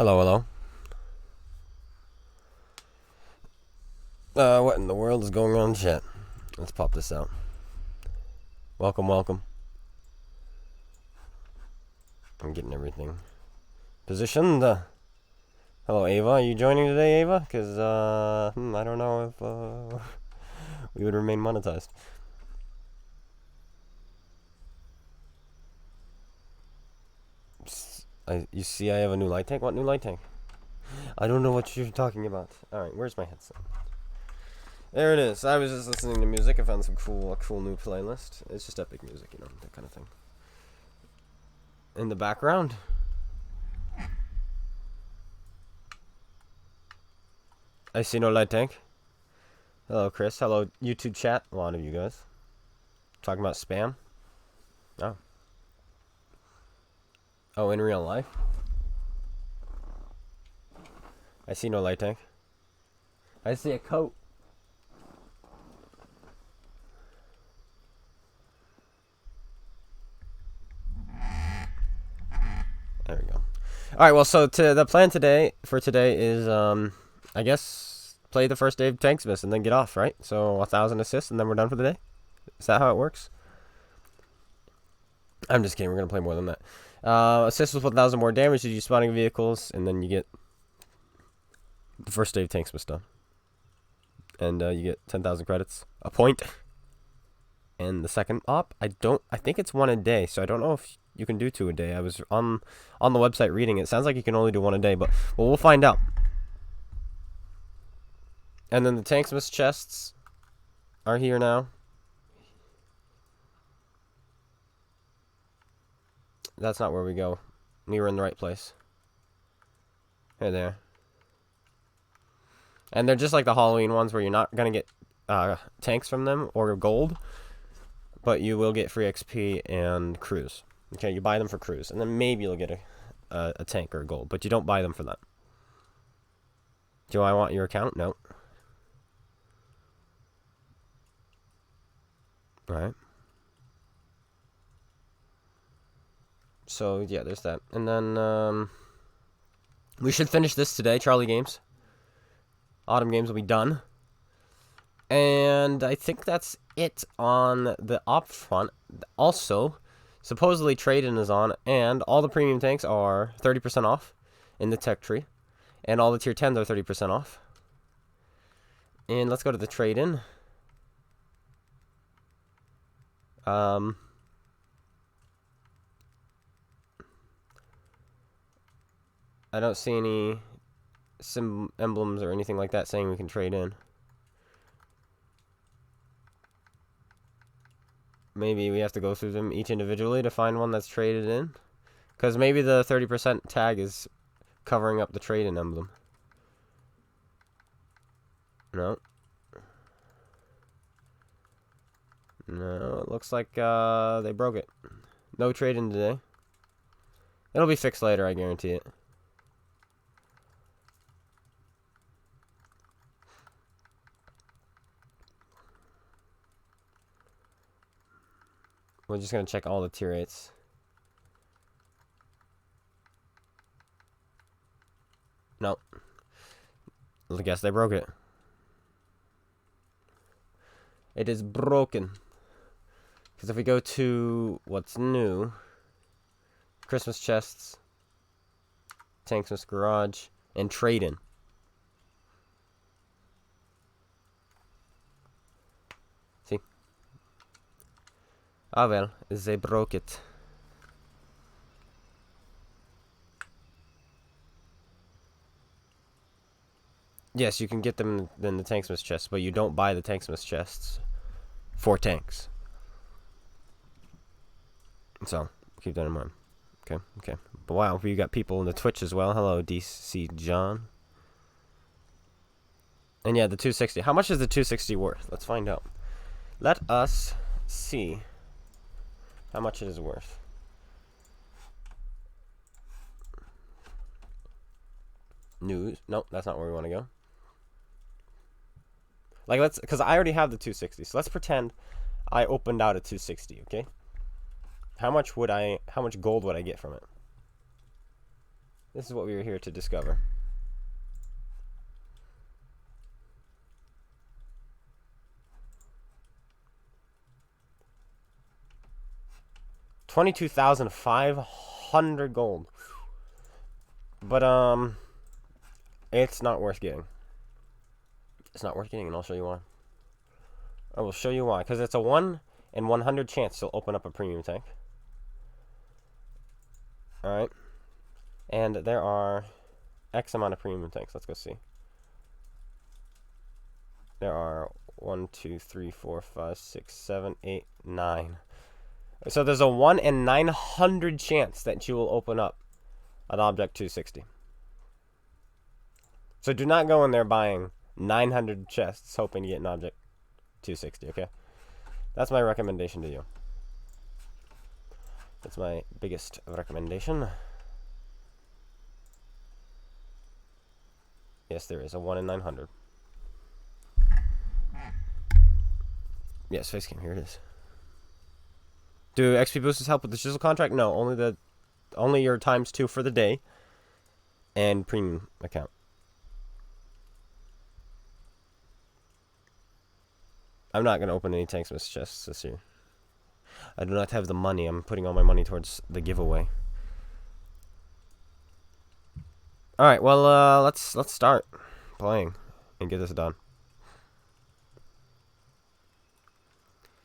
Hello, hello. What in the world is going on in chat? Let's pop this out. Welcome, welcome. I'm getting everything positioned. Hello, Ava. Are you joining today, Ava? Because, I don't know if, we would remain monetized. You see I have a new light tank? What new light tank? I don't know what you're talking about. Alright, where's my headset? There it is. I was just listening to music. I found some cool new playlist. It's just epic music, you know, that kind of thing. In the background. I see no light tank. Hello, Chris. Hello, YouTube chat. A lot of you guys. Talking about spam. Oh. Oh, in real life? I see no light tank. I see a coat. There we go. Alright, well, so the plan for today is, I guess, play the first day of TANKSMAS and then get off, right? So, 1,000 assists and then we're done for the day? Is that how it works? I'm just kidding, we're going to play more than that. Assists with 1,000 more damage to you spawning vehicles, and then you get the first day of TANKSMAS done. And you get 10,000 credits, a point. And the second op, I think it's one a day, so I don't know if you can do two a day. I was on the website reading it. Sounds like you can only do one a day, but well, we'll find out. And then the TANKSMAS chests are here now. That's not where we go. We were in the right place. Here they are. And they're just like the Halloween ones where you're not going to get tanks from them or gold, but you will get free XP and cruise. Okay, you buy them for cruise, and then maybe you'll get a tank or a gold, but you don't buy them for that. Do I want your account? No. Alright. So, yeah, there's that. And then, we should finish this today, Charlie Games. Autumn Games will be done. And I think that's it on the op front. Also, supposedly trade-in is on, and all the premium tanks are 30% off in the tech tree. And all the tier 10s are 30% off. And let's go to the trade-in. I don't see any emblems or anything like that saying we can trade in. Maybe we have to go through them each individually to find one that's traded in. Because maybe the 30% tag is covering up the trade-in emblem. No. No, it looks like they broke it. No trade-in today. It'll be fixed later, I guarantee it. We're just going to check all the tier 8s. No. I guess they broke it. It is broken. Because if we go to what's new, Christmas chests, TANKSMAS garage, and trade-in. See? Ah well, they broke it. Yes, you can get them in the TANKSMAS chests, but you don't buy the TANKSMAS chests for tanks. So, keep that in mind. Okay. But wow, we got people in the Twitch as well. Hello, DC John. And yeah, the 260. How much is the 260 worth? Let's find out. Let us see how much it is worth. News. Nope, that's not where we want to go. Like, because I already have the 260. So let's pretend I opened out a 260, okay? How much gold would I get from it? This is what we were here to discover. $22,500 gold. But it's not worth getting. It's not worth getting, and I'll show you why. I will show you why. Because it's a 1 in 100 chance to open up a premium tank. Alright. And there are X amount of premium tanks. Let's go see. There are 1, 2, 3, 4, 5, 6, 7, 8, 9. So there's a 1 in 900 chance that you will open up an Object 260. So do not go in there buying 900 chests hoping you get an Object 260, okay? That's my recommendation to you. That's my biggest recommendation. Yes, there is a 1 in 900. Yes, face cam, here it is. Do XP boosters help with the Chisel contract? No, only your ×2 for the day and premium account. I'm not going to open any TANKSMAS chests this year. I do not have the money. I'm putting all my money towards the giveaway. Alright, well, let's start playing and get this done.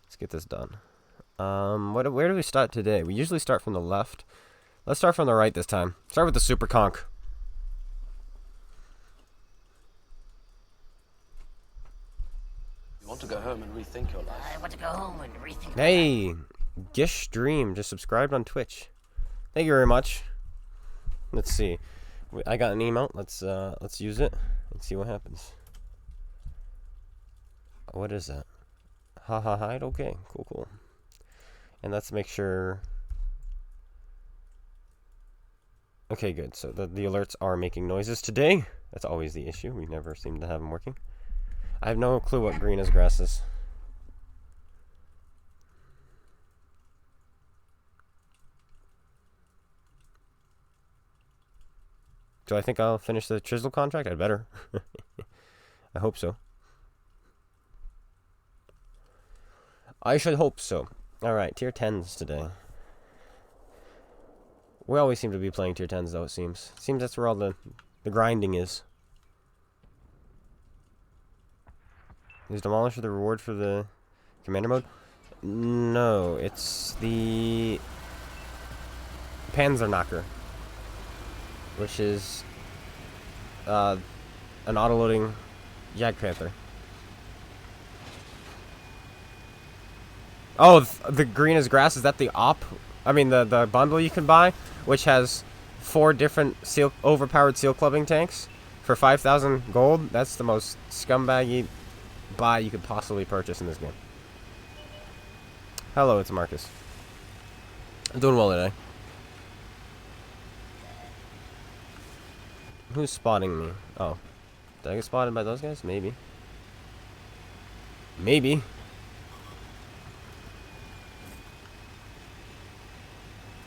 Let's get this done. Where do we start today? We usually start from the left. Let's start from the right this time. Start with the Super Conch. You want to go home and rethink your life. I want to go home and rethink. Hey, Gish Stream just subscribed on Twitch. Thank you very much. Let's see. I got an email. Let's use it and see what happens. What is that? Hide. Okay, cool. And let's make sure. Okay, good. So the alerts are making noises today. That's always the issue. We never seem to have them working. I have no clue what green as grass is. Do I think I'll finish the Chisel contract? I'd better. I hope so. I should hope so. Alright, tier 10s today. We always seem to be playing tier 10s though, it seems. It seems that's where all the grinding is. Is Demolisher the reward for the commander mode? No, it's the Panzer Knocker, which is an auto-loading Jagdpanther. Oh, the green as grass, is that the the bundle you can buy, which has 4 different overpowered seal clubbing tanks for 5,000 gold? That's the most scumbaggy buy you could possibly purchase in this game. Hello, it's Marcus. I'm doing well today. Who's spotting me? Oh. Did I get spotted by those guys? Maybe. Maybe.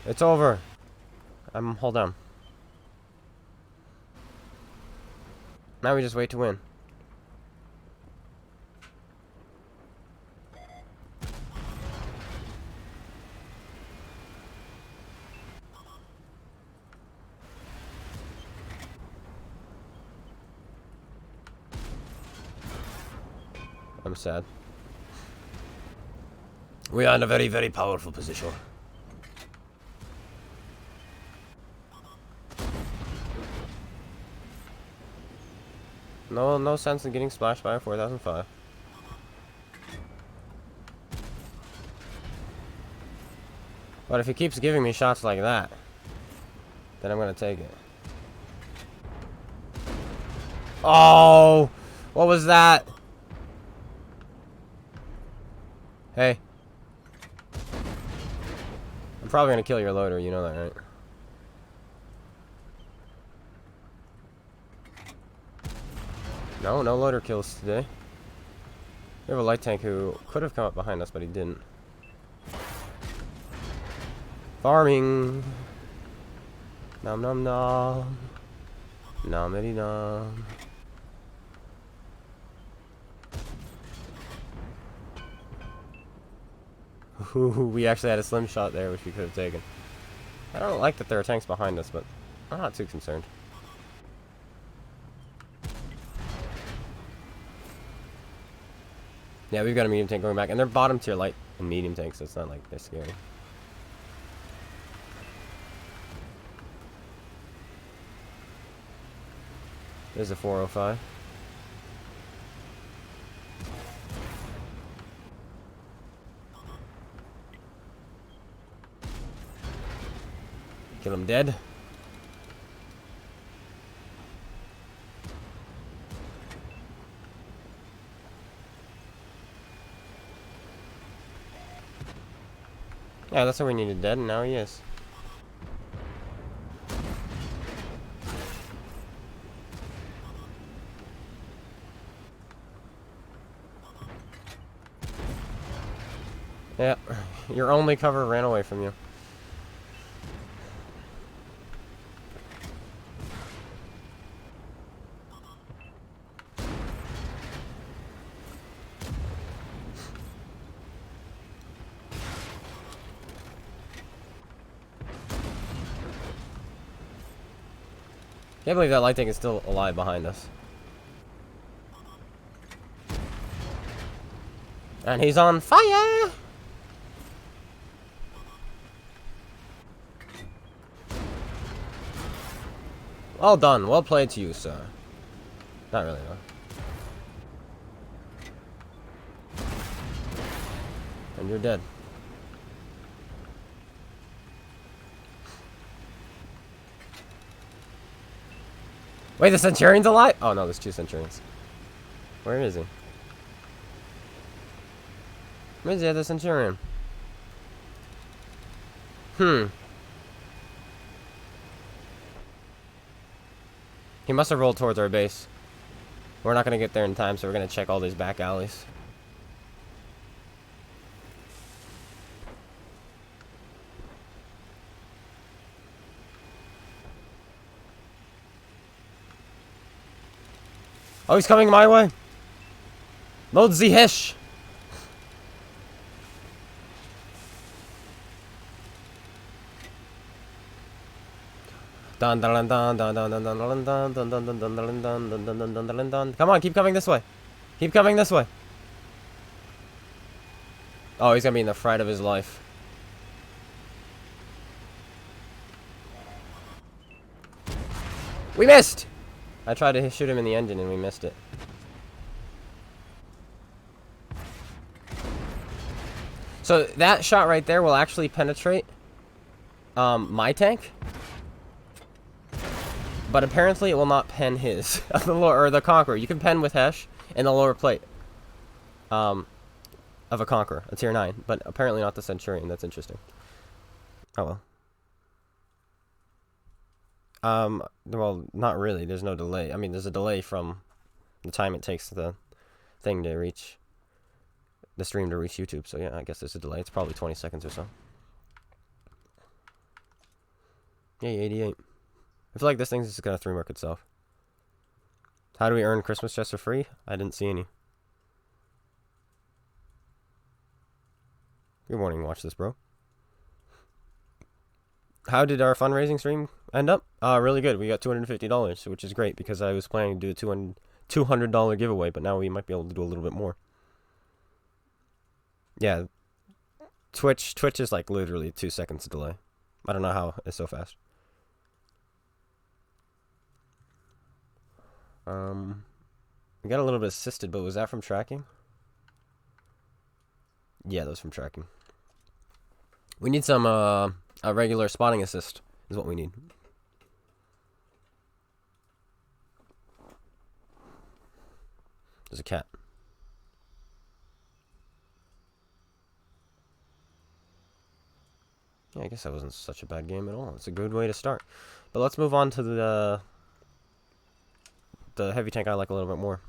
It's over. Hold on. Now we just wait to win. I'm sad. We are in a very, very powerful position. No sense in getting splashed by a 4005. But if he keeps giving me shots like that, then I'm gonna take it. Oh! What was that? Hey. I'm probably gonna kill your loader, you know that, right? No loader kills today. We have a light tank who could have come up behind us, but he didn't. Farming. Nom nom nom. Nomity nom. Ooh, we actually had a slim shot there, which we could have taken. I don't like that there are tanks behind us, but I'm not too concerned. Yeah, we've got a medium tank going back, and they're bottom tier light and medium tanks, so it's not like they're scary. There's a 405. Kill him dead. Yeah, that's what we needed dead, and now he is. Yeah, your only cover ran away from you. Can't believe that light tank is still alive behind us. And he's on fire! Well done. Well played to you, sir. Not really, though. And you're dead. Wait, the Centurion's alive? Oh, no, there's 2 Centurions. Where is he? Where's the other Centurion? He must have rolled towards our base. We're not going to get there in time, so we're going to check all these back alleys. Oh, he's coming my way. Load the Hesh. Come on, keep coming this way. Keep coming this way. Oh, he's gonna be in the fright of his life. We missed! I tried to shoot him in the engine and we missed it. So that shot right there will actually penetrate my tank. But apparently it will not pen his. Or the Conqueror. You can pen with Hesh in the lower plate. Of a Conqueror. A tier 9. But apparently not the Centurion. That's interesting. Oh well. Well, not really. There's no delay. I mean, there's a delay from the time it takes the thing to reach... the stream to reach YouTube. So yeah, I guess there's a delay. It's probably 20 seconds or so. Yay, 88. I feel like this thing's just gonna 3-mark itself. How do we earn Christmas chests for free? I didn't see any. Good morning, watch this, bro. How did our fundraising stream end up? Really good. We got $250, which is great because I was planning to do a $200 giveaway, but now we might be able to do a little bit more. Yeah. Twitch is like literally 2 seconds delay. I don't know how it's so fast. We got a little bit assisted, but was that from tracking? Yeah, that was from tracking. We need some, a regular spotting assist is what we need. There's a cat. Yeah, I guess that wasn't such a bad game at all. It's a good way to start. But let's move on to the heavy tank I like a little bit more.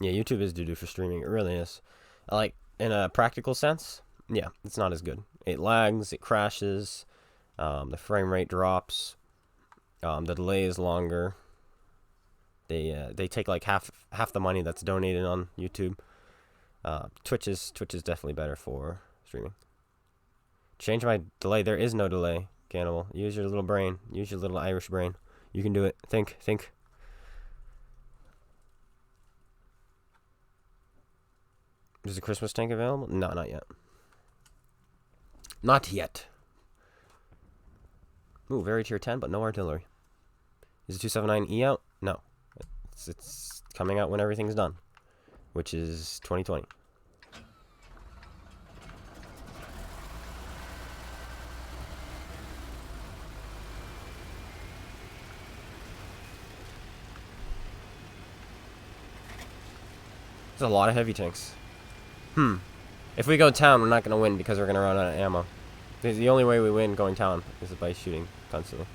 Yeah, YouTube is doo-doo for streaming. It really is. Like, in a practical sense, yeah, it's not as good. It lags, it crashes. The frame rate drops. The delay is longer. They take like half the money that's donated on YouTube. Twitch is definitely better for streaming. Change my delay. There is no delay. Cannibal. Use your little brain. Use your little Irish brain. You can do it. Think. Is the Christmas tank available? No, not yet. Not yet. Ooh, very tier 10, but no artillery. Is the 279E out? No. It's coming out when everything's done, which is 2020. There's a lot of heavy tanks. If we go town, we're not going to win because we're going to run out of ammo. The only way we win going town is by shooting constantly.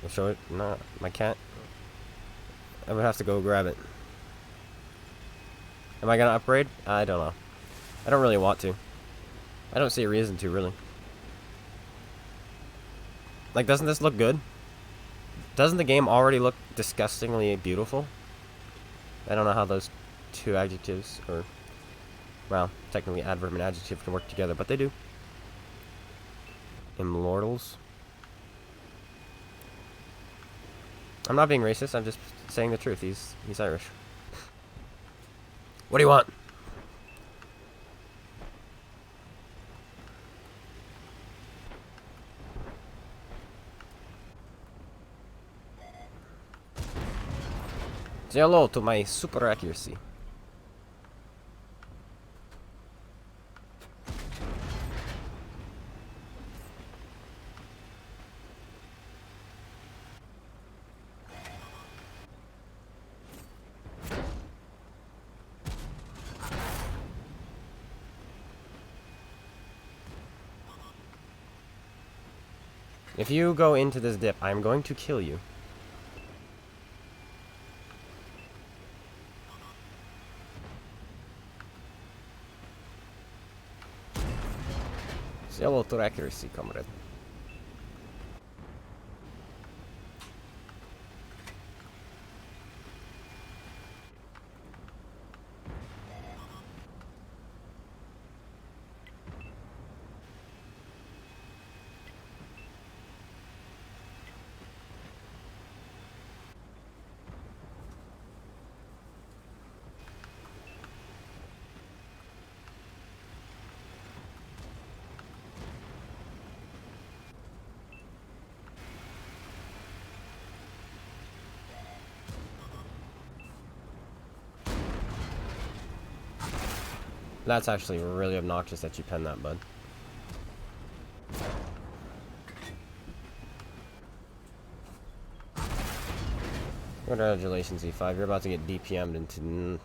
We'll show it. No, my cat. I would have to go grab it. Am I going to upgrade? I don't know. I don't really want to. I don't see a reason to, really. Like, doesn't this look good? Doesn't the game already look disgustingly beautiful? I don't know how those two adjectives, or, well, technically adverb and adjective can work together, but they do. Immortals. I'm not being racist, I'm just saying the truth. He's Irish. What do you want? Say hello to my super accuracy. If you go into this dip, I'm going to kill you. Say hello to accuracy, comrade. That's actually really obnoxious that you penned that, bud. Congratulations, E5. You're about to get DPM'd into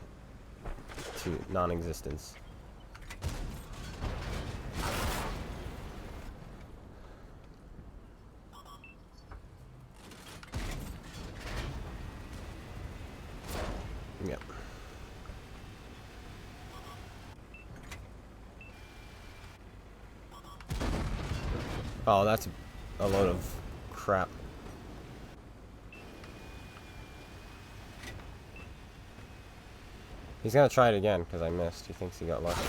non-existence. Yep. Oh, that's a load of crap. He's gonna try it again because I missed. He thinks he got lucky.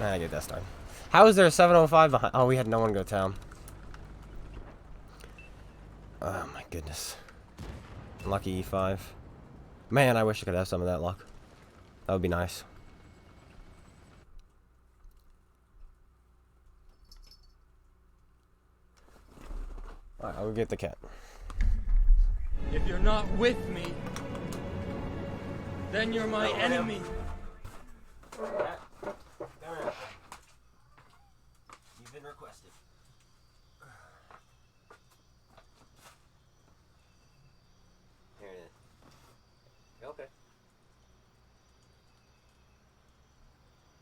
I get that start. How is there a 705 behind? Oh, we had no one go town. Oh my goodness. Lucky E5. Man, I wish I could have some of that luck. That would be nice. Alright, I will get the cat. If you're not with me, then you're my enemy. Cat, come here. You've been requested. Here it is. Okay.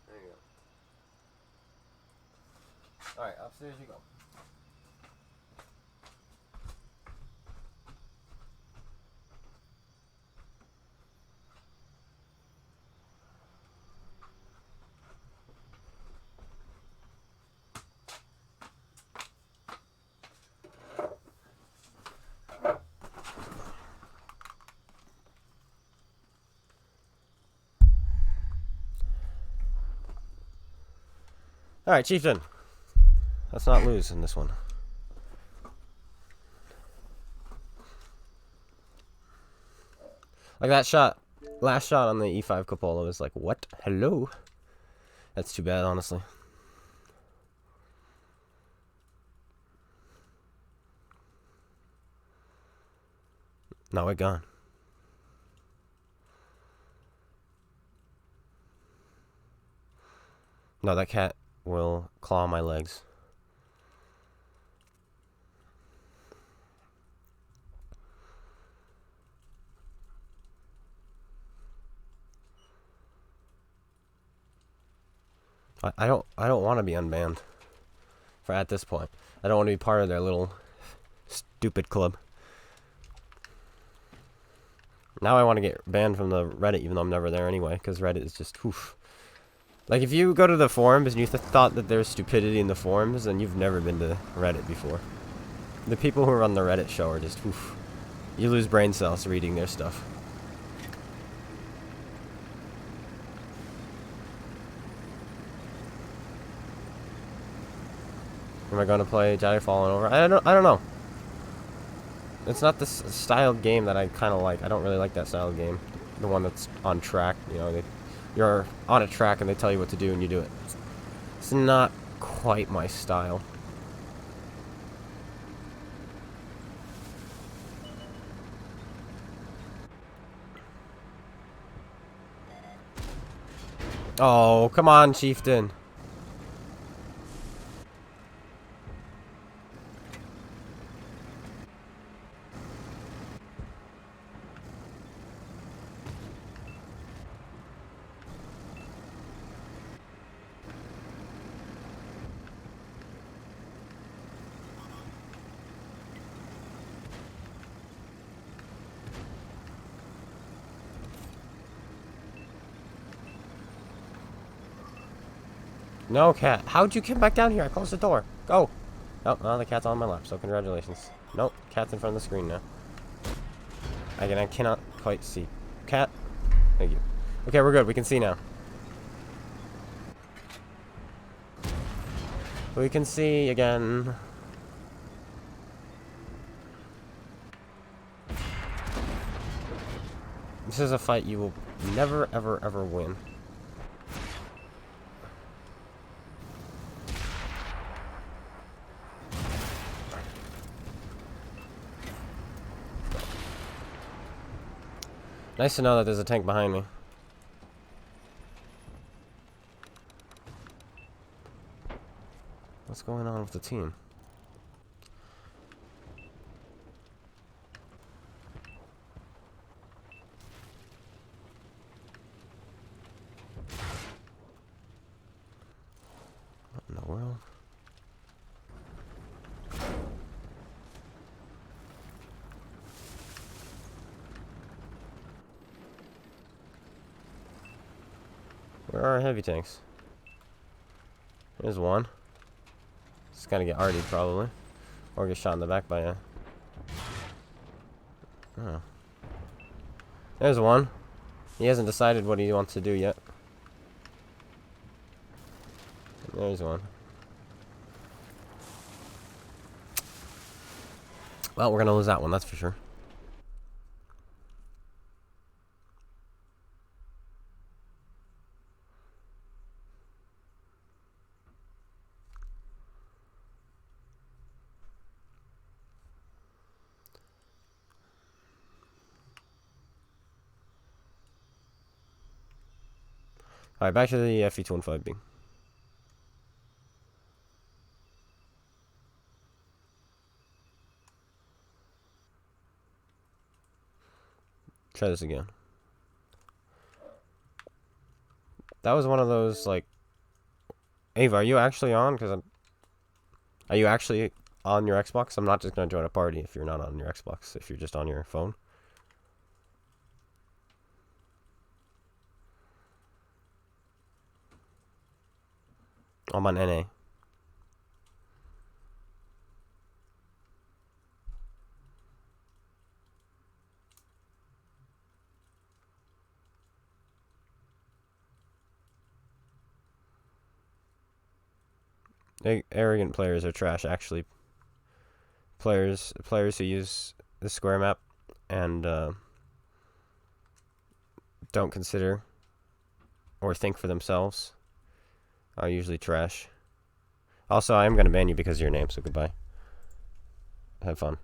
There you go. Alright, upstairs you go. Alright, Chieftain. Let's not lose in this one. Like that shot. Last shot on the E5 cupola was like, what? Hello? That's too bad, honestly. No, we're gone. No, that cat will claw my legs. I don't want to be unbanned. For at this point. I don't want to be part of their little stupid club. Now I want to get banned from the Reddit, even though I'm never there anyway, because Reddit is just, oof. Like, if you go to the forums and you thought that there's stupidity in the forums, then you've never been to Reddit before. The people who run the Reddit show are just, oof. You lose brain cells reading their stuff. Am I going to play Jedi Fallen Over? I don't know. It's not the style of game that I kind of like. I don't really like that style of game. The one that's on track, you know, you're on a track and they tell you what to do and you do it. It's not quite my style. Oh, come on, Chieftain. No, cat. How'd you come back down here? I closed the door. Go. Oh, well, the cat's on my lap, so congratulations. Nope, cat's in front of the screen now. I cannot quite see. Cat. Thank you. Okay, we're good. We can see now. We can see again. This is a fight you will never, ever, ever win. Nice to know that there's a tank behind me. What's going on with the team? What in the world? Where are our heavy tanks? There's one. Just gonna get artied probably. Or get shot in the back by a... Oh. There's one. He hasn't decided what he wants to do yet. There's one. Well, we're gonna lose that one, that's for sure. Alright, back to the FE-215B. Try this again. That was one of those, like... Ava, are you actually on? Because Are you actually on your Xbox? I'm not just going to join a party if you're not on your Xbox, if you're just on your phone. I'm on NA. Arrogant players are trash, actually. Players who use the square map and don't consider or think for themselves are usually trash. Also, I am going to ban you because of your name, so goodbye. Have fun.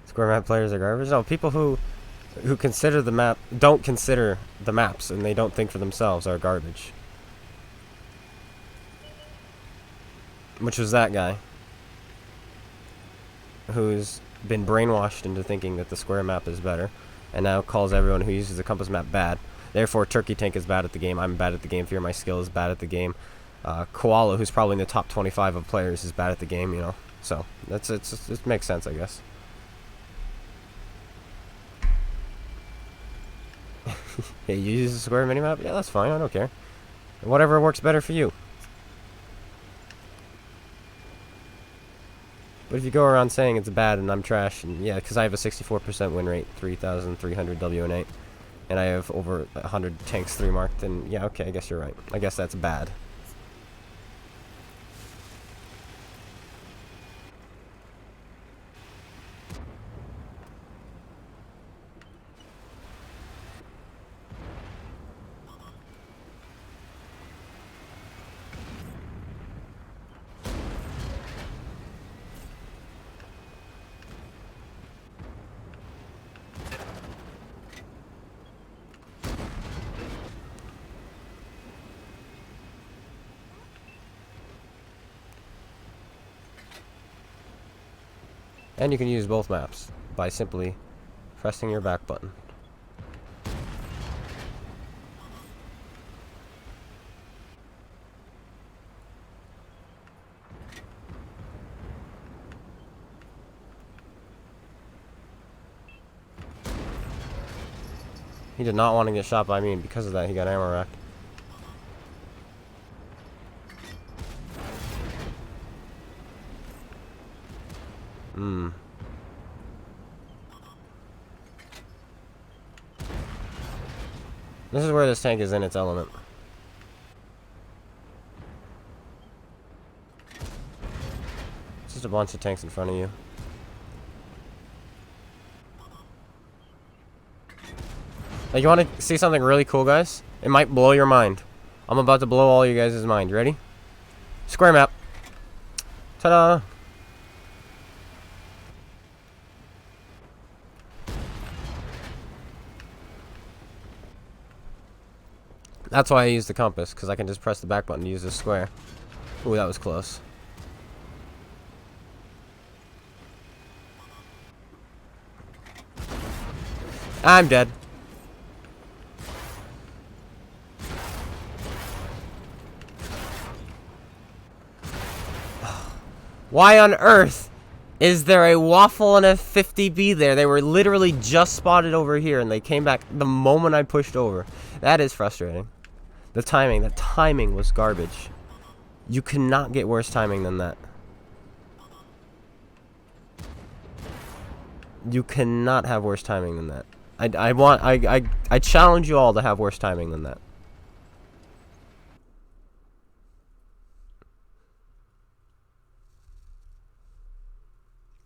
Square map players are garbage. No, people who consider the map don't consider the maps and they don't think for themselves are garbage. Which was that guy who's been brainwashed into thinking that the square map is better, and now calls everyone who uses the compass map bad. Therefore, Turkey Tank is bad at the game. I'm bad at the game. Fear My Skill is bad at the game. Koala, who's probably in the top 25 of players, is bad at the game. You know, so it makes sense, I guess. Hey, you use the square minimap? Yeah, that's fine. I don't care. Whatever works better for you. But if you go around saying it's bad and I'm trash, and yeah, because I have a 64% win rate, 3,300 WN8, and I have over 100 tanks 3 marked, then yeah, okay, I guess you're right. I guess that's bad. And you can use both maps by simply pressing your back button. He did not want to get shot by me, and because of that, he got ammo racked. This is where this tank is in its element. It's just a bunch of tanks in front of you. Like, you want to see something really cool, guys? It might blow your mind. I'm about to blow all you guys' mind. You ready? Square map. Ta-da! That's why I use the compass, because I can just press the back button to use the square. Ooh, that was close. I'm dead. Why on earth is there a Waffle and a 50B there? They were literally just spotted over here, and they came back the moment I pushed over. That is frustrating. The timing was garbage. You cannot get worse timing than that. You cannot have worse timing than that. I challenge you all to have worse timing than that.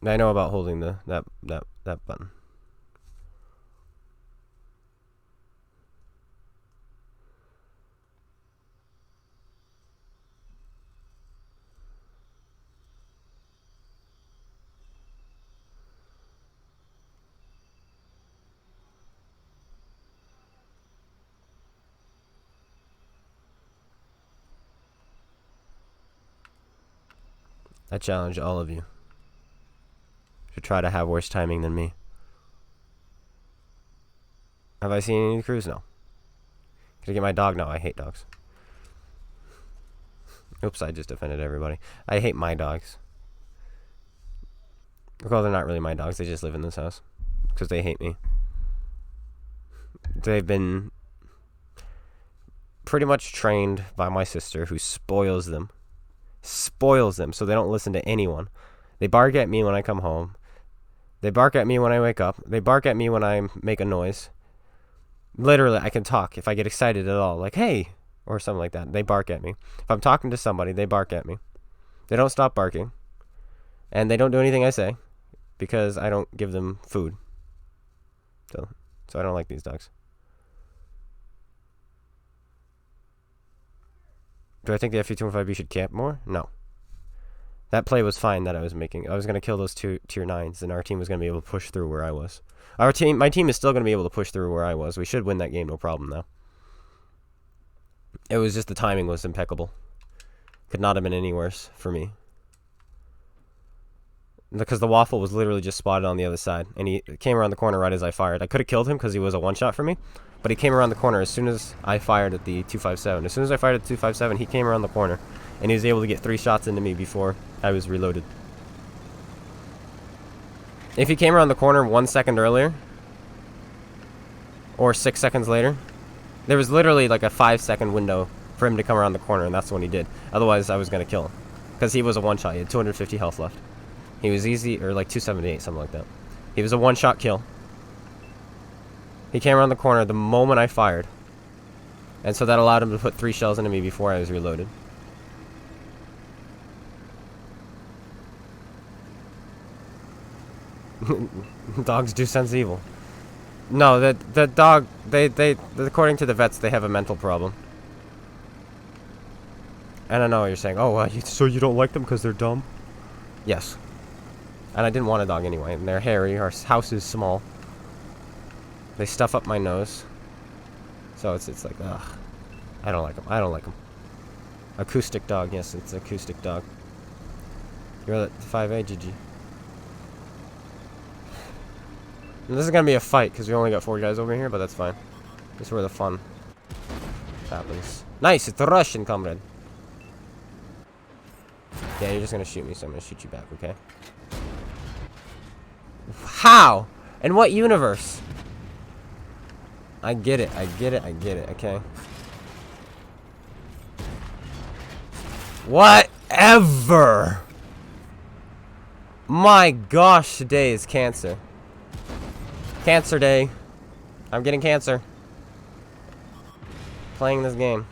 I know about holding that button. I challenge all of you to try to have worse timing than me. Have I seen any crews? No. Can I get my dog? No, I hate dogs. Oops, I just offended everybody. I hate my dogs. Well, they're not really my dogs. They just live in this house. Because they hate me. They've been pretty much trained by my sister, who spoils them. Spoils them so they don't listen to anyone. They bark at me when I come home. They bark at me when I wake up. They bark at me when I make a noise. Literally, I can talk if I get excited at all. Like, hey, or something like that. They bark at me. If I'm talking to somebody, they bark at me. They don't stop barking. And they don't do anything I say because I don't give them food. So I don't like these dogs. Do I think the FE-215B should camp more? No. That play was fine that I was making. I was going to kill those tier 9s, and our team was going to be able to push through where I was. My team is still going to be able to push through where I was. We should win that game, no problem, though. It was just the timing was impeccable. Could not have been any worse for me. Because the waffle was literally just spotted on the other side, and he came around the corner right as I fired. I could have killed him because he was a one-shot for me, but he came around the corner as soon as I fired at the 257. As soon as I fired at the 257, he came around the corner, and he was able to get 3 shots into me before I was reloaded. If he came around the corner 1 second earlier, or 6 seconds later, there was literally like a 5-second window for him to come around the corner, and that's when he did. Otherwise, I was going to kill him, because he was a one-shot. He had 250 health left. He was easy, or like 278, something like that. He was a one-shot kill. He came around the corner the moment I fired. And so that allowed him to put 3 shells into me before I was reloaded. Dogs do sense evil. No, the dog, they according to the vets, they have a mental problem. And I know what you're saying. Oh, so you don't like them because they're dumb? Yes. And I didn't want a dog anyway. And they're hairy. Our house is small. They stuff up my nose. So it's like, ugh. I don't like them. I don't like them. Acoustic dog. Yes, it's an acoustic dog. You're at 5A, GG. And this is going to be a fight because we only got 4 guys over here, but that's fine. This is where the fun happens. Nice. It's a Russian, comrade. Yeah, you're just going to shoot me, so I'm going to shoot you back, okay? How? In what universe? I get it, okay? Whatever! My gosh, today is cancer. Cancer day. I'm getting cancer. Playing this game.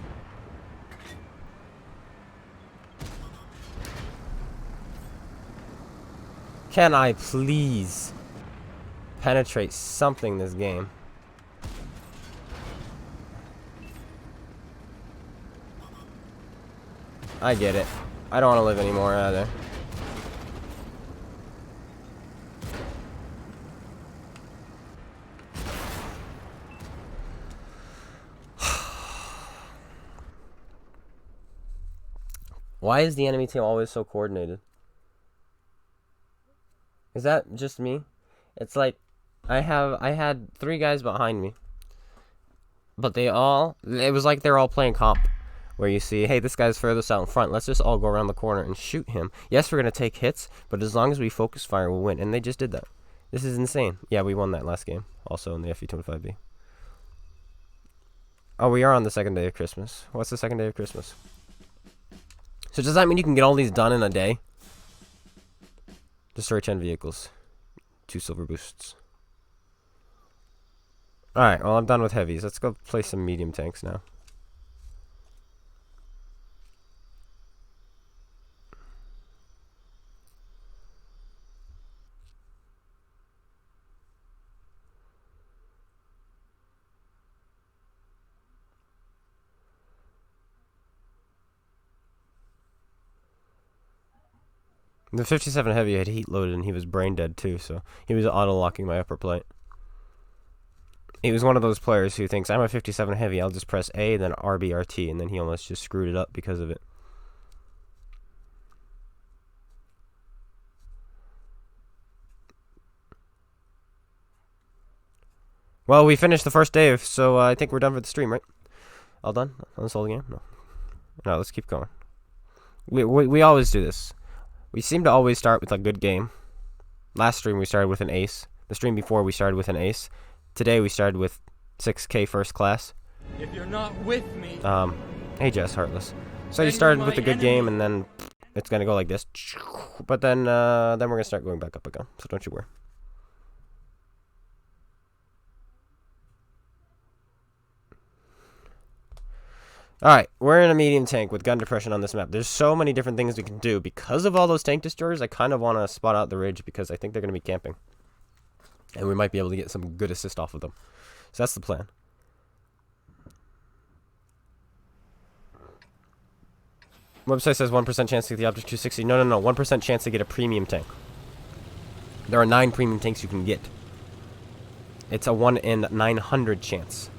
Can I please penetrate something this game? I get it. I don't want to live anymore either. Why is the enemy team always so coordinated? Is that just me? It's like I had 3 guys behind me. But it was like they're all playing comp. Where you see, hey, this guy's furthest out in front. Let's just all go around the corner and shoot him. Yes, we're going to take hits, but as long as we focus fire, we'll win. And they just did that. This is insane. Yeah, we won that last game. Also in the FE-25B. Oh, we are on the 2nd day of Christmas. What's the 2nd day of Christmas? So does that mean you can get all these done in a day? Destroy 10 vehicles. 2 silver boosts. Alright, well, I'm done with heavies. Let's go play some medium tanks now. The 57 heavy had heat loaded and he was brain dead too, so he was auto-locking my upper plate. He was one of those players who thinks, I'm a 57 heavy, I'll just press A, then RBRT, and then he almost just screwed it up because of it. Well, we finished the first day, so I think we're done for the stream, right? All done on this whole game? No. No, let's keep going. We always do this. We seem to always start with a good game. Last stream we started with an ace. The stream before we started with an ace. Today we started with 6K first class. If you're not with me, Hey Jess, Heartless. So you started with a good game, and then it's gonna go like this. But then we're gonna start going back up again. So don't you worry. Alright, we're in a medium tank with gun depression on this map. There's so many different things we can do. Because of all those tank destroyers, I kind of want to spot out the ridge because I think they're going to be camping. And we might be able to get some good assist off of them. So that's the plan. Website says 1% chance to get the Object 260. No, 1% chance to get a premium tank. There are 9 premium tanks you can get. It's a 1 in 900 chance.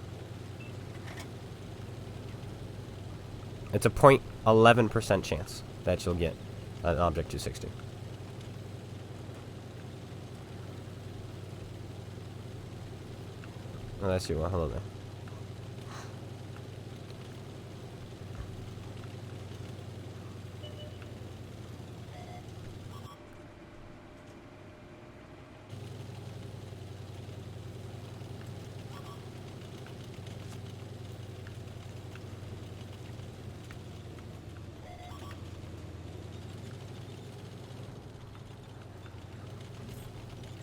It's a 0.11% chance that you'll get an Object 260. Oh, that's you. Well, hello there.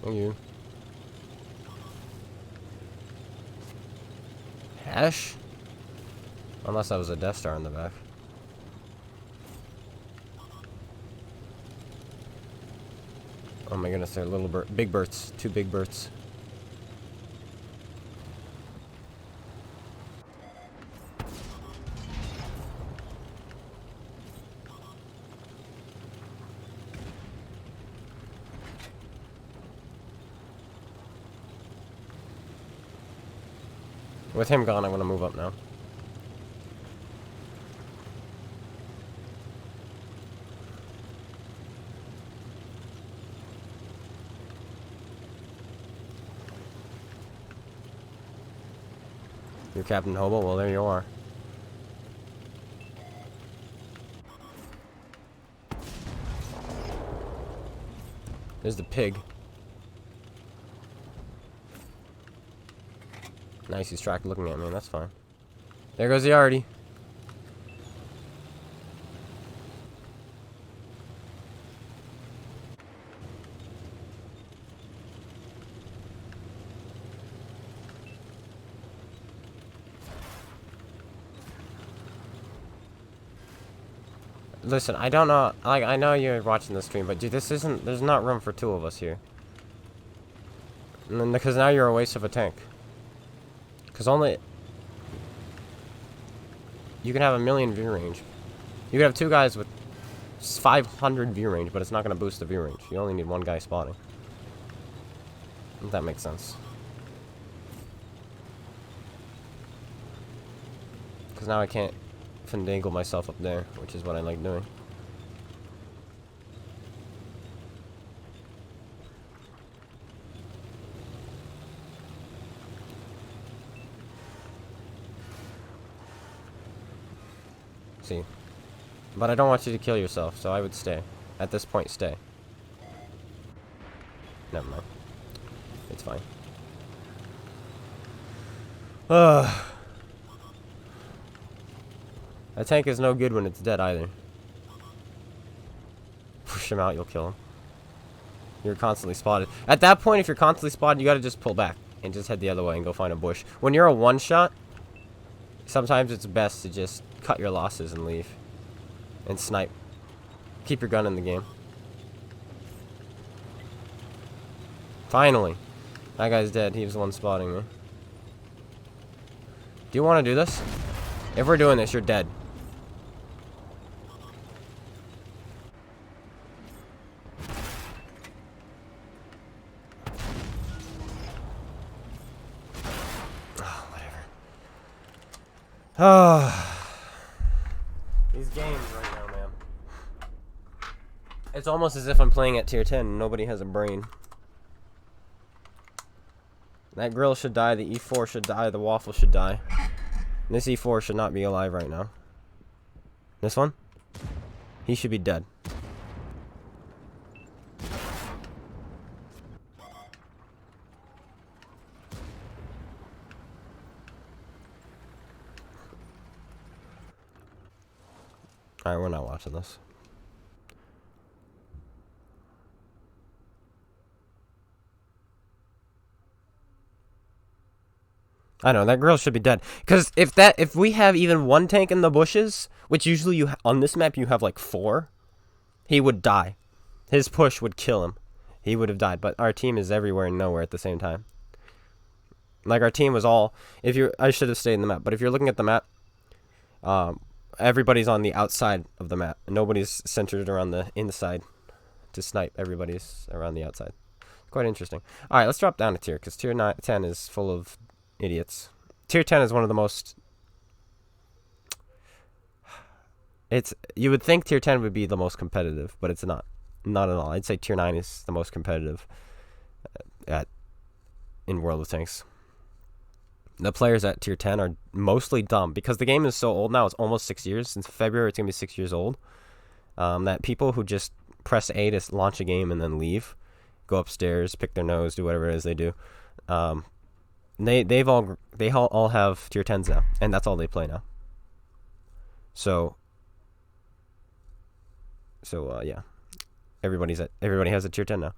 Thank you. Hash? Unless that was a Death Star in the back. Oh my goodness, they're little big birds. 2 big birds. With him gone, I'm going to move up now. You're Captain Hobo? Well, there you are. There's the pig. Nice, he's tracked looking at me, that's fine. There goes the Artie. Listen, I don't know, like, I know you're watching the stream, but dude, there's not room for 2 of us here. And then, because now you're a waste of a tank. Because only... You can have 1,000,000 view range. You can have 2 guys with 500 view range, but it's not going to boost the view range. You only need 1 guy spotting. If that makes sense. Because now I can't finagle myself up there, which is what I like doing. See, but I don't want you to kill yourself, so I would stay. At this point, stay. Never mind. It's fine. That tank is no good when it's dead either. Push him out, you'll kill him. You're constantly spotted. At that point, if you're constantly spotted, you gotta just pull back and just head the other way and go find a bush. When you're a one-shot, sometimes it's best to just cut your losses and leave. And snipe. Keep your gun in the game. Finally. That guy's dead. He was the one spotting me. Do you want to do this? If we're doing this, you're dead. These games right now, man. It's almost as if I'm playing at tier 10 and nobody has a brain. That grill should die, the E4 should die, the waffle should die. This E4 should not be alive right now. This one? He should be dead. Alright, we're not watching this. I know, that girl should be dead. Because if we have even one tank in the bushes, which usually you on this map you have like 4, he would die. His push would kill him. He would have died. But our team is everywhere and nowhere at the same time. Like our team was all. I should have stayed in the map. But if you're looking at the map, everybody's on the outside of the map. Nobody's centered around the inside to snipe. Everybody's around the outside. Quite interesting. All right, let's drop down a tier because tier 10 is full of idiots. Tier 10 is one of the most. You would think tier 10 would be the most competitive, but it's not. Not at all. I'd say tier 9 is the most competitive in World of Tanks. The players at tier 10 are mostly dumb because the game is so old now. It's almost 6 years. Since February, it's going to be 6 years old. That people who just press A to launch a game and then leave, go upstairs, pick their nose, do whatever it is they do. They all have tier 10s now, and that's all they play now. So yeah, everybody has a tier 10 now,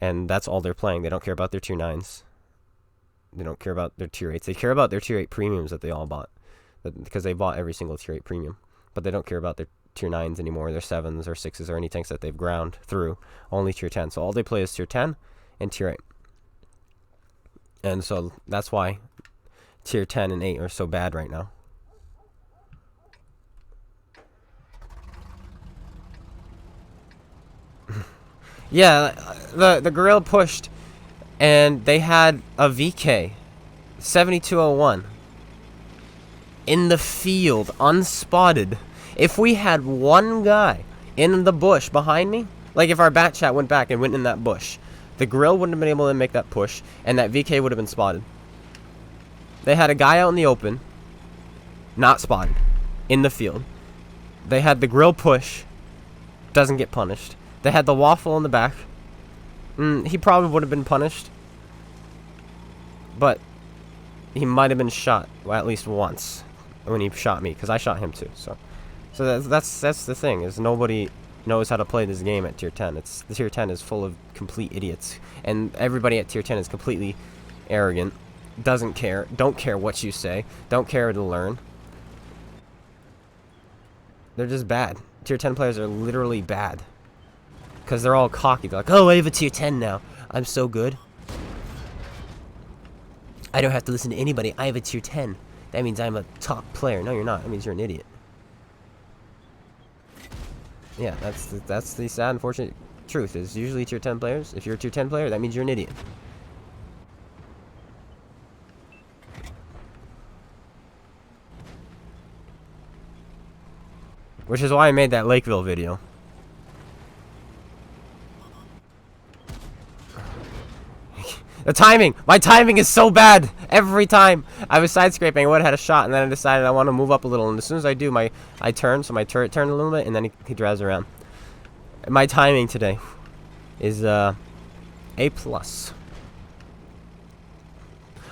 and that's all they're playing. They don't care about their tier 9s. They don't care about their tier 8s. They care about their tier 8 premiums that they all bought, because they bought every single tier 8 premium. But they don't care about their tier 9s anymore, their 7s or 6s or any tanks that they've ground through. Only tier 10. So all they play is tier 10 and tier 8. And so that's why tier 10 and 8 are so bad right now. Yeah, the gorilla pushed, and they had a VK 7201 in the field, unspotted. If we had one guy in the bush behind me, like if our bat chat went back and went in that bush, the grill wouldn't have been able to make that push, and that VK would have been spotted. They had a guy out in the open, not spotted, in the field. They had the grill push, doesn't get punished. They had the waffle in the back. He probably would have been punished, but he might have been shot, well, at least once, when he shot me, because I shot him too. So that's the thing, is nobody knows how to play this game at tier 10. The tier 10 is full of complete idiots, and everybody at tier 10 is completely arrogant, don't care what you say, don't care to learn. They're just bad. Tier 10 players are literally bad, because they're all cocky. They're like, oh, I have a tier 10 now, I'm so good, I don't have to listen to anybody, I have a tier 10, that means I'm a top player. No, you're not. That means you're an idiot. Yeah, that's the sad, unfortunate truth, is usually tier 10 players. If you're a tier 10 player, that means you're an idiot. Which is why I made that Lakeville video. The timing! My timing is so bad! Every time! I was side scraping, I would have had a shot, and then I decided I want to move up a little, and as soon as I do, I turn, so my turret turned a little bit, and then he drives around. My timing today is A+.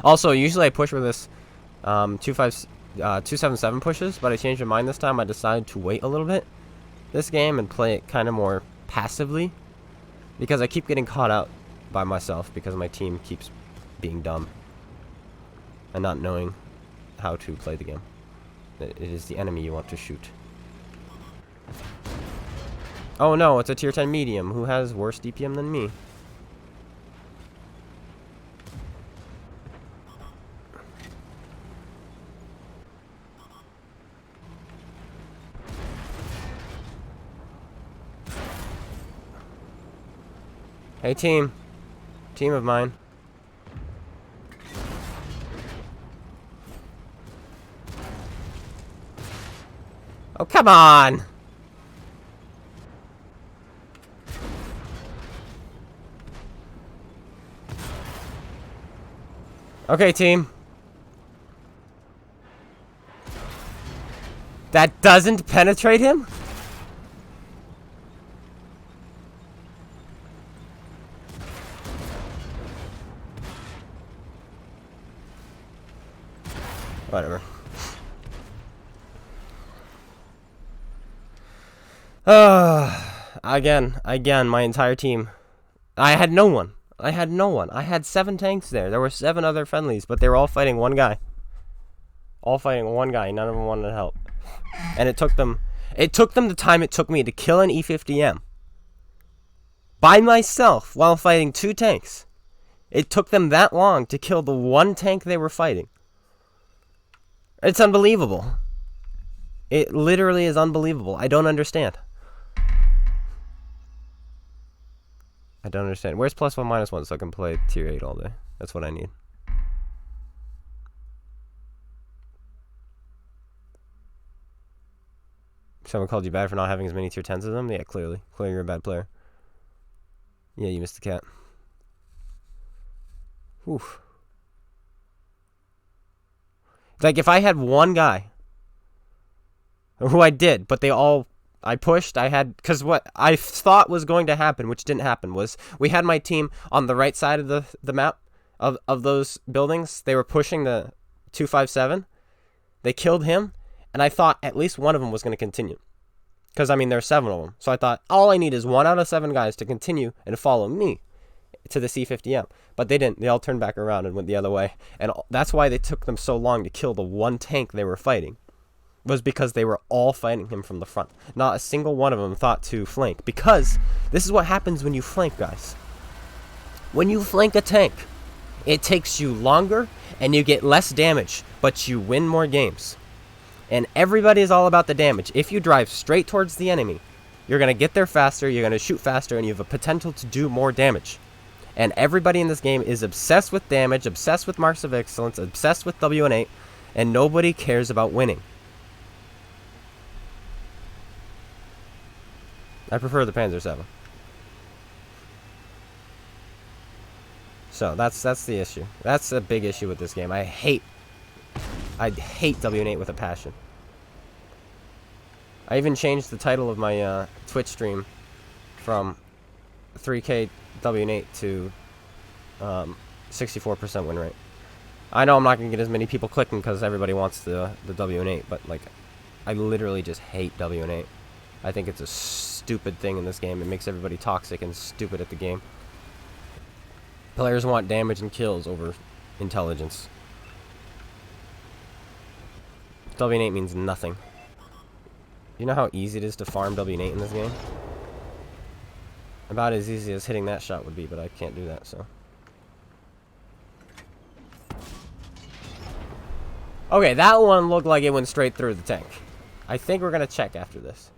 Also, usually I push with this 277 pushes, but I changed my mind this time. I decided to wait a little bit this game and play it kind of more passively, because I keep getting caught out by myself because my team keeps being dumb and not knowing how to play the game. It is the enemy you want to shoot. Oh no, it's a tier 10 medium who has worse DPM than me. Hey team of mine. Oh, come on! Okay, team. That doesn't penetrate him? Whatever. Again, my entire team. I had no one. I had 7 tanks there. There were 7 other friendlies, but they were all fighting one guy. None of them wanted to help. And it took them the time it took me to kill an E50M. By myself, while fighting 2 tanks. It took them that long to kill the one tank they were fighting. It's unbelievable. It literally is unbelievable. I don't understand. Where's +1, -1 so I can play tier 8 all day? That's what I need. Someone called you bad for not having as many tier 10s as them? Yeah, clearly. Clearly you're a bad player. Yeah, you missed the cat. Oof. Like, if I had one guy, who I did, but I pushed, because what I thought was going to happen, which didn't happen, was we had my team on the right side of the map of those buildings. They were pushing the 257. They killed him, and I thought at least one of them was going to continue. Because, I mean, there are 7 of them. So I thought, all I need is 1 out of 7 guys to continue and follow me to the C50M. But they didn't. They all turned back around and went the other way. And that's why they took them so long to kill the one tank they were fighting. Was because they were all fighting him from the front. Not a single one of them thought to flank. Because this is what happens when you flank, guys. When you flank a tank, it takes you longer and you get less damage, but you win more games. And everybody is all about the damage. If you drive straight towards the enemy, you're going to get there faster, you're going to shoot faster, and you have a potential to do more damage. And everybody in this game is obsessed with damage, obsessed with marks of excellence, obsessed with WN8, and nobody cares about winning. I prefer the Panzer 7. So that's the issue. That's a big issue with this game. I hate WN8 with a passion. I even changed the title of my Twitch stream from 3K WN8 to 64% win rate. I know I'm not going to get as many people clicking because everybody wants the WN8, but like, I literally just hate WN8. I think it's a stupid thing in this game. It makes everybody toxic and stupid at the game. Players want damage and kills over intelligence. WN8 means nothing. You know how easy it is to farm WN8 in this game? About as easy as hitting that shot would be, but I can't do that, so. Okay, that one looked like it went straight through the tank. I think we're going to check after this.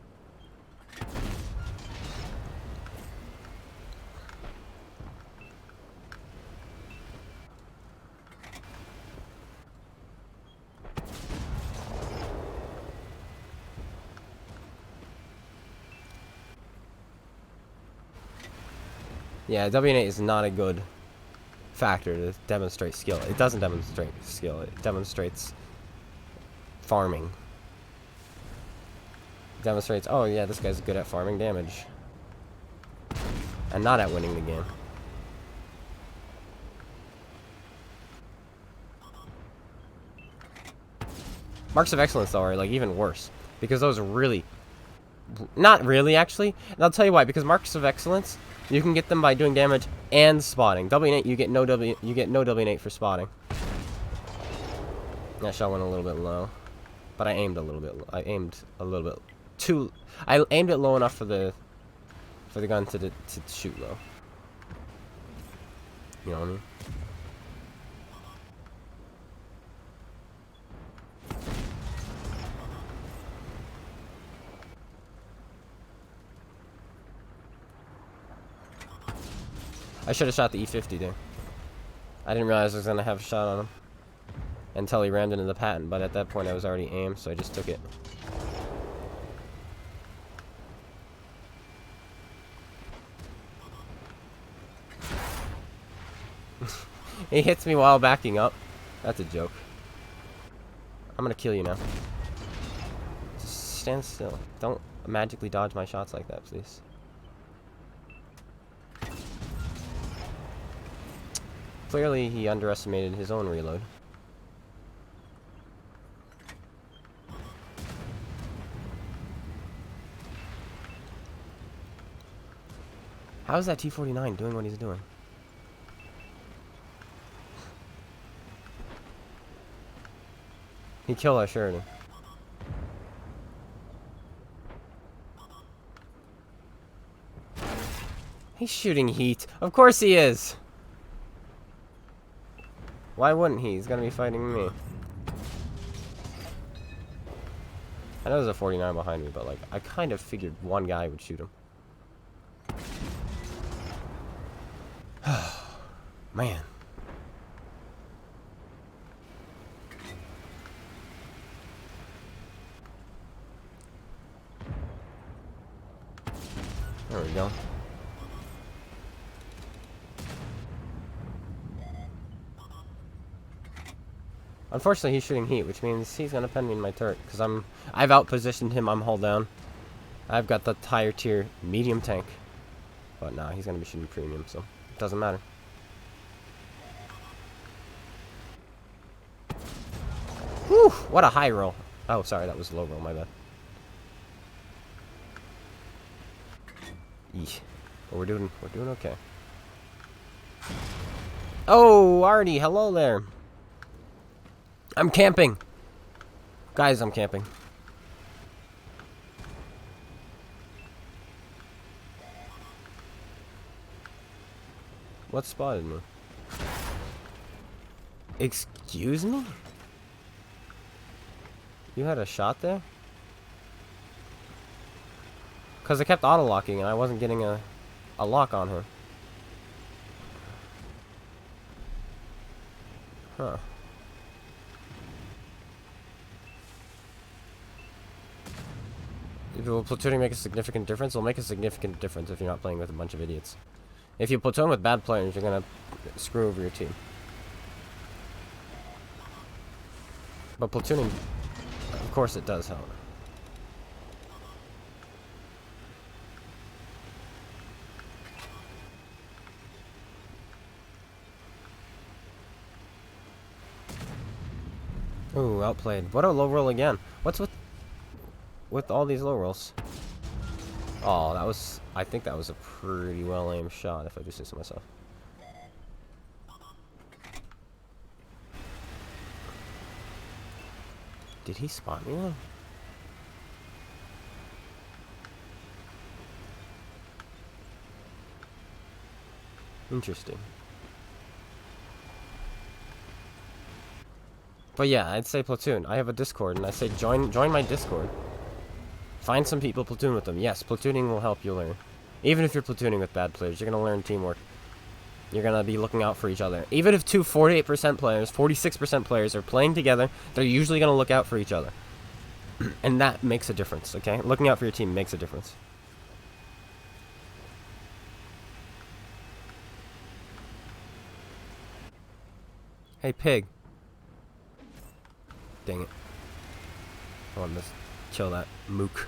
Yeah, WN8 is not a good factor to demonstrate skill. It doesn't demonstrate skill. It demonstrates farming. It demonstrates, oh yeah, this guy's good at farming damage. And not at winning the game. Marks of excellence, though, are like even worse. Because those are really... Not really, actually. And I'll tell you why. Because marks of excellence, you can get them by doing damage and spotting. WN8, you get no WN8 for spotting. That shot went a little bit low, but I aimed a little bit. I aimed it low enough for the gun to shoot low. You know what I mean? I should have shot the E50 there. I didn't realize I was going to have a shot on him until he rammed into the patent, but at that point I was already aimed, so I just took it. He hits me while backing up. That's a joke. I'm going to kill you now. It's a stand still. Don't magically dodge my shots like that, please. Clearly, he underestimated his own reload. How is that T-49 doing what he's doing? He killed our Sheridan. He's shooting heat. Of course he is. Why wouldn't he? He's gonna be fighting me. I know there's a 49 behind me, but like I kind of figured one guy would shoot him. Man. There we go. Unfortunately, he's shooting heat, which means he's gonna pen me in my turret because I've outpositioned him. I'm hull down. I've got the higher tier medium tank, but nah, he's gonna be shooting premium, so it doesn't matter. Whew! What a high roll. Oh, sorry, that was a low roll. My bad. Eesh. But we're doing okay. Oh, Artie, hello there. I'm camping. Guys, I'm camping. What spotted me? Excuse me? You had a shot there? Because I kept auto-locking and I wasn't getting a lock on her. Huh. Will platooning make a significant difference? It'll make a significant difference if you're not playing with a bunch of idiots. If you platoon with bad players, you're gonna screw over your team. But platooning, of course it does help. Ooh, outplayed. What a low roll again. What's with all these low rolls? Oh, that was... I think that was a pretty well aimed shot, if I do say so myself. Did he spot me though? Interesting. But yeah, I'd say platoon. I have a Discord, and I say join my Discord. Find some people, platoon with them. Yes, platooning will help you learn. Even if you're platooning with bad players, you're going to learn teamwork. You're going to be looking out for each other. Even if two 48% players, 46% players are playing together, they're usually going to look out for each other. And that makes a difference, okay? Looking out for your team makes a difference. Hey, pig. Dang it. I want to kill that mook.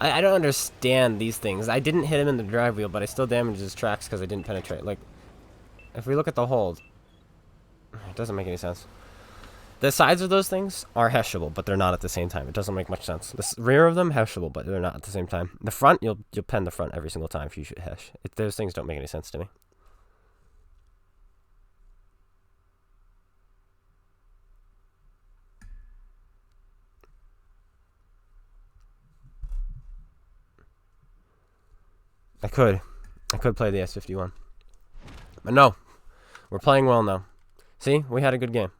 I don't understand these things. I didn't hit him in the drive wheel, but I still damaged his tracks because I didn't penetrate. Like, if we look at the hold, it doesn't make any sense. The sides of those things are heshable, but they're not at the same time. It doesn't make much sense. The rear of them, heshable, but they're not at the same time. The front, you'll pen the front every single time if you shoot hesh. Those things don't make any sense to me. I could play the S51. But no. We're playing well now. See? We had a good game.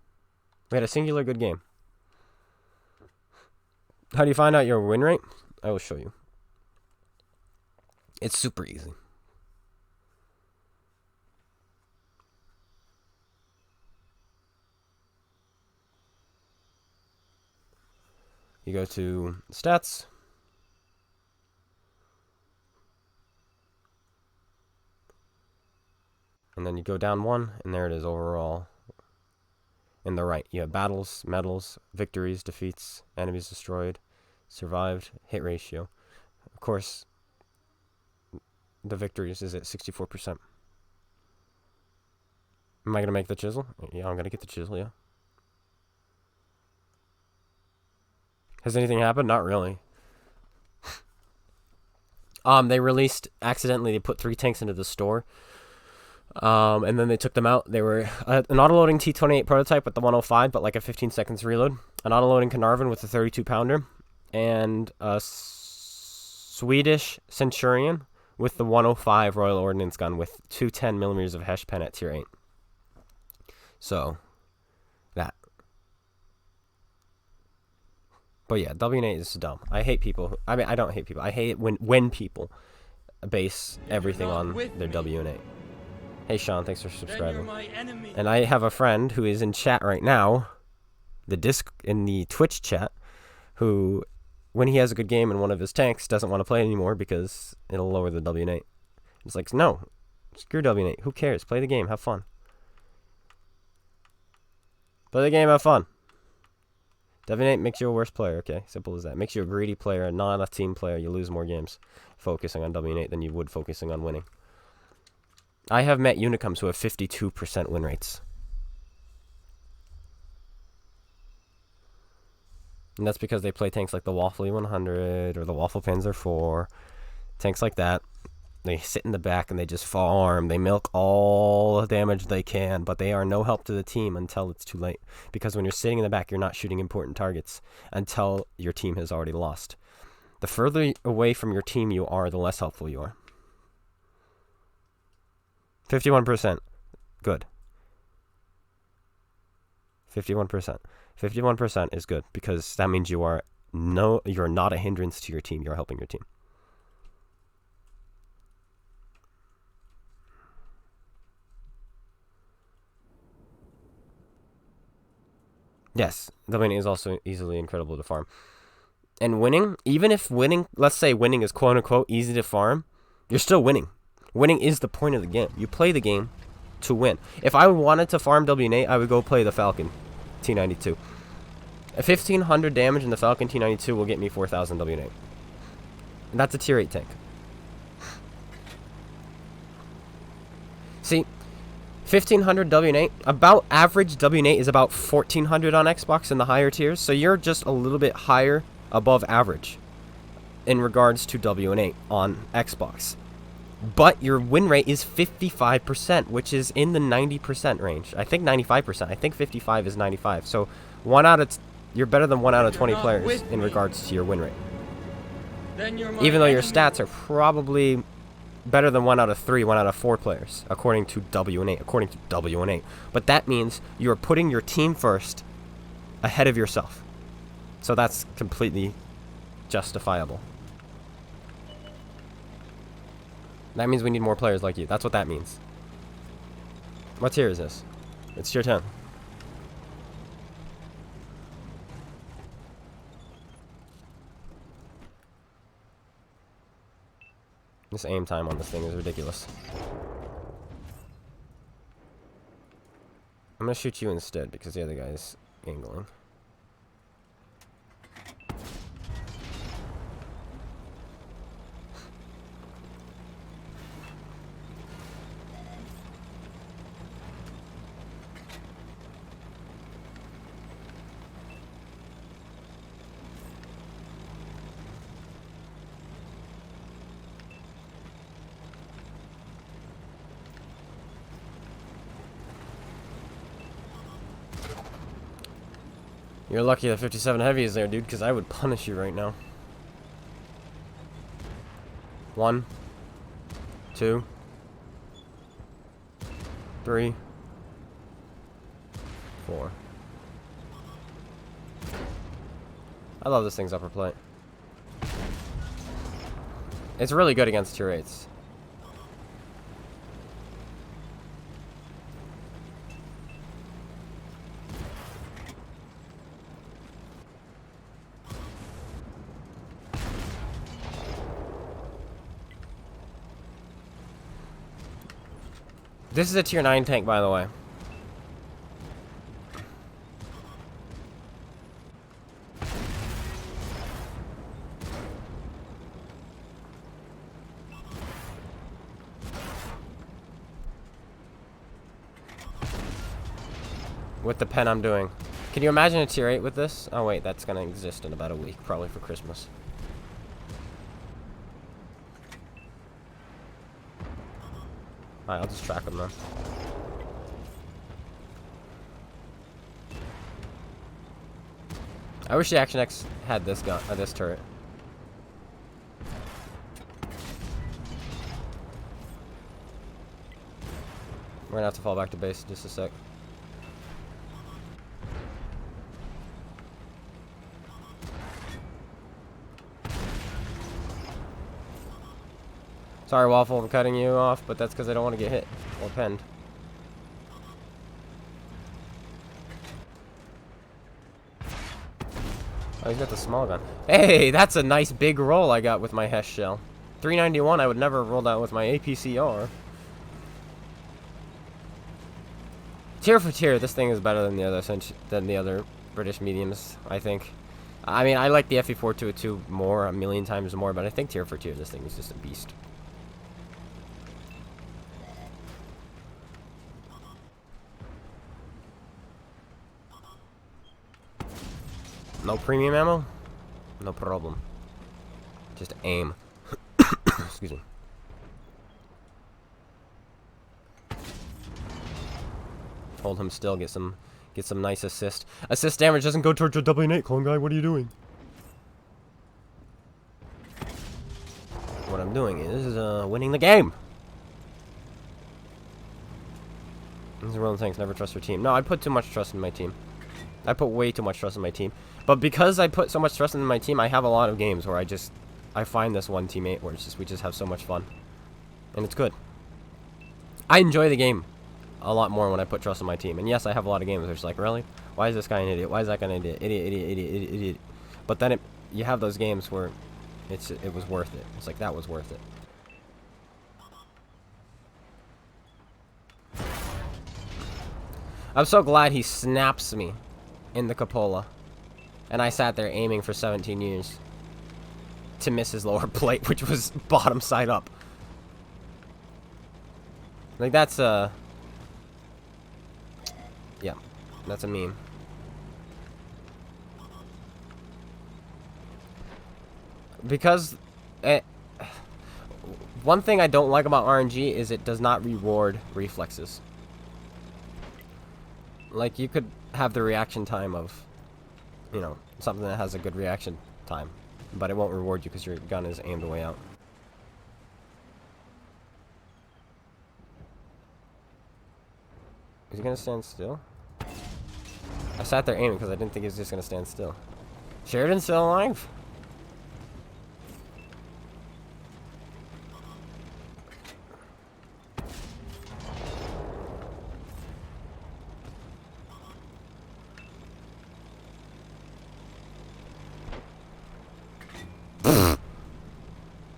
We had a singular good game. How do you find out your win rate? I will show you. It's super easy. You go to stats. And then you go down one, and there it is overall. In the right, you have battles, medals, victories, defeats, enemies destroyed, survived, hit ratio. Of course, the victories is at 64%. Am I going to make the chisel? Yeah, I'm going to get the chisel, yeah. Has anything happened? Not really. They released, accidentally, they put 3 tanks into the store. And then they took them out. They were an auto-loading T-28 prototype with the 105, but like a 15 seconds reload. An auto-loading Carnarvon with a 32-pounder. And a Swedish Centurion with the 105 Royal Ordnance gun with 210 millimeters of Hesh pen at tier 8. So, that. But yeah, W8 is dumb. I hate people. I mean, I don't hate people. I hate it when people base everything on their W8. Hey Sean, thanks for subscribing. And I have a friend who is in chat right now, in the Twitch chat, who, when he has a good game in one of his tanks, doesn't want to play anymore because it'll lower the W8. It's like, no, screw W8. Who cares? Play the game. Have fun. Play the game. Have fun. W8 makes you a worse player. Okay, simple as that. Makes you a greedy player, not a team player. You lose more games focusing on W8 than you would focusing on winning. I have met Unicums who have 52% win rates. And that's because they play tanks like the Waffle E100 or the Waffle Panzer IV. Tanks like that. They sit in the back and they just farm. They milk all the damage they can, but they are no help to the team until it's too late. Because when you're sitting in the back, you're not shooting important targets until your team has already lost. The further away from your team you are, the less helpful you are. 51%. Good. 51%. 51% is good because that means you're not a hindrance to your team. You're helping your team. Yes, the winning is also easily incredible to farm. And winning, even if winning, let's say winning is quote unquote easy to farm, you're still winning. Winning is the point of the game. You play the game to win. If I wanted to farm W8, I would go play the Falcon T92. 1,500 damage in the Falcon T92 will get me 4,000 W8. And that's a tier 8 tank. See, 1,500 W8, about average W8 is about 1,400 on Xbox in the higher tiers. So you're just a little bit higher above average in regards to W8 on Xbox. But your win rate is 55%, which is in the 90% range. I think 95%. I think 55 is 95. So you're better than 1 out of 20 players in regards to your win rate. Even though your stats are probably better than 1 out of 3, 1 out of 4 players, according to W8. But that means you're putting your team first ahead of yourself. So that's completely justifiable. That means we need more players like you. That's what that means. What tier is this? It's tier 10. This aim time on this thing is ridiculous. I'm gonna shoot you instead because the other guy's angling. You're lucky that 57 Heavy is there, dude, because I would punish you right now. 1, 2, 3, 4. I love this thing's upper plate. It's really good against tier 8s. This is a tier 9 tank, by the way. With the pen I'm doing. Can you imagine a tier 8 with this? Oh wait, that's gonna exist in about a week, probably for Christmas. Alright, I'll just track them then. I wish the Action X had this gun, this turret. We're gonna have to fall back to base in just a sec. Sorry, Waffle, I'm cutting you off, but that's because I don't want to get hit or penned. Oh, he's got the small gun. Hey, that's a nice big roll I got with my Hesh shell. 391, I would never have rolled out with my APCR. Tier for tier, this thing is better than the other British mediums, I think. I mean, I like the FE422 more, a million times more, but I think tier for tier, this thing is just a beast. No premium ammo? No problem. Just aim. Excuse me. Hold him still, get some nice assist. Assist damage doesn't go towards your W8, clone guy, what are you doing? What I'm doing is winning the game. These are one of the things, never trust your team. No, I put too much trust in my team. I put way too much trust in my team. But because I put so much trust in my team, I have a lot of games where I find this one teammate where we just have so much fun. And it's good. I enjoy the game a lot more when I put trust in my team. And yes, I have a lot of games where it's like, really? Why is this guy an idiot? Why is that guy an idiot? Idiot. But then you have those games where it was worth it. It's like, that was worth it. I'm so glad he snaps me in the cupola. And I sat there aiming for 17 years to miss his lower plate, which was bottom side up. Like, that's yeah, that's a meme. Because one thing I don't like about RNG is it does not reward reflexes. Like, you could have the reaction time of, you know, something that has a good reaction time, but it won't reward you because your gun is aimed way out. Is he gonna stand still? I sat there aiming because I didn't think he was just gonna stand still. Sheridan's still alive?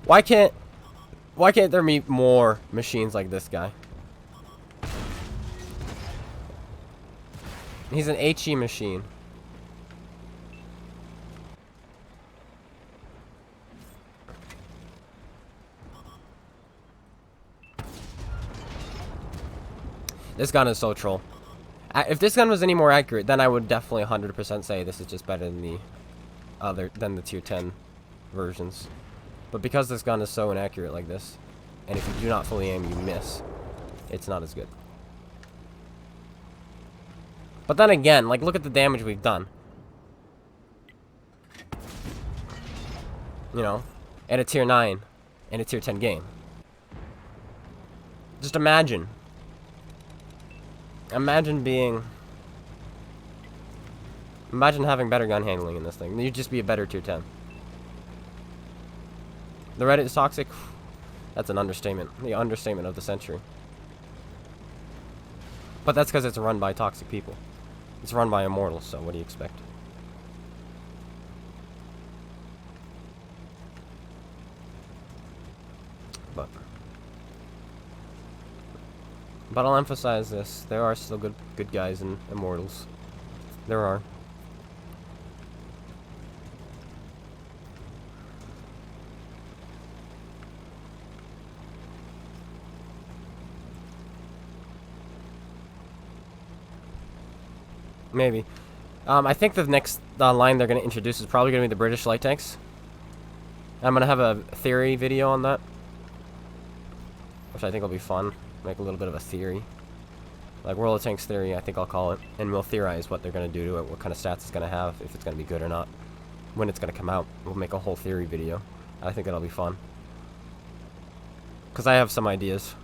Why can't there be more machines like this guy? He's an HE machine. This gun is so troll. If this gun was any more accurate, then I would definitely 100% say this is just better than the tier 10 versions. But because this gun is so inaccurate like this, and if you do not fully aim, you miss, it's not as good. But then again, like, look at the damage we've done. You know, at a tier 9 and a tier 10 game. Just imagine. Imagine having better gun handling in this thing. You'd just be a better tier 10. The Reddit is toxic. That's an understatement. The understatement of the century. But that's because it's run by toxic people. It's run by immortals, so what do you expect? But I'll emphasize this. There are still good guys in immortals. There are. Maybe. I think the next line they're going to introduce is probably going to be the British light tanks. I'm going to have a theory video on that, which I think will be fun. Make a little bit of a theory. Like World of Tanks theory, I think I'll call it. And we'll theorize what they're going to do to it, what kind of stats it's going to have, if it's going to be good or not. When it's going to come out, we'll make a whole theory video. I think it'll be fun. Because I have some ideas.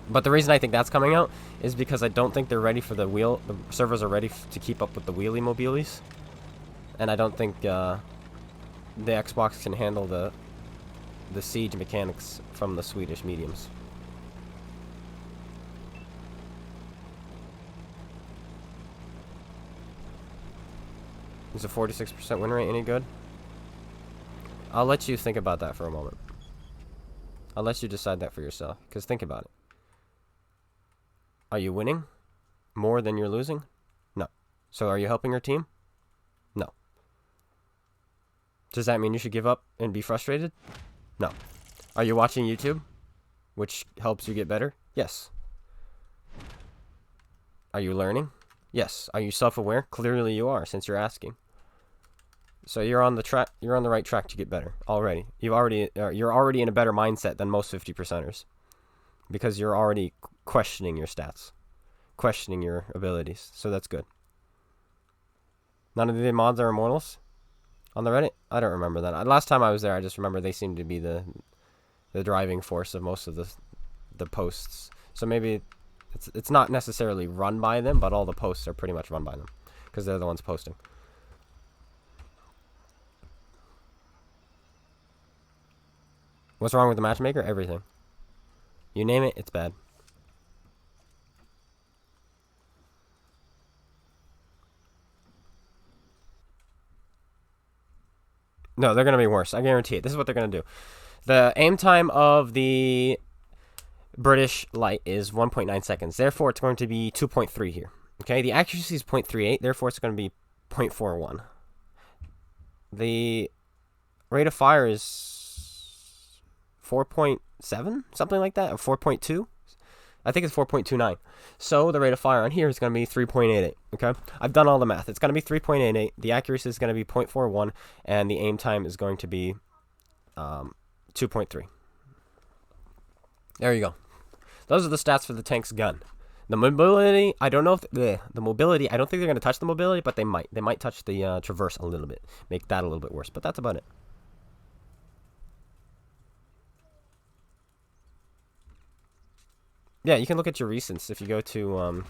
But the reason I think that's coming out is because I don't think they're ready for the wheel. The servers are ready to keep up with the wheelie mobilies. And I don't think the Xbox can handle the siege mechanics from the Swedish mediums. Is a 46% win rate any good? I'll let you think about that for a moment. I'll let you decide that for yourself. Because think about it. Are you winning more than you're losing? No. So are you helping your team? No. Does that mean you should give up and be frustrated? No. Are you watching YouTube, which helps you get better? Yes. Are you learning? Yes. Are you self-aware? Clearly you are, since you're asking. So you're on the track. You're on the right track to get better already. You're already in a better mindset than most 50%ers, because you're already questioning your stats, questioning your abilities. So that's good. None of the mods are immortals on the Reddit. I don't remember that. Last time I was there, I just remember they seemed to be the driving force of most of the posts. So maybe it's not necessarily run by them, but all the posts are pretty much run by them because they're the ones posting. What's wrong with the matchmaker? Everything. You name it, it's bad. No, they're going to be worse. I guarantee it. This is what they're going to do. The aim time of the British light is 1.9 seconds. Therefore, it's going to be 2.3 here. Okay, the accuracy is 0.38. Therefore, it's going to be 0.41. The rate of fire is 4.7, something like that, or 4.2. I think it's 4.29. So the rate of fire on here is going to be 3.88. Okay, I've done all the math. It's going to be 3.88. The accuracy is going to be 0.41, and the aim time is going to be 2.3. There you go. Those are the stats for the tank's gun. The mobility, I don't know if the mobility. I don't think they're going to touch the mobility, but they might. They might touch the traverse a little bit, make that a little bit worse. But that's about it. Yeah, you can look at your recents if you go to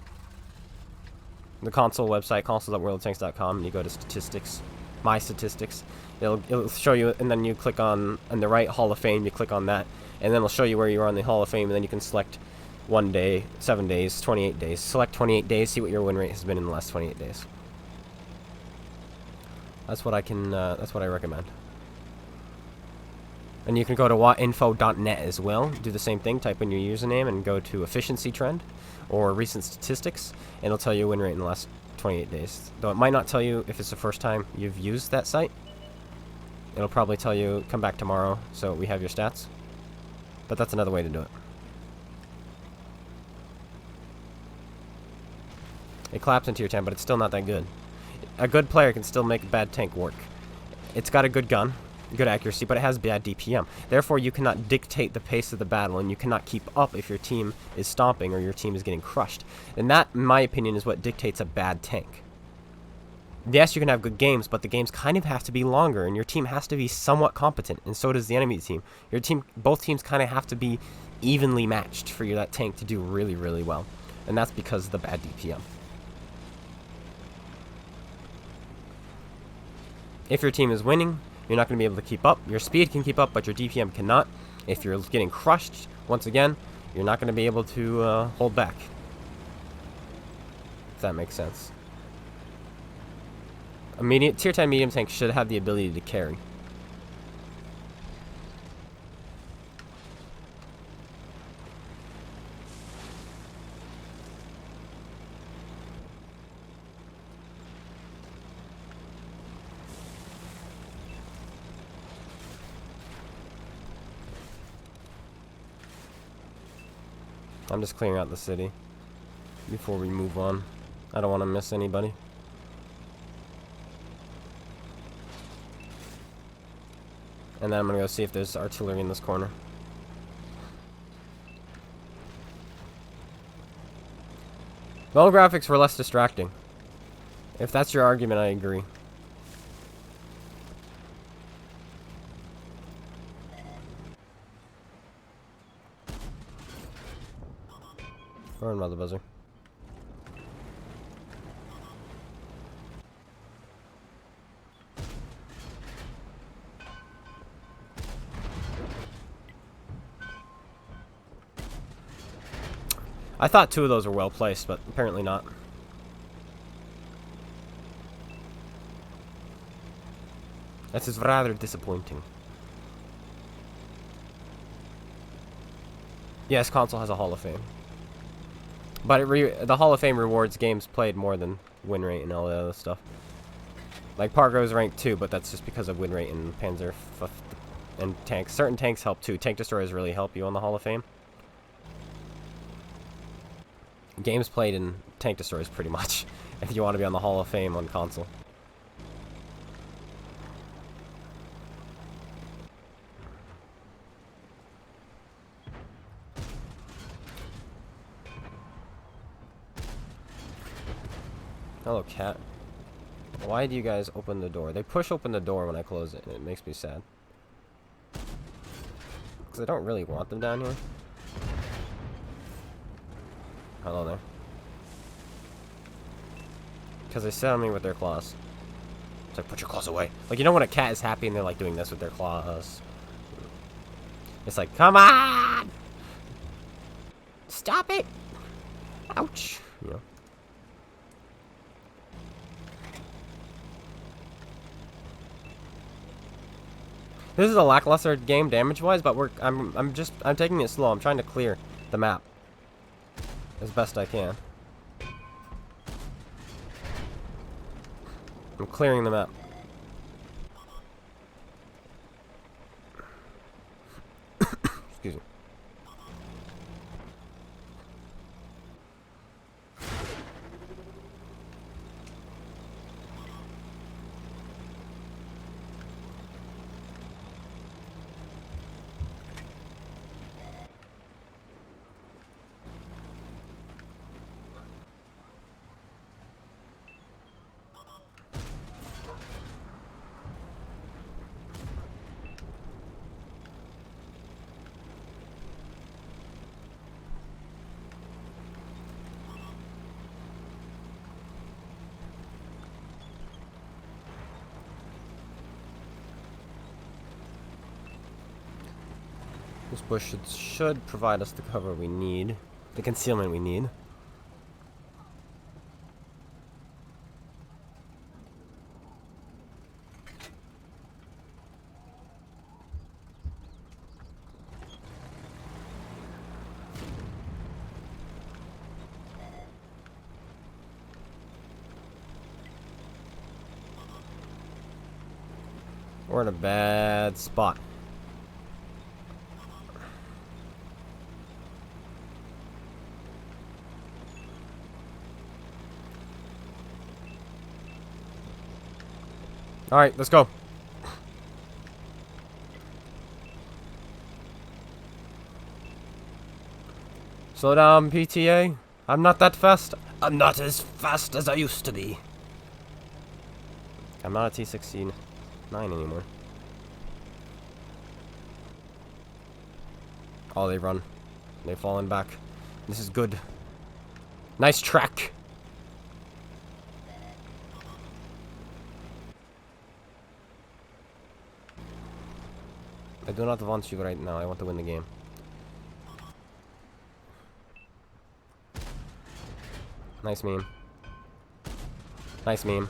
the console website, console.worldoftanks.com, and you go to statistics, my statistics. It'll show you, and then you click on the right Hall of Fame. You click on that, and then it'll show you where you are on the Hall of Fame, and then you can select 1 day, 7 days, 28 days. Select 28 days. See what your win rate has been in the last 28 days. That's what I can. That's what I recommend. And you can go to watinfo.net as well. Do the same thing. Type in your username and go to efficiency trend or recent statistics, and it'll tell you win rate in the last 28 days. Though it might not tell you if it's the first time you've used that site. It'll probably tell you come back tomorrow so we have your stats. But that's another way to do it. It claps into your 10, but it's still not that good. A good player can still make a bad tank work. It's got a good gun, good accuracy, but it has bad DPM. Therefore, you cannot dictate the pace of the battle, and you cannot keep up if your team is stomping or your team is getting crushed. And that, in my opinion, is what dictates a bad tank. Yes, you can have good games, but the games kind of have to be longer, and your team has to be somewhat competent, and so does the enemy team. Your team, both teams kind of have to be evenly matched for that tank to do really, really well. And that's because of the bad DPM. If your team is winning, you're not going to be able to keep up. Your speed can keep up, but your DPM cannot. If you're getting crushed, once again, you're not going to be able to hold back. If that makes sense. A tier 10 medium tank should have the ability to carry. I'm just clearing out the city before we move on. I don't want to miss anybody. And then I'm going to go see if there's artillery in this corner. Well, graphics were less distracting. If that's your argument, I agree. Or another buzzer. I thought 2 of those were well placed, but apparently not. This is rather disappointing. Yes, console has a Hall of Fame. But the Hall of Fame rewards games played more than win rate and all that other stuff. Like Pargo's ranked 2, but that's just because of win rate and Panzer and tanks. Certain tanks help too. Tank destroyers really help you on the Hall of Fame. Games played in tank destroyers pretty much, if you want to be on the Hall of Fame on console. Hello, cat. Why do you guys open the door? They push open the door when I close it, and it makes me sad. Because I don't really want them down here. Hello there. Because they sit on me with their claws. It's like, put your claws away. Like, you know when a cat is happy and they're like doing this with their claws? It's like, come on! Stop it! Ouch! You know? This is a lackluster game damage-wise, but I'm taking it slow. I'm trying to clear the map as best I can. I'm clearing the map. Excuse me. This bush should provide us the cover we need, the concealment we need. We're in a bad spot. Alright, let's go. Slow down, PTA. I'm not that fast. I'm not as fast as I used to be. I'm not a T69 anymore. Oh, they run. They've fallen back. This is good. Nice track. I do not want you right now. I want to win the game. Nice meme. Nice meme.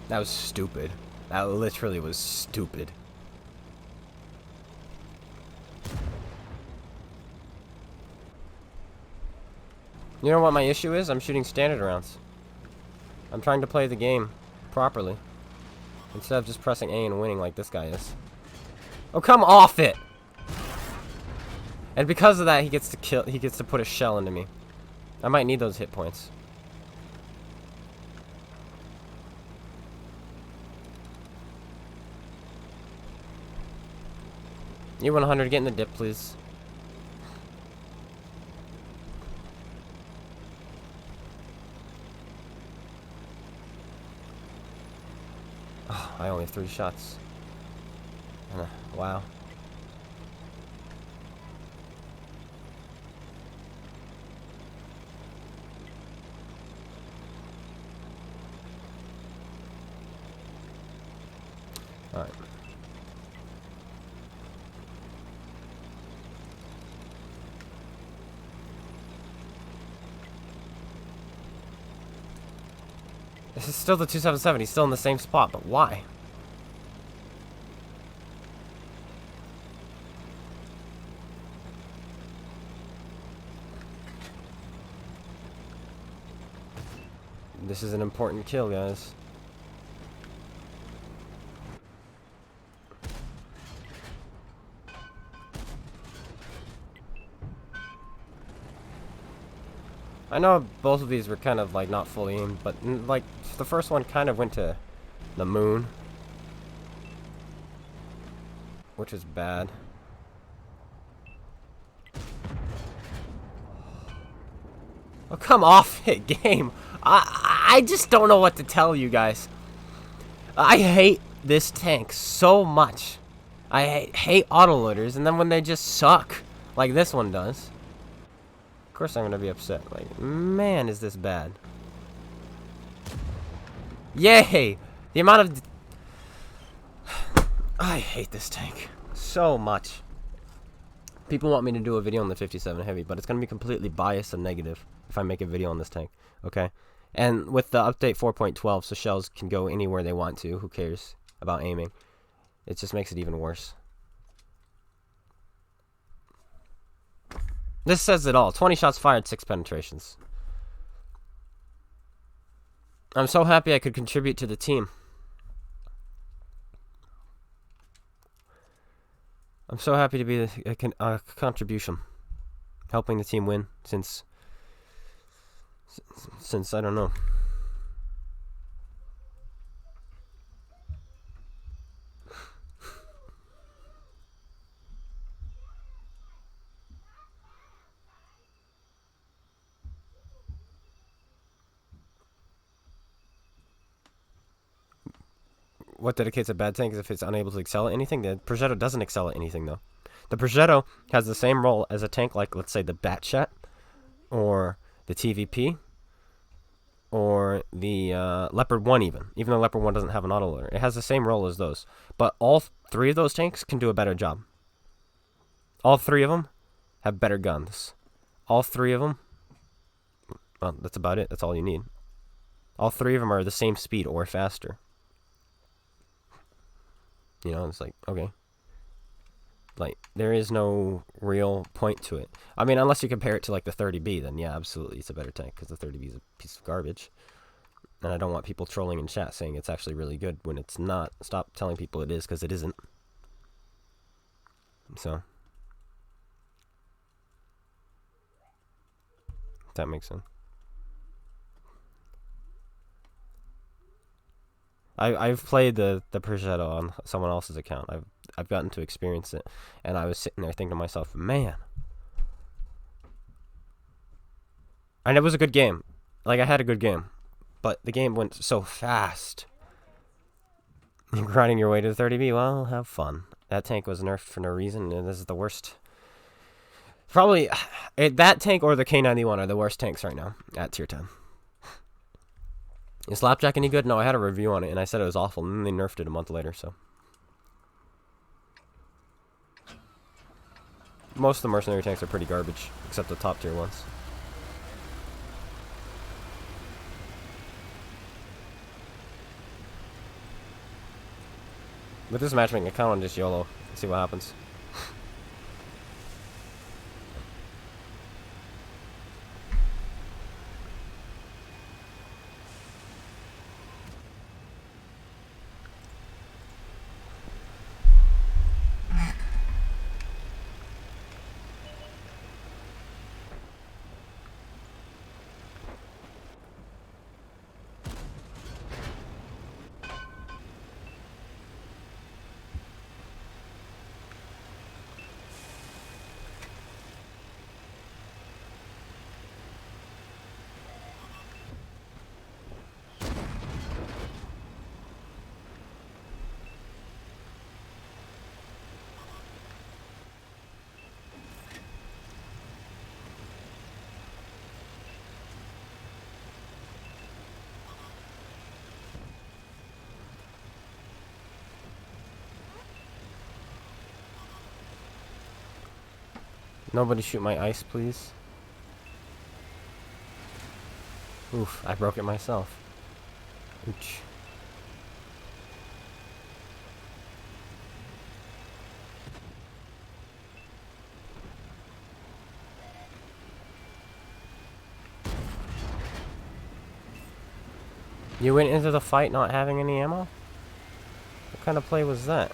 That was stupid. That literally was stupid. You know what my issue is? I'm shooting standard rounds. I'm trying to play the game properly, instead of just pressing A and winning like this guy is. Oh, come off it! And because of that, he gets to kill. He gets to put a shell into me. I might need those hit points. You 100, get in the dip, please. Oh, I only have 3 shots. Wow. All right. This is still the 277. He's still in the same spot, but why? This is an important kill, guys. I know both of these were kind of like not fully aimed, but like the first one kind of went to the moon, which is bad. Oh, come off it, game. I just don't know what to tell you guys. I hate this tank so much. I hate autoloaders, and then when they just suck, like this one does. Of course I'm gonna be upset. Like, man, is this bad. Yay! The amount of... I hate this tank so much. People want me to do a video on the 57 Heavy, but it's gonna be completely biased and negative if I make a video on this tank, okay? And with the update 4.12, so shells can go anywhere they want to. Who cares about aiming? It just makes it even worse. This says it all. 20 shots fired, 6 penetrations. I'm so happy I could contribute to the team. I'm so happy to be a contribution. Helping the team win since I don't know. What dedicates a bad tank is if it's unable to excel at anything. The Progetto doesn't excel at anything, though. The Progetto has the same role as a tank like, let's say, the Batchat, or the TVP, or the Leopard 1 even though Leopard 1 doesn't have an autoloader. It has the same role as those. But all 3 of those tanks can do a better job. All 3 of them have better guns. All 3 of them, well, that's about it. That's all you need. All 3 of them are the same speed or faster. You know, it's like, okay. Like, there is no real point to it. I mean, unless you compare it to, like, the 30B, then yeah, absolutely, it's a better tank, because the 30B is a piece of garbage. And I don't want people trolling in chat saying it's actually really good when it's not. Stop telling people it is, because it isn't. So. If that makes sense. I've played the Progetto on someone else's account. I've gotten to experience it, and I was sitting there thinking to myself, man. And it was a good game. Like, I had a good game, but the game went so fast. You're grinding your way to the 30B. Well, have fun. That tank was nerfed for no reason, and this is the worst. Probably, that tank or the K91 are the worst tanks right now at tier 10. Is Slapjack any good? No, I had a review on it, and I said it was awful, and then they nerfed it a month later, so. Most of the Mercenary tanks are pretty garbage, except the top tier ones. With this matchmaking, I kind of just YOLO and see what happens. Nobody shoot my ice, please. Oof, I broke it myself. Ouch. You went into the fight not having any ammo? What kind of play was that?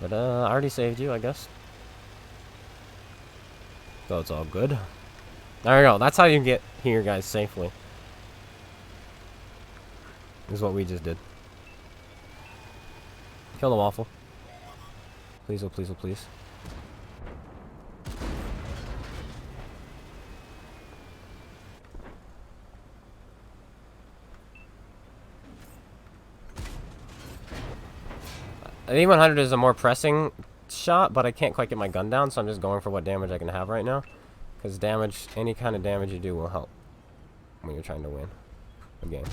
But, I already saved you, I guess. So it's all good. There we go. That's how you get here, guys, safely. This is what we just did. Kill the waffle. Please, oh please, oh please. The E100 is a more pressing shot, but I can't quite get my gun down, so I'm just going for what damage I can have right now. Because damage, any kind of damage you do will help when you're trying to win a game.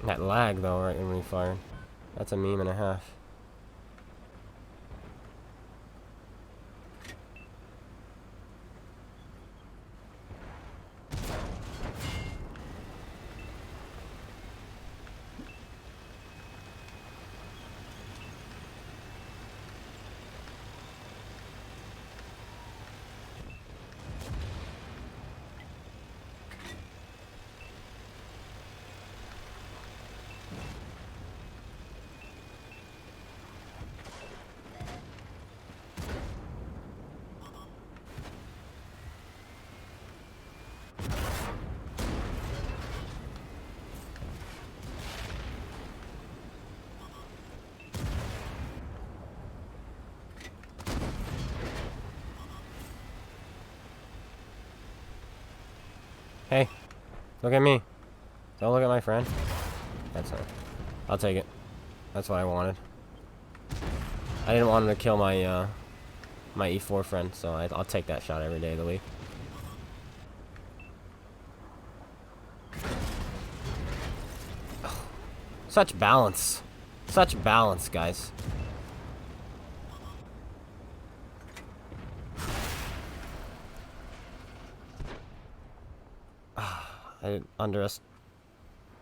That lag, though, right when we fired. That's a meme and a half. Hey, look at me. Don't look at my friend. That's it. I'll take it. That's what I wanted. I didn't want him to kill my my E4 friend, so I'll take that shot every day of the week. Oh, such balance. Such balance, guys.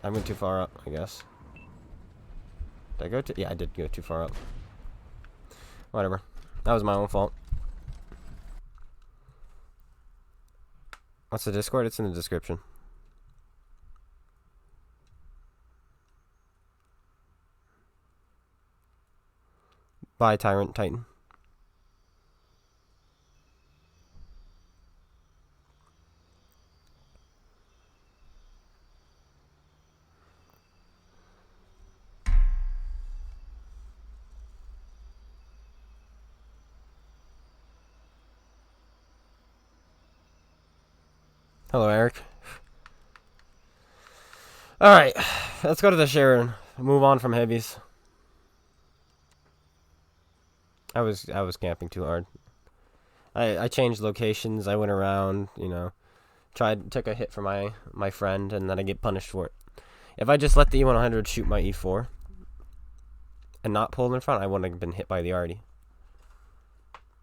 I went too far up, I guess. Did I go too? Yeah, I did go too far up. Whatever. That was my own fault. What's the Discord? It's in the description. Bye, Tyrant Titan. Hello, Eric. Alright, let's go to the share and move on from heavies. I was camping too hard. I changed locations, I went around, you know, took a hit for my friend, and then I get punished for it. If I just let the E100 shoot my E4 and not pulled in front, I wouldn't have been hit by the arty.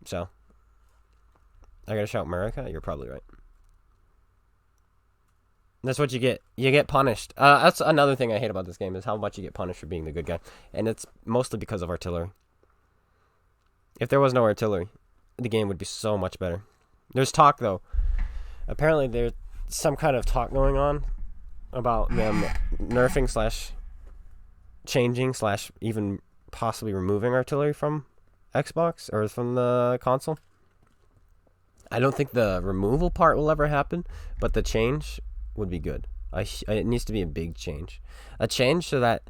So, I gotta shout America? You're probably right. That's what you get. You get punished. That's another thing I hate about this game, is how much you get punished for being the good guy. And it's mostly because of artillery. If there was no artillery, the game would be so much better. There's talk, though. Apparently there's some kind of talk going on about them nerfing / changing / even possibly removing artillery from Xbox or from the console. I don't think the removal part will ever happen, but the change would be good. It needs to be a big change. A change so that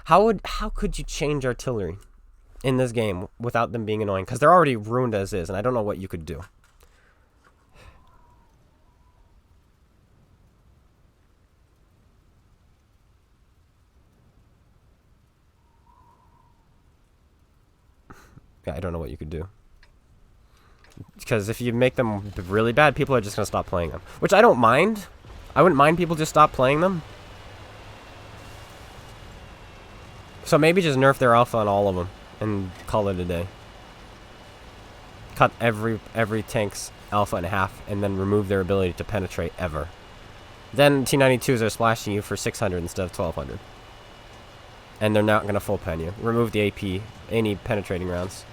how could you change artillery in this game without them being annoying? Because they're already ruined as is, and I don't know what you could do. Yeah, I don't know what you could do. Because if you make them really bad, people are just going to stop playing them. Which I don't mind. I wouldn't mind people just stop playing them. So maybe just nerf their alpha on all of them and call it a day. Cut every tank's alpha in half and then remove their ability to penetrate ever. Then T92s are splashing you for 600 instead of 1200. And they're not going to full pen you. Remove the AP, any penetrating rounds.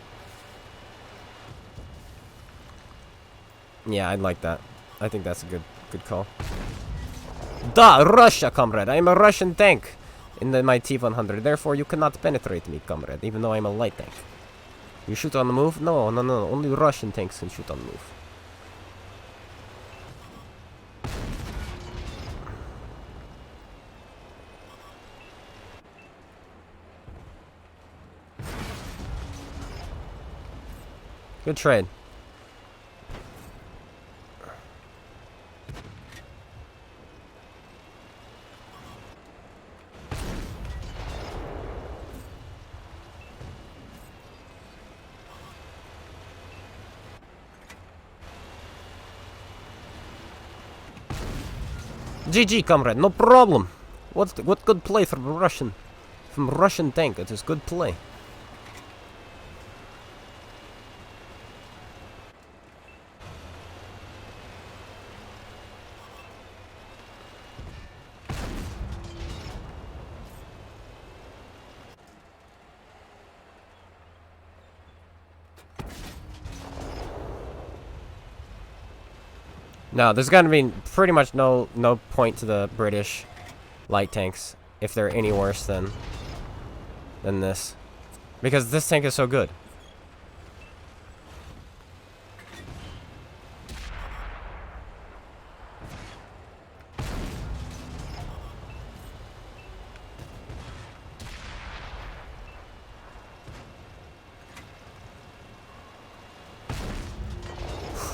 Yeah, I'd like that. I think that's a good call. Da, Russia, comrade. I am a Russian tank in my T100. Therefore, you cannot penetrate me, comrade, even though I'm a light tank. You shoot on the move? No. Only Russian tanks can shoot on the move. Good trade. GG, comrade, no problem. What good play from Russian tank? It is good play. No, there's gonna be pretty much no point to the British light tanks if they're any worse than this, because this tank is so good.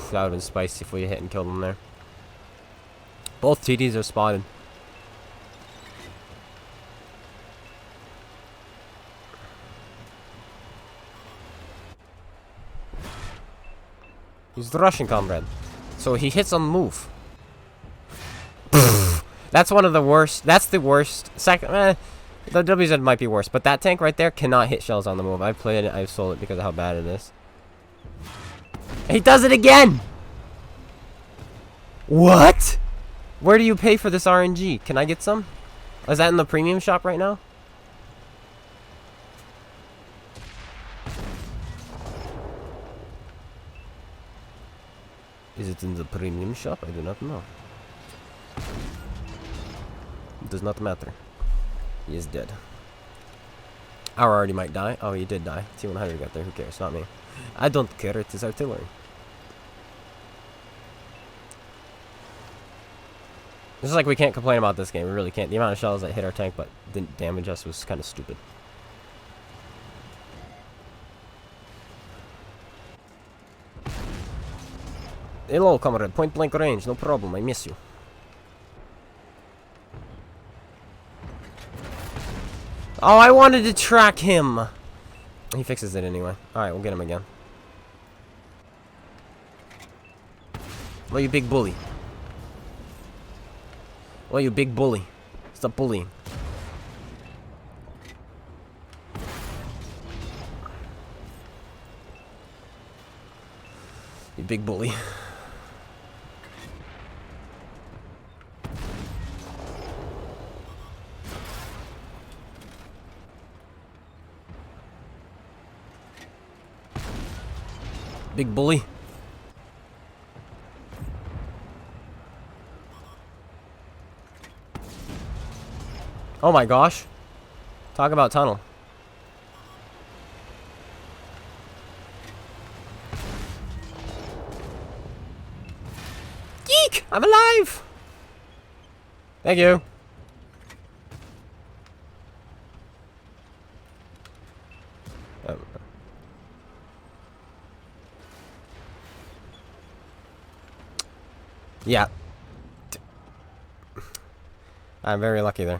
That would have been spicy if we hit and killed them there. Both TDs are spotted. He's the Russian comrade. So he hits on the move. That's one of the worst. That's the worst. Second, the WZ might be worse, but that tank right there cannot hit shells on the move. I've played it. I've sold it because of how bad it is. He does it again! What? Where do you pay for this RNG? Can I get some? Is that in the premium shop right now? Is it in the premium shop? I do not know. It does not matter. He is dead. Our already might die. Oh, he did die. T100 got there. Who cares? Not me. I don't care. It is artillery. It's like we can't complain about this game. We really can't. The amount of shells that hit our tank but didn't damage us was kind of stupid. Hello, comrade. Point blank range. No problem. I miss you. Oh, I wanted to track him. He fixes it anyway. Alright, we'll get him again. Well, you big bully. Well, you big bully. Stop bullying. You big bully. Big bully. Oh my gosh. Talk about tunnel. Geek! I'm alive! Thank you. Yeah. I'm very lucky there.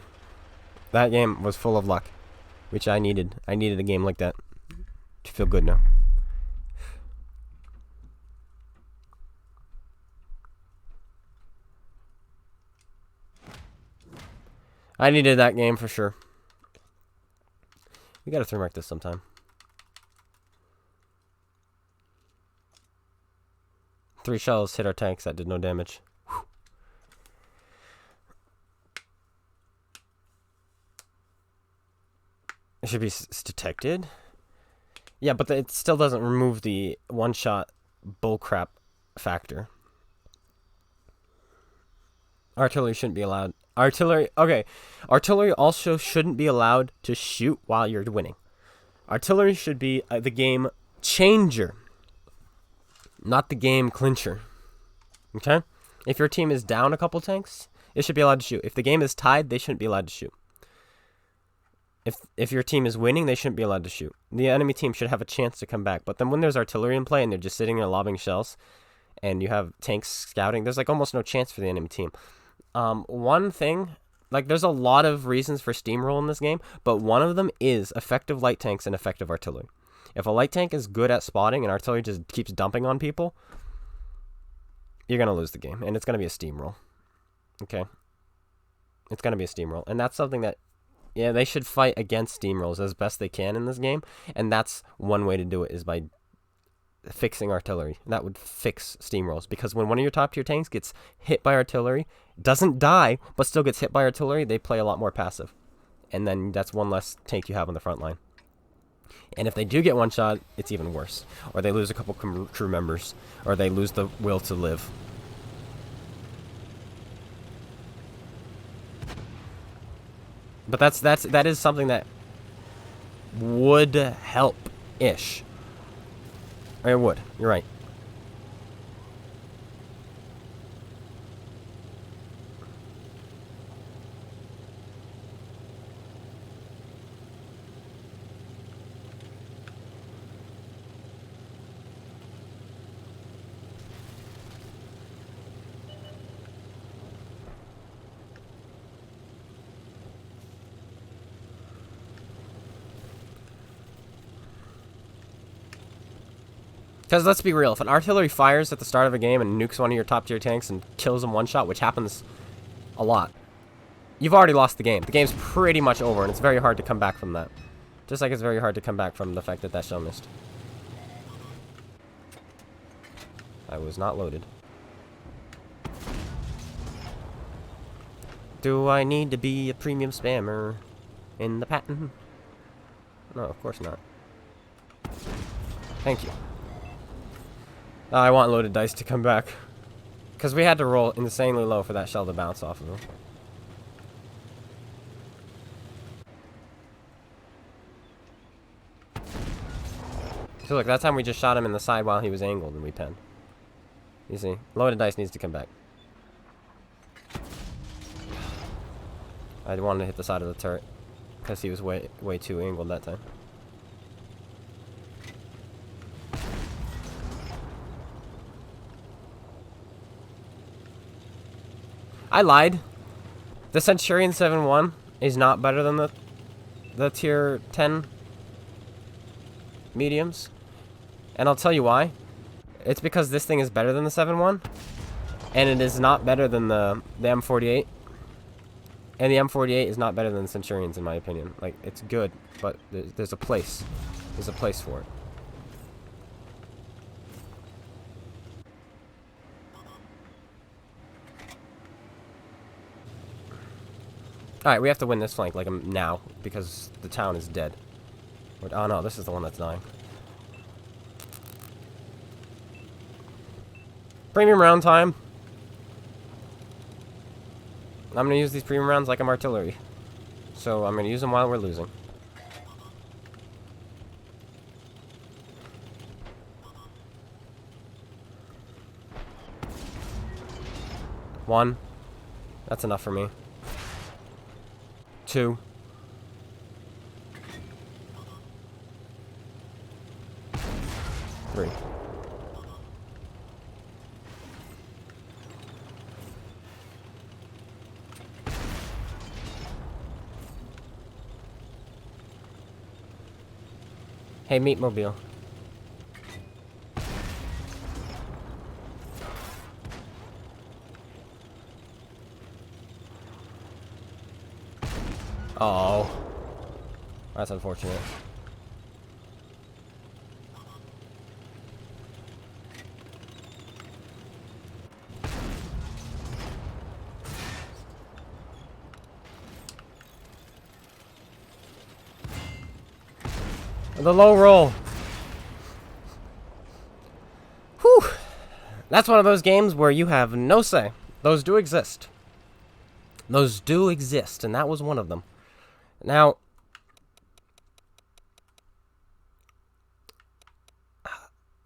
That game was full of luck, which I needed. I needed a game like that to feel good now. I needed that game for sure. We gotta 3-mark this sometime. 3 shells hit our tanks that did no damage. Whew. It should be detected. Yeah, but it still doesn't remove the one-shot bullcrap factor. Artillery shouldn't be allowed. Artillery, okay. Artillery also shouldn't be allowed to shoot while you're winning. Artillery should be the game changer, not the game clincher. Okay? If your team is down a couple tanks, it should be allowed to shoot. If the game is tied, they shouldn't be allowed to shoot. If your team is winning, they shouldn't be allowed to shoot. The enemy team should have a chance to come back. But then when there's artillery in play and they're just sitting there lobbing shells, and you have tanks scouting, there's like almost no chance for the enemy team. One thing, like there's a lot of reasons for steamroll in this game, but one of them is effective light tanks and effective artillery. If a light tank is good at spotting and artillery just keeps dumping on people, you're going to lose the game, and it's going to be a steamroll. Okay? It's going to be a steamroll, and that's something that, yeah, they should fight against steamrolls as best they can in this game, and that's one way to do it is by fixing artillery. That would fix steamrolls, because when one of your top tier tanks gets hit by artillery, doesn't die, but still gets hit by artillery, they play a lot more passive. And then that's one less tank you have on the front line. And if they do get one shot, it's even worse. Or they lose a couple crew members, or they lose the will to live. But that is something that would help-ish. It would. You're right. Because let's be real, if an artillery fires at the start of a game and nukes one of your top tier tanks and kills them one shot, which happens a lot, you've already lost the game. The game's pretty much over, and it's very hard to come back from that. Just like it's very hard to come back from the fact that that shell missed. I was not loaded. Do I need to be a premium spammer in the patent? No, of course not. Thank you. I want loaded dice to come back. Because we had to roll insanely low for that shell to bounce off of him. So look, that time we just shot him in the side while he was angled and we penned. You see? Loaded dice needs to come back. I wanted to hit the side of the turret. Because he was way too angled that time. I lied. The Centurion 7-1 is not better than the tier 10 mediums. And I'll tell you why. It's because this thing is better than the 7-1. And it is not better than the M48. And the M48 is not better than the Centurions in my opinion. Like, it's good, but there's a place. There's a place for it. Alright, we have to win this flank, like, now, because the town is dead. Oh no, this is the one that's dying. Premium round time. I'm going to use these premium rounds like I'm artillery. So I'm going to use them while we're losing. One. That's enough for me. Two. Three. Hey, Meatmobile. Oh, that's unfortunate. The low roll. Whew. That's one of those games where you have no say. Those do exist. Those do exist, and that was one of them. Now,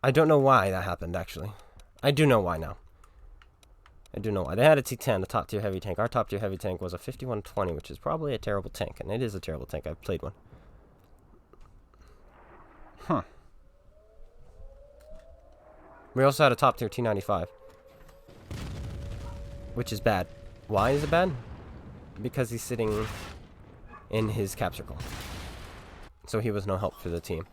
I don't know why that happened, actually. I do know why now. I do know why. They had a T10, a top-tier heavy tank. Our top-tier heavy tank was a 5120, which is probably a terrible tank, and it is a terrible tank. I've played one. Huh. We also had a top-tier T95, which is bad. Why is it bad? Because he's sitting in his cap circle. So he was no help for the team.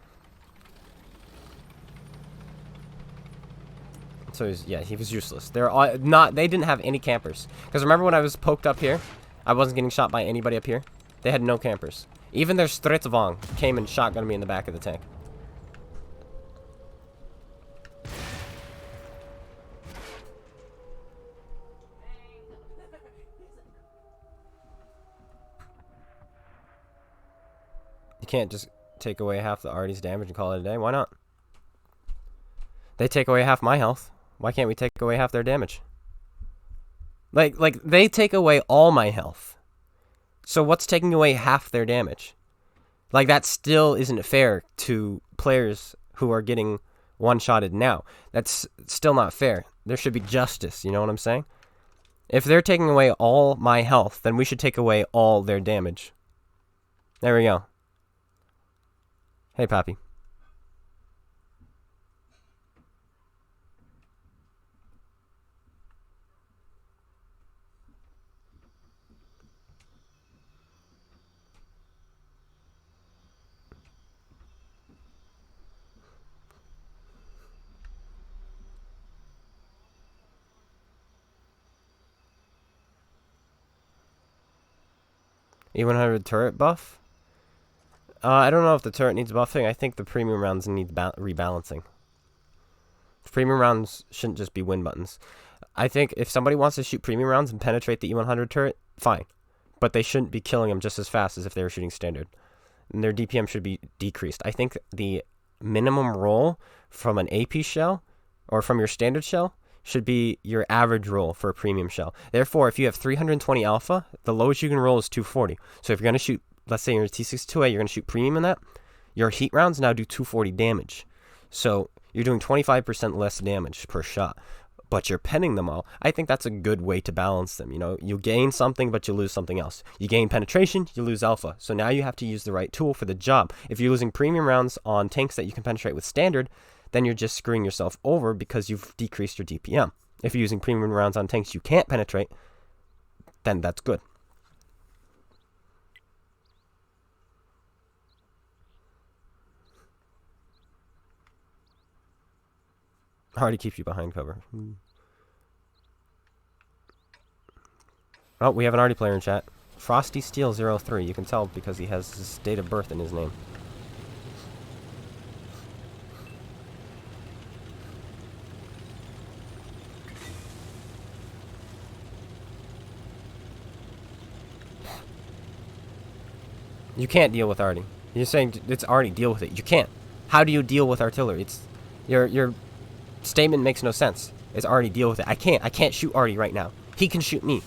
So he was useless. They didn't have any campers. Because remember when I was poked up here? I wasn't getting shot by anybody up here. They had no campers. Even their Stritzvong came and shotgunned me in the back of the tank. You can't just take away half the arty's damage and call it a day. Why not? They take away half my health. Why can't we take away half their damage? Like they take away all my health. So what's taking away half their damage? Like, that still isn't fair to players who are getting one-shotted now. That's still not fair. There should be justice, you know what I'm saying? If they're taking away all my health, then we should take away all their damage. There we go. Hey, Pappy. E100 turret buff? I don't know if the turret needs buffing. I think the premium rounds need rebalancing. Premium rounds shouldn't just be win buttons. I think if somebody wants to shoot premium rounds and penetrate the E100 turret, fine. But they shouldn't be killing them just as fast as if they were shooting standard. And their DPM should be decreased. I think the minimum roll from an AP shell, or from your standard shell, should be your average roll for a premium shell. Therefore, if you have 320 alpha, the lowest you can roll is 240. So if you're going to shoot, let's say you're a T62A, you're going to shoot premium in that, your heat rounds now do 240 damage. So you're doing 25% less damage per shot, but you're penning them all. I think that's a good way to balance them. You know, you gain something, but you lose something else. You gain penetration, you lose alpha. So now you have to use the right tool for the job. If you're losing premium rounds on tanks that you can penetrate with standard, then you're just screwing yourself over because you've decreased your DPM. If you're using premium rounds on tanks you can't penetrate, then that's good. Hardy keeps you behind cover. Oh, we have an Artie player in chat. Frosty Steel 03. You can tell because he has his date of birth in his name. You can't deal with Artie. You're saying it's Artie, deal with it. You can't. How do you deal with artillery? It's your statement makes no sense. It's Artie, deal with it. I can't shoot Artie right now. He can shoot me.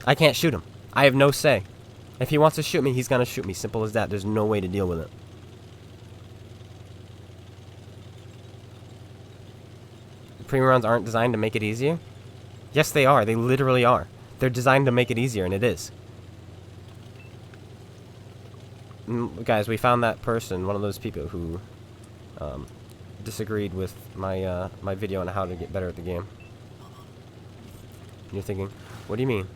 I can't shoot him. I have no say. If he wants to shoot me, he's gonna shoot me. Simple as that. There's no way to deal with it. The premium rounds aren't designed to make it easier? Yes, they are. They literally are. They're designed to make it easier, and it is. Guys, we found that person, one of those people who disagreed with my my video on how to get better at the game. And you're thinking, what do you mean?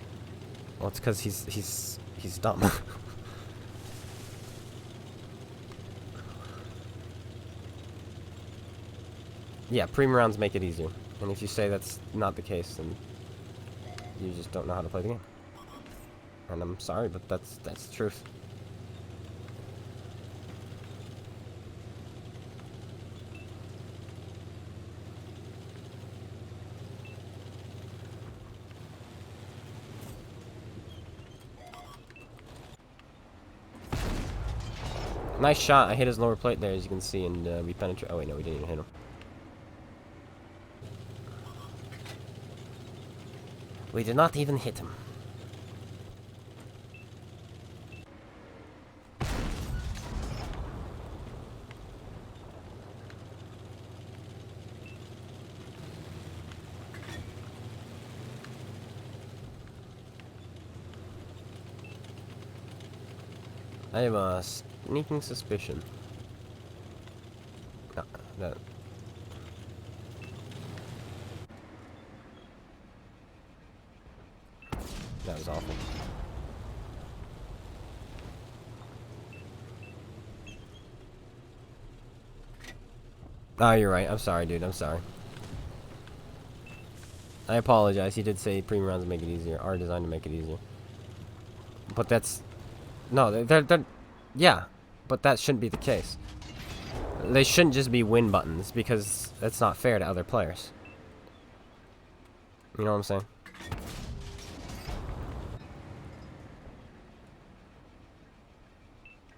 Well, it's because he's dumb. Yeah, premium rounds make it easier. And if you say that's not the case, then you just don't know how to play the game. And I'm sorry, but that's the truth. Nice shot. I hit his lower plate there, as you can see, and we penetrate. Oh wait, no, we didn't even hit him. We did not even hit him. I have a sneaking suspicion. No, that. That was awful. Oh, you're right. I'm sorry, dude. I'm sorry. I apologize. He did say premium rounds make it easier. Are designed to make it easier. But that's... No, they're... Yeah, but that shouldn't be the case. They shouldn't just be win buttons, because that's not fair to other players. You know what I'm saying?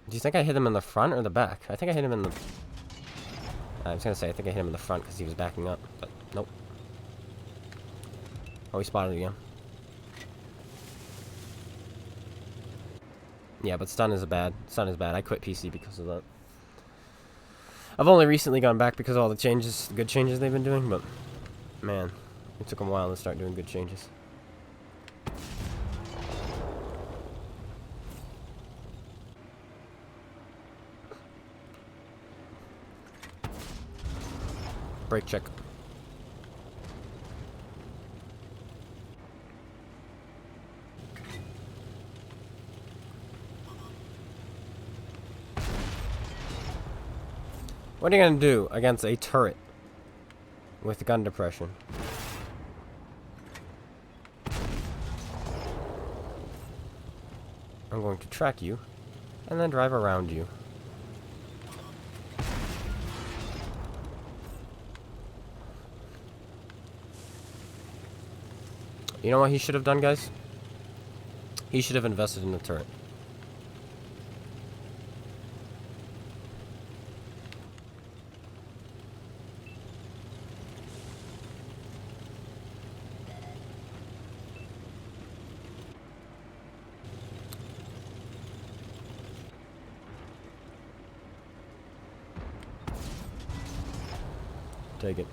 Do you think I hit him in the front or the back? I think I hit him in the... I was gonna say, I think I hit him in the front because he was backing up, but nope. Oh, he spotted it again. Yeah, but stun is bad. Stun is bad. I quit PC because of that. I've only recently gone back because of all the changes, good changes they've been doing, but man, it took them a while to start doing good changes. Brake check. What are you gonna do against a turret with gun depression? I'm going to track you and then drive around you. You know what he should have done, guys? He should have invested in the turret. Take it.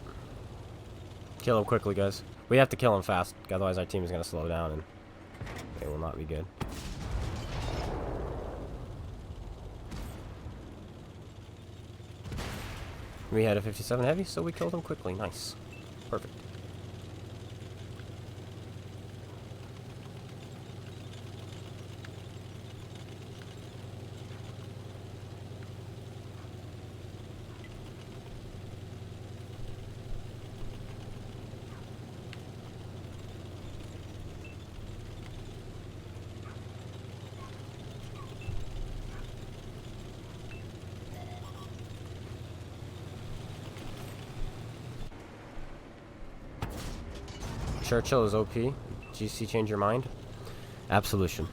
Kill him quickly, guys. We have to kill him fast, otherwise our team is going to slow down and it will not be good. We had a 57 heavy, so we killed him quickly. Nice. Perfect. Churchill is OP. GC change your mind? Absolution.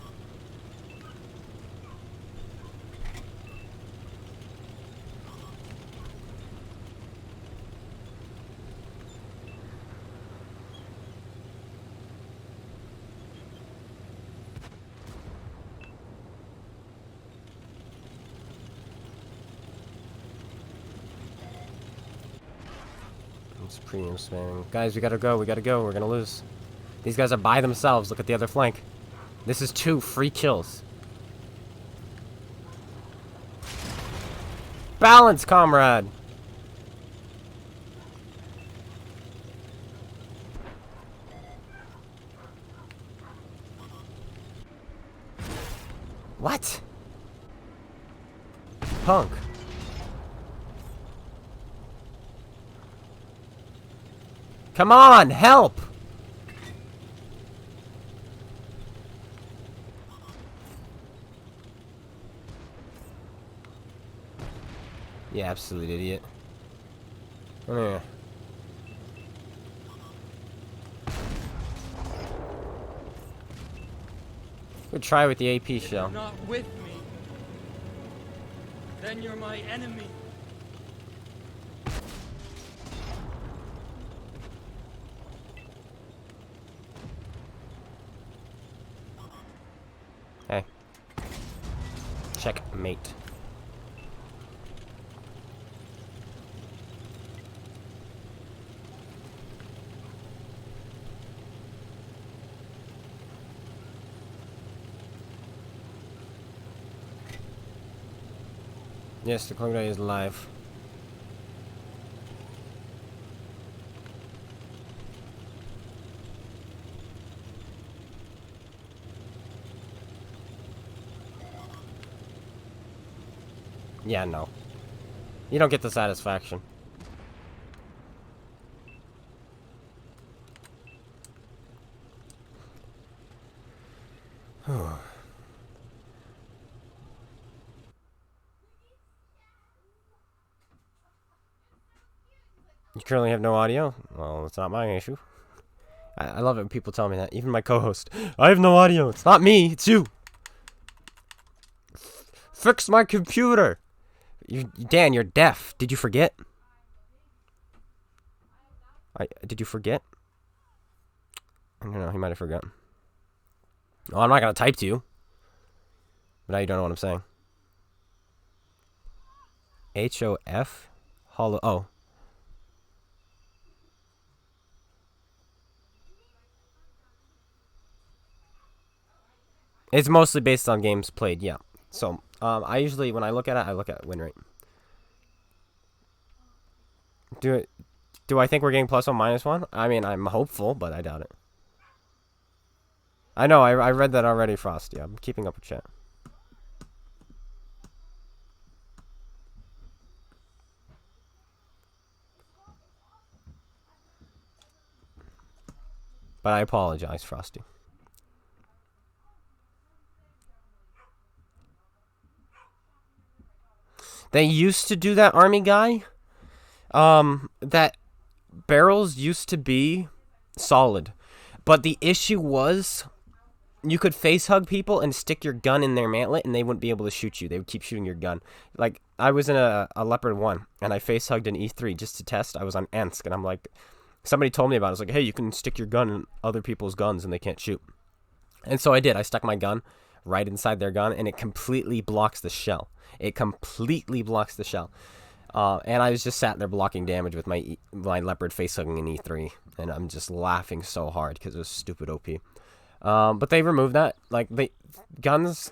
It's premium spamming. Guys, we gotta go, we're gonna lose. These guys are by themselves, look at the other flank. This is 2 free kills. Balance, comrade! What? Punk. Come on, help! You absolute idiot. Come here. Good try with the AP If shell. you're not with me, then you're my enemy. Hey. Checkmate. Yes, the crocodile is live. Yeah, no. You don't get the satisfaction. You currently have no audio? Well, it's not my issue. I love it when people tell me that. Even my co-host. I have no audio. It's not me. It's you. Fix my computer. Dan, you're deaf. Did you forget? Did you forget? I don't know. He might have forgotten. Oh, I'm not going to type to you. But now you don't know what I'm saying. HOF? Hollow. Oh. It's mostly based on games played, yeah. So, I usually, when I look at it, I look at win rate. Do I think we're getting +1, -1? I mean, I'm hopeful, but I doubt it. I know, I read that already, Frost. Yeah, I'm keeping up with chat. But I apologize, Frosty. They used to do that, army guy. That barrels used to be solid. But the issue was you could face hug people and stick your gun in their mantlet and they wouldn't be able to shoot you. They would keep shooting your gun. Like, I was in a Leopard 1 and I face hugged an E3 just to test. I was on Ensk and I'm like, somebody told me about it. I was like, hey, you can stick your gun in other people's guns and they can't shoot. And so I did. I stuck my gun right inside their gun and it completely blocks the shell. It completely blocks the shell. And I was just sat there blocking damage with my leopard face hugging an E3, and I'm just laughing so hard because it was stupid OP. But they removed that. Like guns.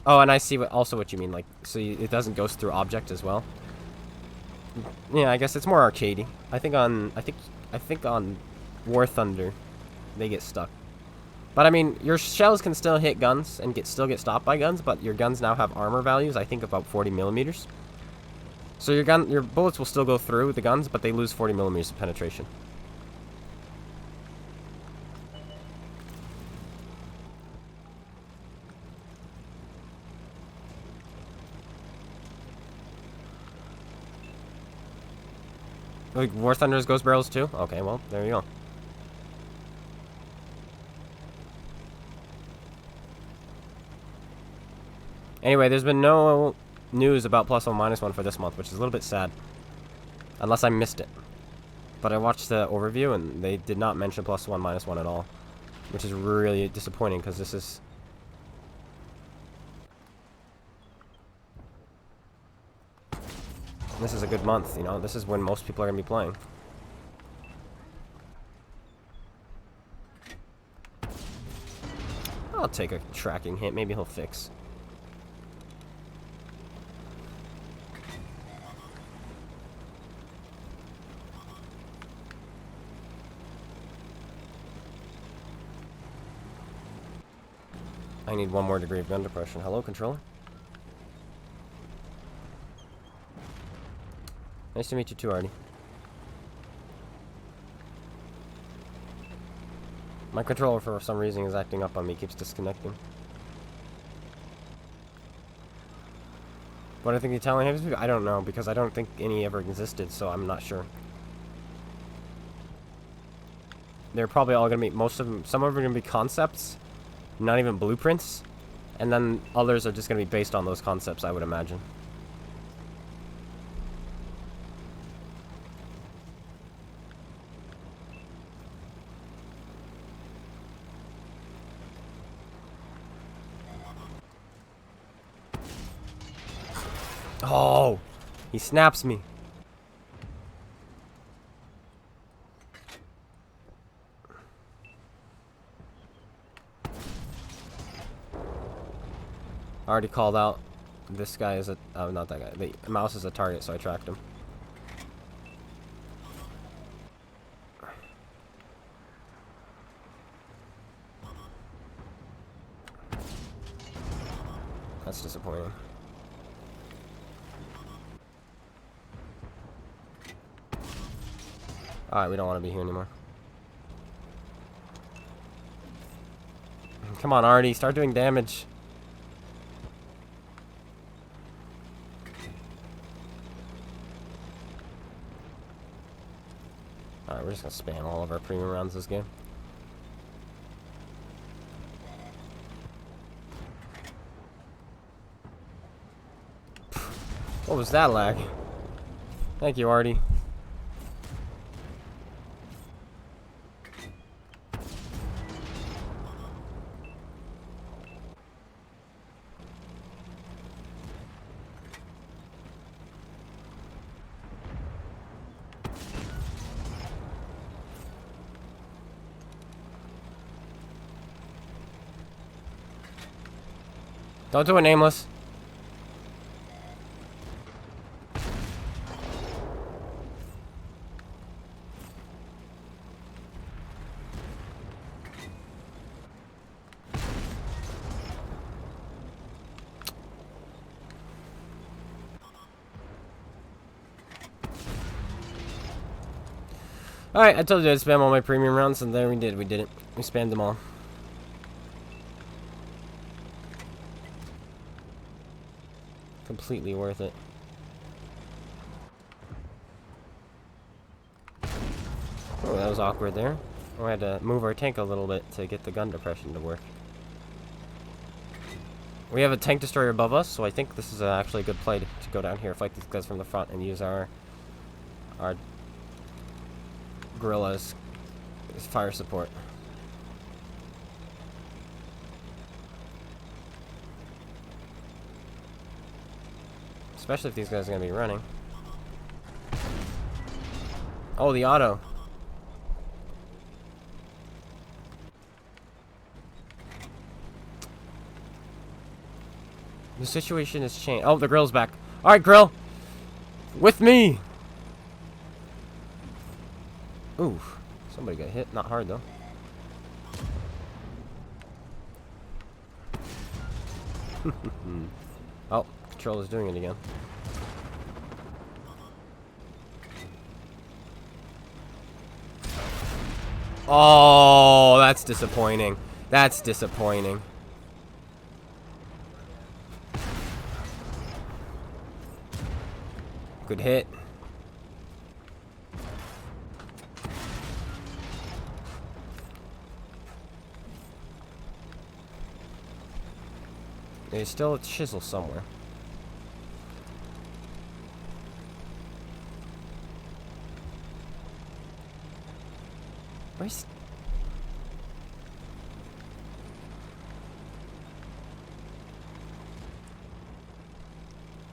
Oh, and I see also what you mean. Like, so it doesn't go through object as well. Yeah, I guess it's more arcadey. I think on War Thunder, they get stuck. But I mean, your shells can still hit guns and still get stopped by guns, but your guns now have armor values, I think about 40 millimeters. So your bullets will still go through the guns, but they lose 40 millimeters of penetration. Like War Thunder's ghost barrels too? Okay, well, there you go. Anyway, there's been no news about +1 -1 for this month, which is a little bit sad. Unless I missed it. But I watched the overview and they did not mention +1 -1 at all. Which is really disappointing because this is... This is a good month, you know? This is when most people are going to be playing. I'll take a tracking hit. Maybe he'll fix. I need 1 more degree of gun depression. Hello, controller? Nice to meet you too, Artie. My controller, for some reason, is acting up on me. Keeps disconnecting. What I think the Italian have, I don't know, because I don't think any ever existed, so I'm not sure. They're probably all going to be, most of them, some of them are going to be concepts, not even blueprints, and then others are just going to be based on those concepts, I would imagine. Oh, he snaps me. I already called out. This guy is a... Oh, not that guy. The mouse is a target, so I tracked him. That's disappointing. Alright, we don't want to be here anymore. Come on, Artie. Start doing damage. Alright, we're just gonna spam all of our premium rounds this game. What was that lag? Thank you, Artie. Don't do it, Nameless. Alright, I told you I'd spam all my premium rounds, and there we did. We did it. We spammed them all. Completely worth it. Oh, that was awkward there. We had to move our tank a little bit to get the gun depression to work. We have a tank destroyer above us, so I think this is actually a good play to go down here, fight these guys from the front, and use our guerrillas as fire support. Especially if these guys are gonna be running. Oh, the auto. The situation has changed. Oh, the grill's back. Alright, grill! With me! Ooh. Somebody got hit. Not hard, though. Oh, control is doing it again. Oh, that's disappointing. That's disappointing. Good hit. There's still a chisel somewhere. Where's...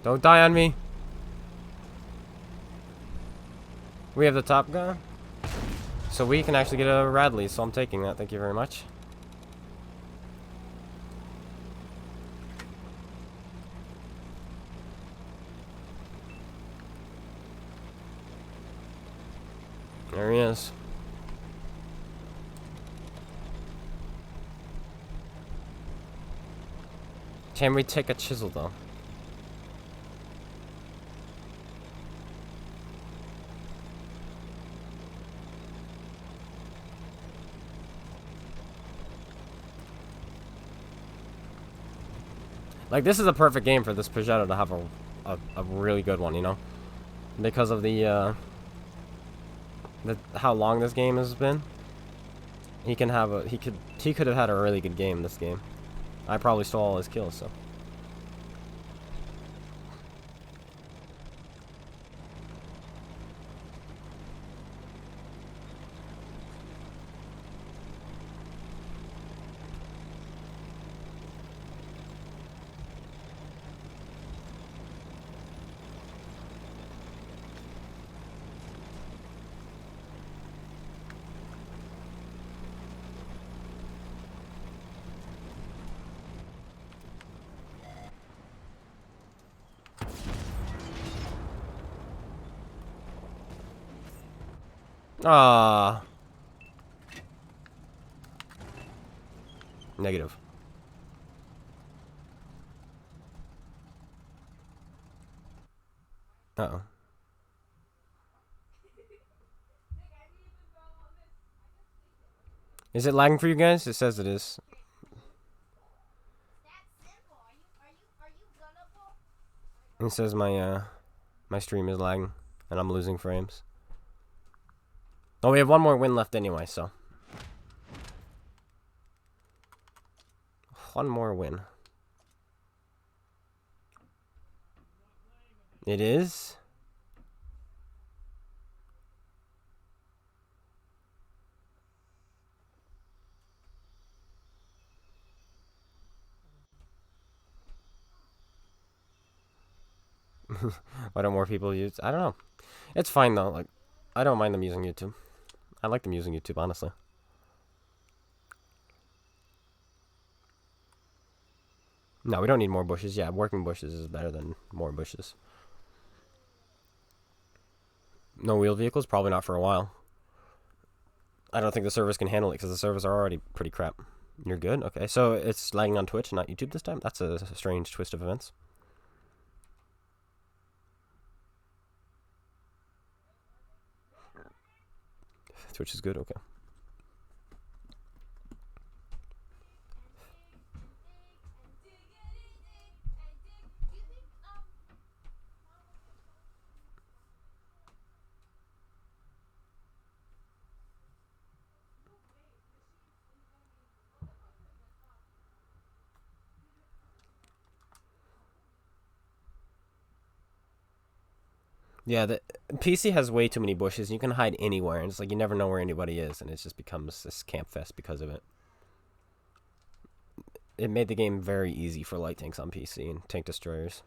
Don't die on me. We have the top gun. So we can actually get a Radley, so I'm taking that. Thank you very much. There he is. Can we take a chisel, though? Like, this is a perfect game for this Peugeot to have a really good one, you know? Because of the how long this game has been. He could have had a really good game this game. I probably stole all his kills, so. Ah. Negative. Uh-oh. Is it lagging for you guys? It says it is. It says my stream is lagging and I'm losing frames. Oh, we have one more win left anyway, so. One more win. It is? Why don't more people use? I don't know. It's fine though. Like, I don't mind them using YouTube. I like them using YouTube, honestly. No, we don't need more bushes. Yeah, working bushes is better than more bushes. No wheeled vehicles? Probably not for a while. I don't think the servers can handle it because the servers are already pretty crap. You're good? Okay, so it's lagging on Twitch, not YouTube this time? That's a strange twist of events. Twitch is good? Okay. Yeah, the PC has way too many bushes. You can hide anywhere, and it's like you never know where anybody is, and it just becomes this camp fest because of it. It made the game very easy for light tanks on PC and tank destroyers.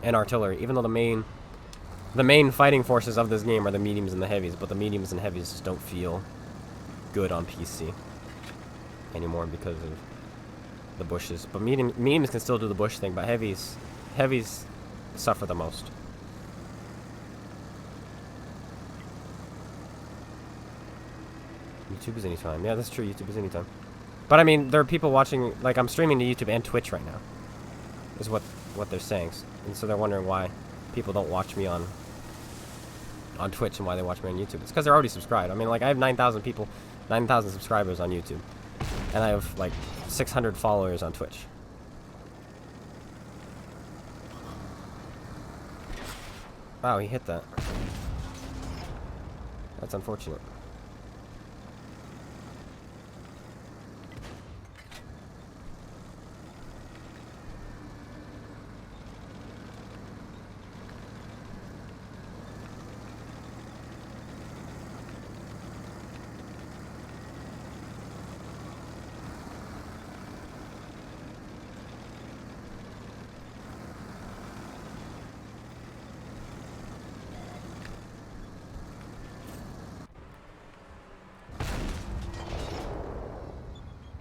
and artillery. Even though the main fighting forces of this game are the mediums and the heavies, but the mediums and heavies just don't feel good on PC anymore because of the bushes. But mediums can still do the bush thing, but heavies suffer the most. YouTube is anytime. Yeah, that's true. YouTube is anytime. But I mean, there are people watching. Like, I'm streaming to YouTube and Twitch right now. Is what they're saying, and so they're wondering why people don't watch me on Twitch and why they watch me on YouTube. It's because they're already subscribed. I mean, like, I have 9,000 people, 9,000 subscribers on YouTube, and I have like 600 followers on Twitch. Wow, he hit that. That's unfortunate.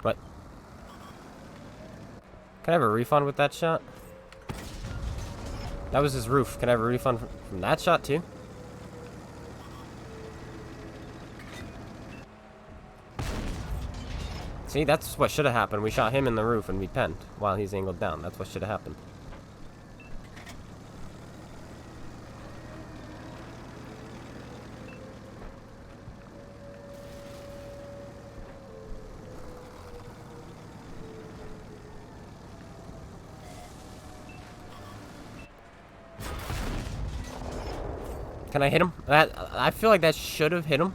What? Can I have a refund with that shot? That was his roof. Can I have a refund from that shot too? See, that's what should have happened. We shot him in the roof and we penned while he's angled down. That's what should have happened. Can I hit him? I feel like that should have hit him.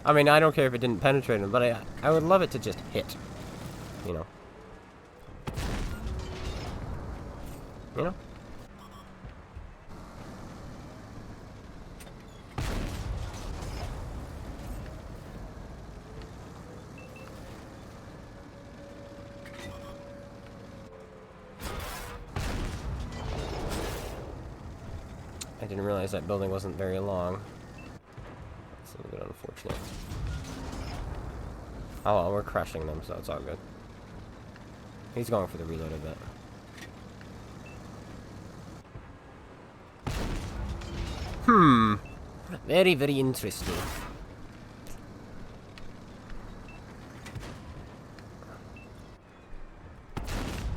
I mean, I don't care if it didn't penetrate him, but I would love it to just hit. You know. You know? I didn't realize that building wasn't very long. It's a little bit unfortunate. Oh well, we're crushing them, so it's all good. He's going for the reload, I bet. Very, very interesting.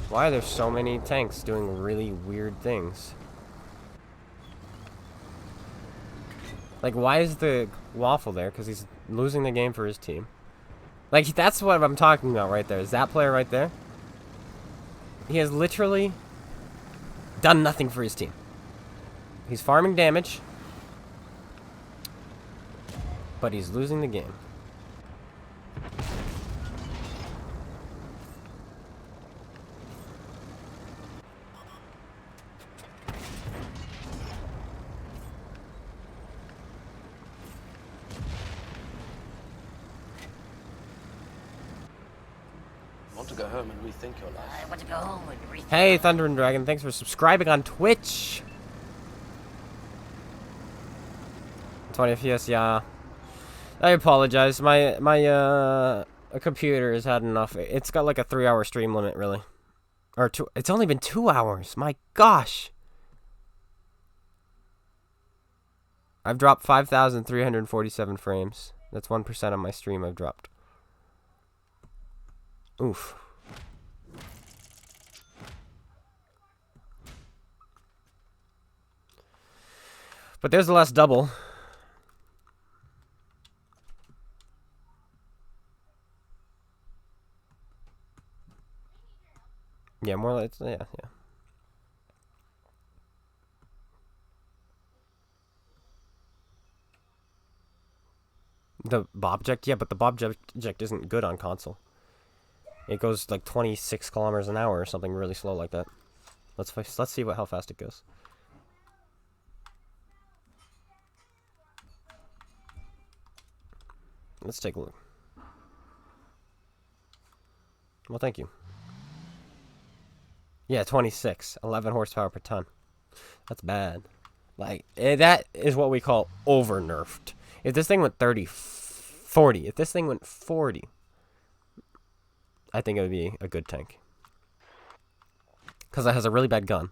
Why are there so many tanks doing really weird things? Like, why is the Waffle there? Because he's losing the game for his team. Like, that's what I'm talking about right there. Is that player right there? He has literally done nothing for his team. He's farming damage, but he's losing the game. Want to go home and rethink your life. I want to go home and read. Hey, Thunder and Dragon, thanks for subscribing on Twitch. 20 FPS, yeah. I apologize. My computer has had enough. It's got like a 3-hour stream limit, really. Or two. It's only been 2 hours. My gosh. I've dropped 5,347 frames. That's 1% of my stream I've dropped. Oof. But there's the last double. Yeah, more like, yeah. The Bobject? Yeah, but the Bobject isn't good on console. It goes like 26 kilometers an hour or something really slow like that. Let's see how fast it goes. Let's take a look. Well, thank you. Yeah, 26. 11 horsepower per ton. That's bad. Like, that is what we call over-nerfed. If this thing went 30, 40, if this thing went 40, I think it would be a good tank. Because it has a really bad gun.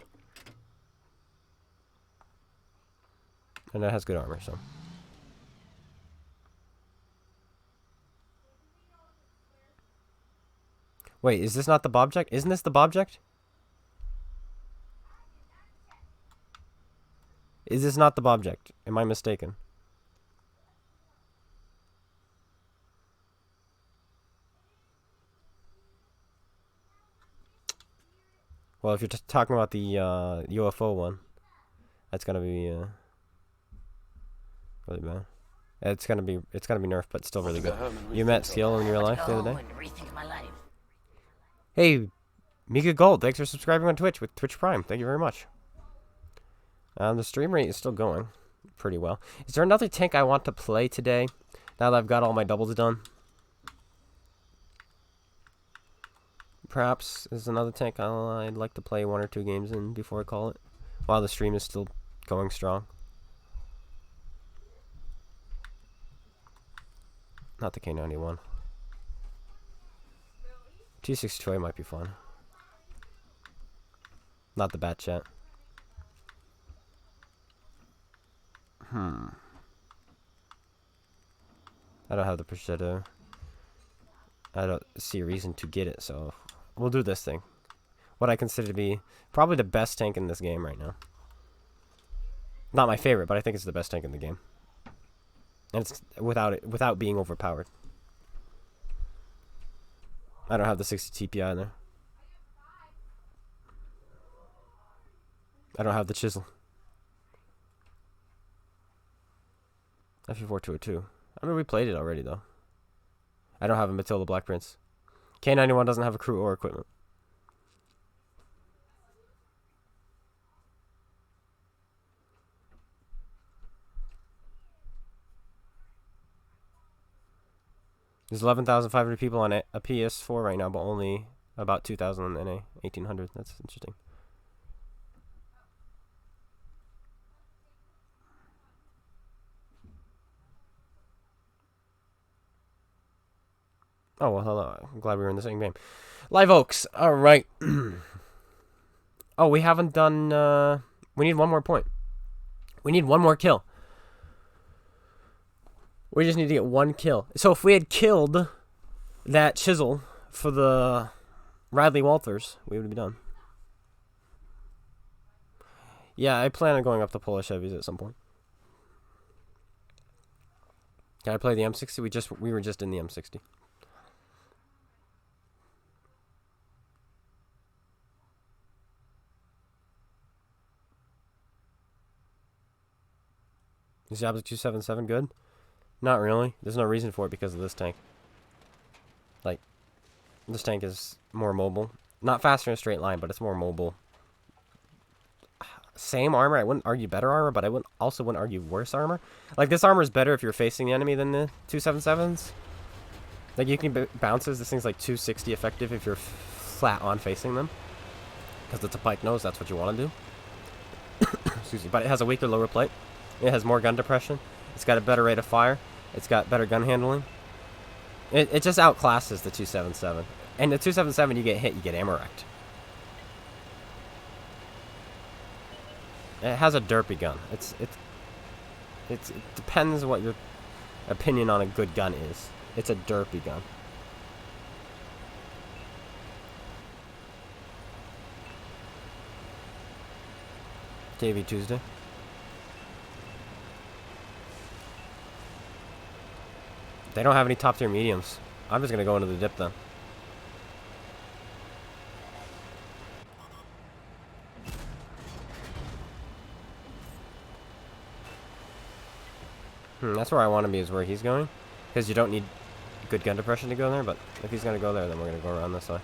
And it has good armor, so. Wait, is this not the Bobject? Isn't this the Bobject? Is this not the Bobject? Am I mistaken? Well, if you're just talking about the UFO one, that's gonna be really bad. It's gonna be nerfed, but still really good. You met Skill in real life the other day? Hey, Mika Gold, thanks for subscribing on Twitch with Twitch Prime. Thank you very much. The stream rate is still going pretty well. Is there another tank I want to play today? Now that I've got all my doubles done. Perhaps is another tank I'd like to play 1 or 2 games in before I call it. While the stream is still going strong. Not the K91. T62A might be fun. Not the Bat Chat. I don't have the prosciutto. I don't see a reason to get it, so we'll do this thing. What I consider to be probably the best tank in this game right now. Not my favorite, but I think it's the best tank in the game. And it's without being overpowered. I don't have the 60 TPI in there. I don't have the Chisel. FE4202. I mean, we played it already, though. I don't have a Matilda Black Prince. K91 doesn't have a crew or equipment. There's 11,500 people on a PS4 right now, but only about 2,000 on NA. 1,800. That's interesting. Oh, well, hello. I'm glad we were in the same game. Live Oaks. All right. Oh, we haven't done... we need one more point. We need one more kill. We just need to get one kill. So if we had killed that Chisel for the Radley Walters, we would be done. Yeah, I plan on going up to Polish Chevys at some point. Can I play the M60? We were just in the M60. Is Diablo 277 good? Not really. There's no reason for it because of this tank. Like, this tank is more mobile. Not faster in a straight line, but it's more mobile. Same armor. I wouldn't argue better armor, but I also wouldn't argue worse armor. Like, this armor is better if you're facing the enemy than the 277s. Like, you can bounces. This thing's like 260 effective if you're flat on facing them. Because it's a pike nose, that's what you want to do. Excuse me. But it has a weaker lower plate. It has more gun depression. It's got a better rate of fire. It's got better gun handling. It just outclasses the 277. And the 277, you get hit, you get ammo wrecked. It has a derpy gun. It depends what your opinion on a good gun is. It's a derpy gun. KV Tuesday. They don't have any top tier mediums. I'm just gonna go into the dip then. That's where I want to be, is where he's going. Because you don't need good gun depression to go there, but if he's gonna go there, then we're gonna go around this way.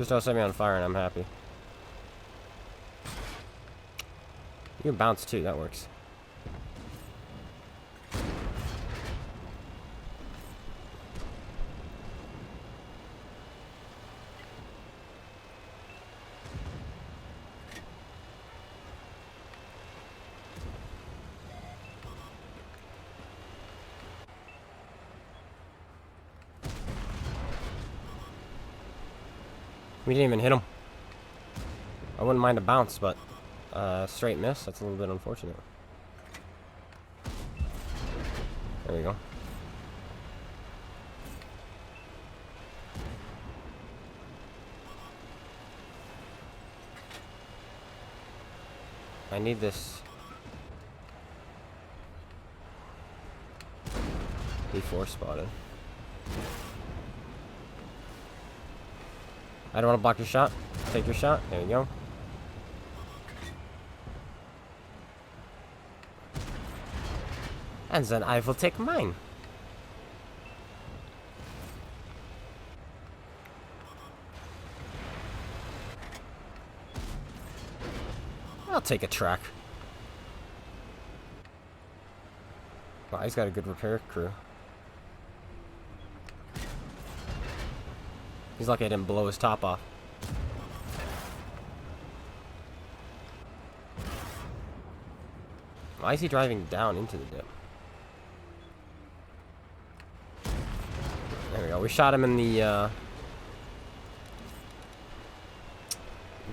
Just don't set me on fire and I'm happy. You can bounce too, that works. We didn't even hit him. I wouldn't mind a bounce, but straight miss, that's a little bit unfortunate. There we go. I need this B4 spotted. I don't want to block your shot. Take your shot. There you go. And then I will take mine. I'll take a track. Wow, he's got a good repair crew. He's lucky I didn't blow his top off. Why is he driving down into the dip? There we go. We shot him in the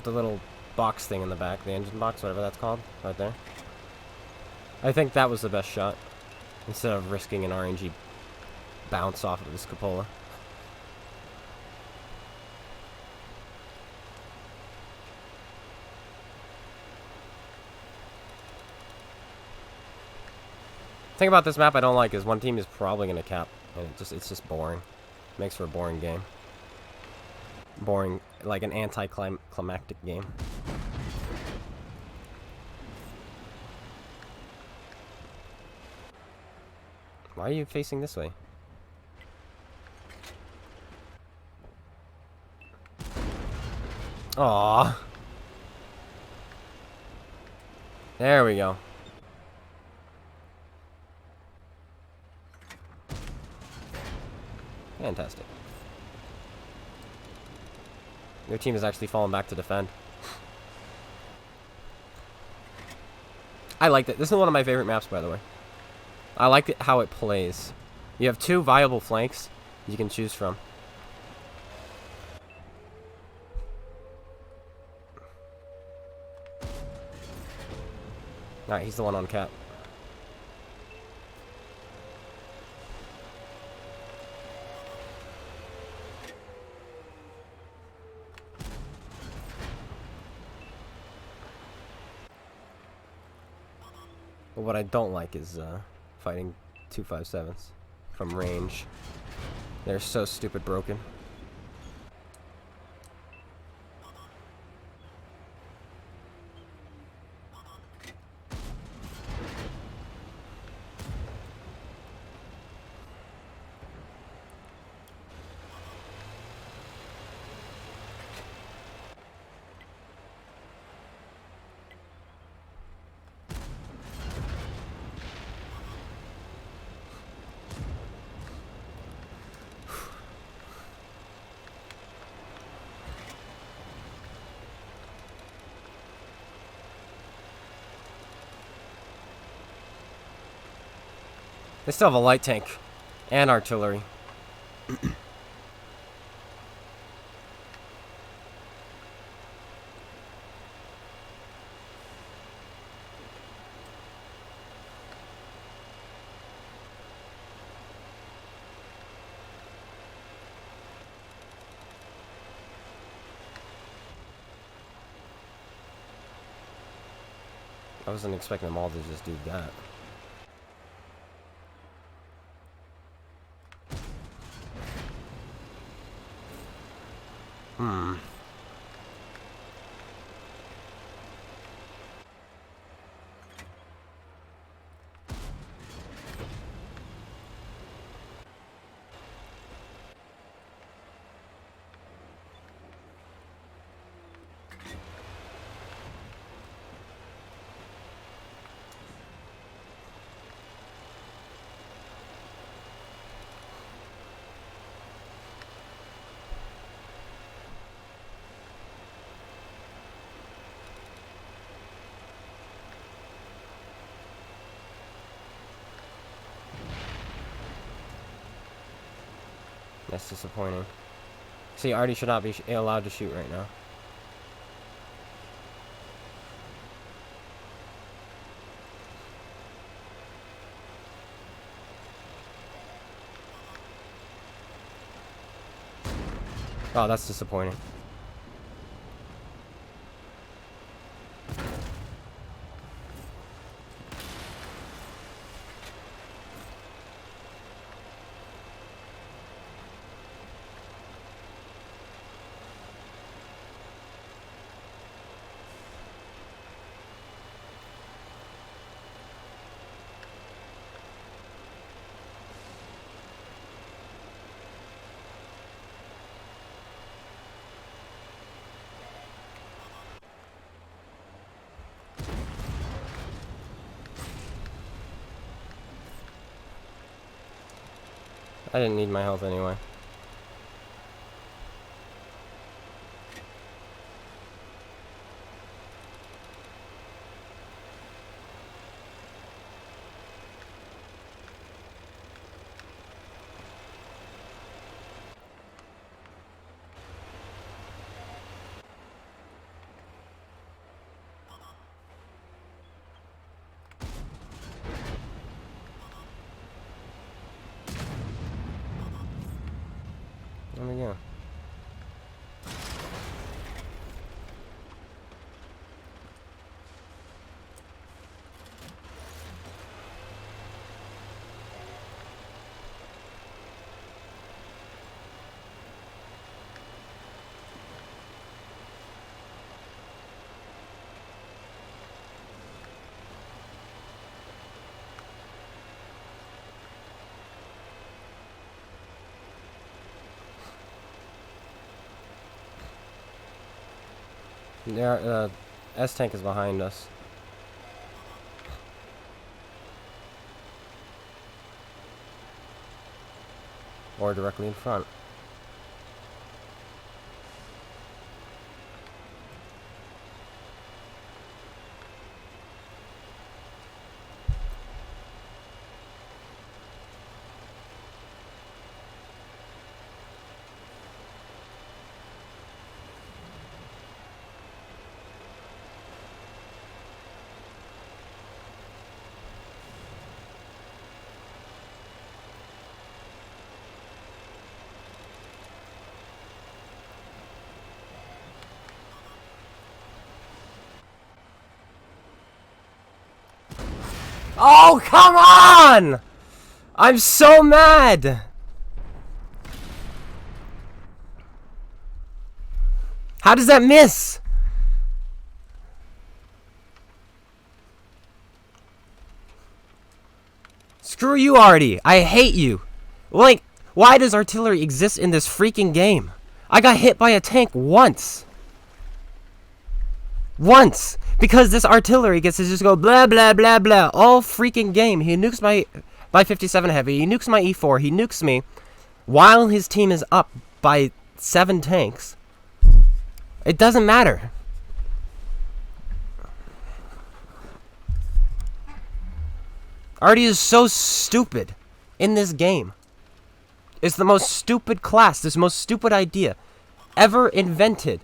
little box thing in the back, the engine box, whatever that's called, right there. I think that was the best shot, instead of risking an RNG bounce off of this cupola. The thing about this map I don't like is one team is probably going to cap, and it's just boring. Makes for a boring game. Boring, like an anticlimactic game. Why are you facing this way? Aww. There we go. Fantastic. Your team has actually fallen back to defend. I liked it. This is one of my favorite maps, by the way. I like it how it plays. You have two viable flanks you can choose from. Alright, he's the one on cap. But what I don't like is fighting 257s from range. They're so stupid broken. They still have a light tank and artillery. I wasn't expecting them all to just do that. That's disappointing. See, Artie should not be allowed to shoot right now. Oh, that's disappointing. I didn't need my health anyway. There we go. There, S-Tank is behind us. Or directly in front. Oh, come on! I'm so mad! How does that miss? Screw you, Artie. I hate you. Like, why does artillery exist in this freaking game? I got hit by a tank once. Once! Because this artillery gets to just go blah blah blah blah all freaking game. He nukes my 57 heavy, he nukes my E4, he nukes me while his team is up by 7 tanks. It doesn't matter. Artie is so stupid in this game. It's the most stupid class, this most stupid idea ever invented.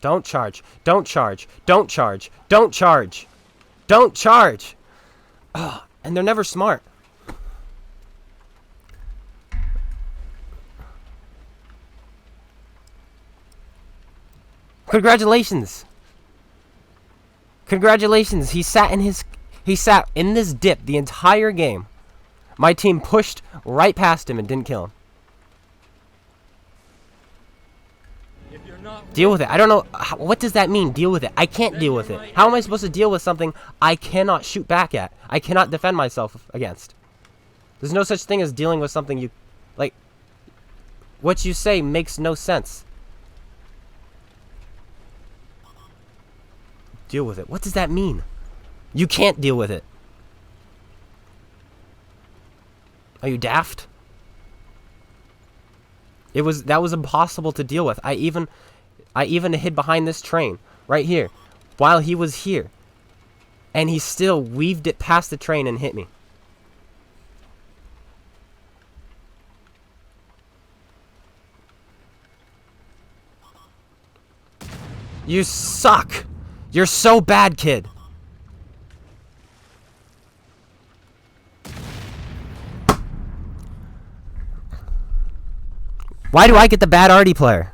Don't charge. Don't charge. Don't charge. Don't charge. Don't charge. Ugh, and they're never smart. Congratulations. Congratulations. He sat in this dip the entire game. My team pushed right past him and didn't kill him. Deal with it. I don't know. What does that mean? Deal with it. I can't deal with it. How am I supposed to deal with something I cannot shoot back at? I cannot defend myself against. There's no such thing as dealing with something you... Like, what you say makes no sense. Deal with it. What does that mean? You can't deal with it. Are you daft? That was impossible to deal with. I even hid behind this train right here while he was here. And he still weaved it past the train and hit me. You suck! You're so bad, kid! Why do I get the bad arty player?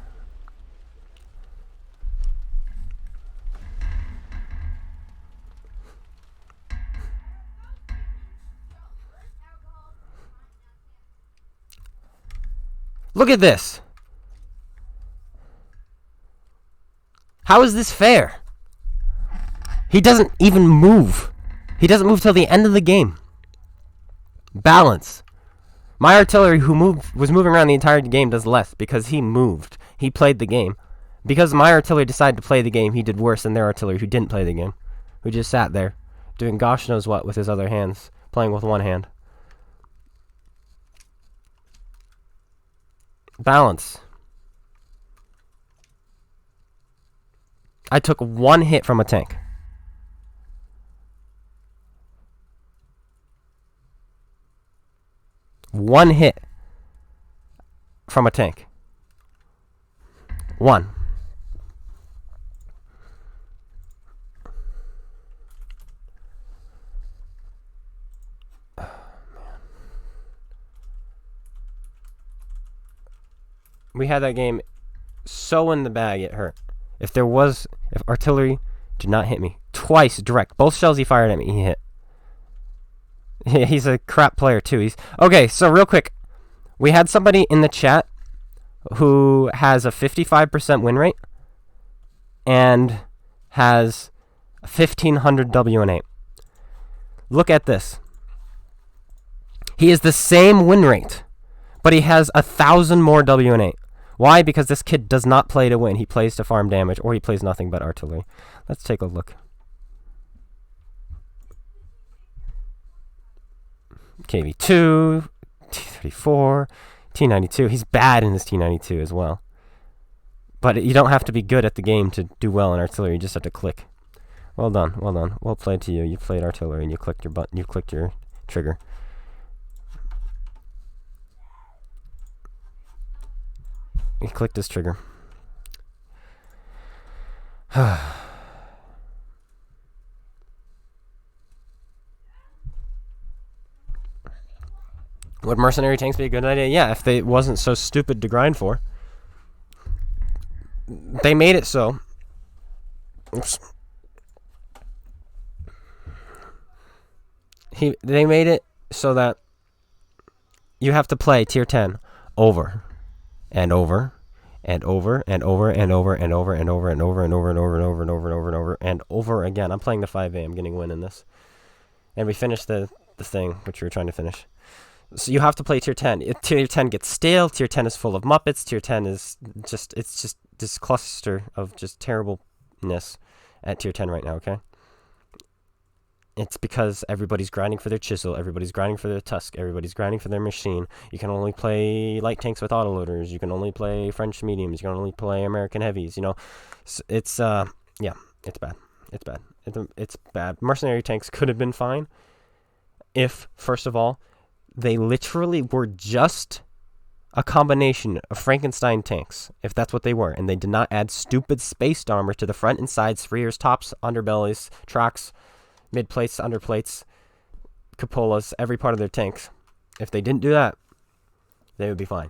Look at this. How is this fair? He doesn't even move. He doesn't move till the end of the game. Balance. My artillery, who was moving around the entire game, does less because he moved. He played the game. Because my artillery decided to play the game, he did worse than their artillery, who didn't play the game. Who just sat there, doing gosh knows what with his other hands, playing with one hand. Balance. I took one hit from a tank. One hit from a tank. One. We had that game so in the bag it hurt. If artillery did not hit me twice direct, both shells he fired at me, he hit. He's a crap player too. Okay, so real quick, we had somebody in the chat who has a 55% win rate and has 1500 WN8. Look at this. He is the same win rate, but he has 1,000 more WN8. Why? Because this kid does not play to win. He plays to farm damage, or he plays nothing but artillery. Let's take a look. KV2, T34, T92. He's bad in his T92 as well. But you don't have to be good at the game to do well in artillery. You just have to click. Well done, well done. Well played to you. You played artillery and you clicked your button. You clicked your trigger. He clicked his trigger. Would mercenary tanks be a good idea? Yeah, if they wasn't so stupid to grind for. They made it so. Oops. They made it so that you have to play tier 10 over and over and over and over and over and over and over and over and over and over and over and over and over and over and over again. I'm playing the 5A. I'm getting a win in this. And we finished the thing which we were trying to finish. So you have to play tier 10. Tier 10 gets stale. Tier 10 is full of Muppets. Tier 10 is just, it's just this cluster of just terribleness at tier 10 right now, okay? It's because everybody's grinding for their Chisel. Everybody's grinding for their Tusk. Everybody's grinding for their machine. You can only play light tanks with autoloaders. You can only play French mediums. You can only play American heavies, you know? It's, yeah, it's bad. It's bad. It's bad. Mercenary tanks could have been fine if, first of all, they literally were just a combination of Frankenstein tanks, if that's what they were, and they did not add stupid spaced armor to the front and sides, rears, tops, underbellies, tracks, mid plates, underplates, cupolas, every part of their tanks. If they didn't do that, they would be fine.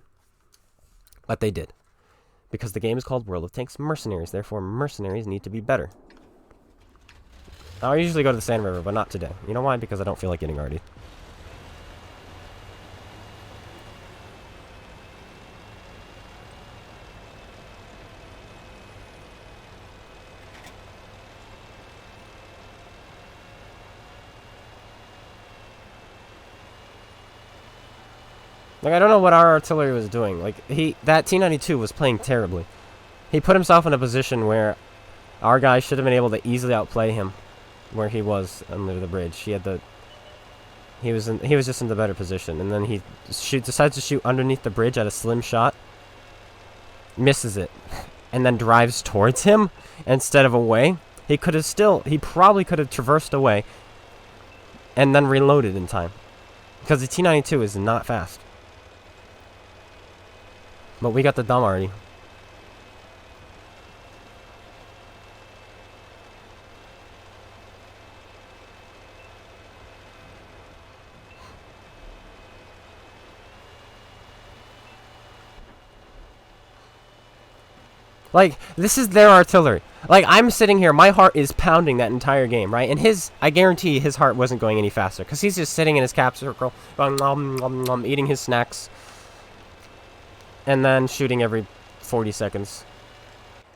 But they did. Because the game is called World of Tanks Mercenaries, therefore mercenaries need to be better. I usually go to the Sand River, but not today. You know why? Because I don't feel like getting arty. Like, I don't know what our artillery was doing. Like, that T92 was playing terribly. He put himself in a position where our guy should have been able to easily outplay him where he was under the bridge. He was just in the better position, and then he decides to shoot underneath the bridge at a slim shot, misses it, and then drives towards him instead of away. he probably could have traversed away and then reloaded in time. Because the T-92 is not fast. But we got the dumb already. Like, this is their artillery. Like, I'm sitting here, my heart is pounding that entire game, right? And I guarantee his heart wasn't going any faster. Because he's just sitting in his cap circle, eating his snacks. And then shooting every 40 seconds.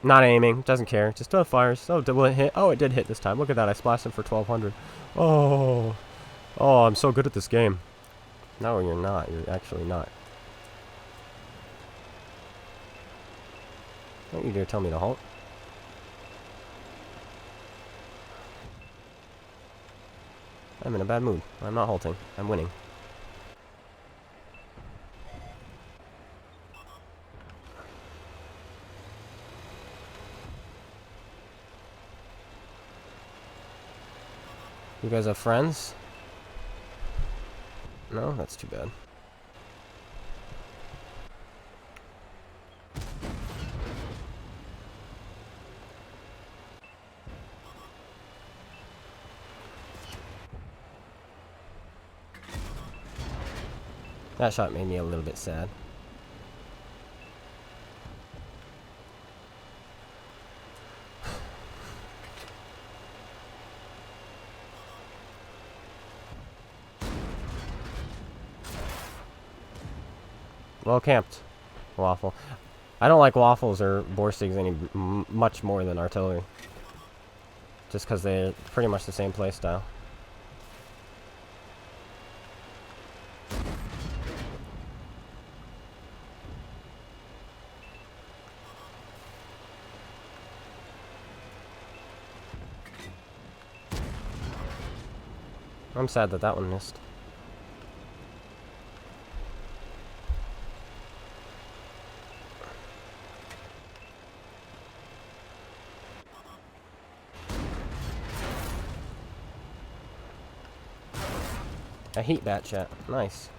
Not aiming, doesn't care. Just fires. Oh, will it hit? Oh, it did hit this time. Look at that, I splashed him for 1200. Oh, I'm so good at this game. No, you're not. You're actually not. Don't you dare tell me to halt. I'm in a bad mood. I'm not halting. I'm winning. You guys have friends? No? That's too bad. That shot made me a little bit sad. Well camped, Waffle. I don't like waffles or Borstigs much more than artillery. Just because they're pretty much the same playstyle. I'm sad that that one missed. A heat bat chat. Nice.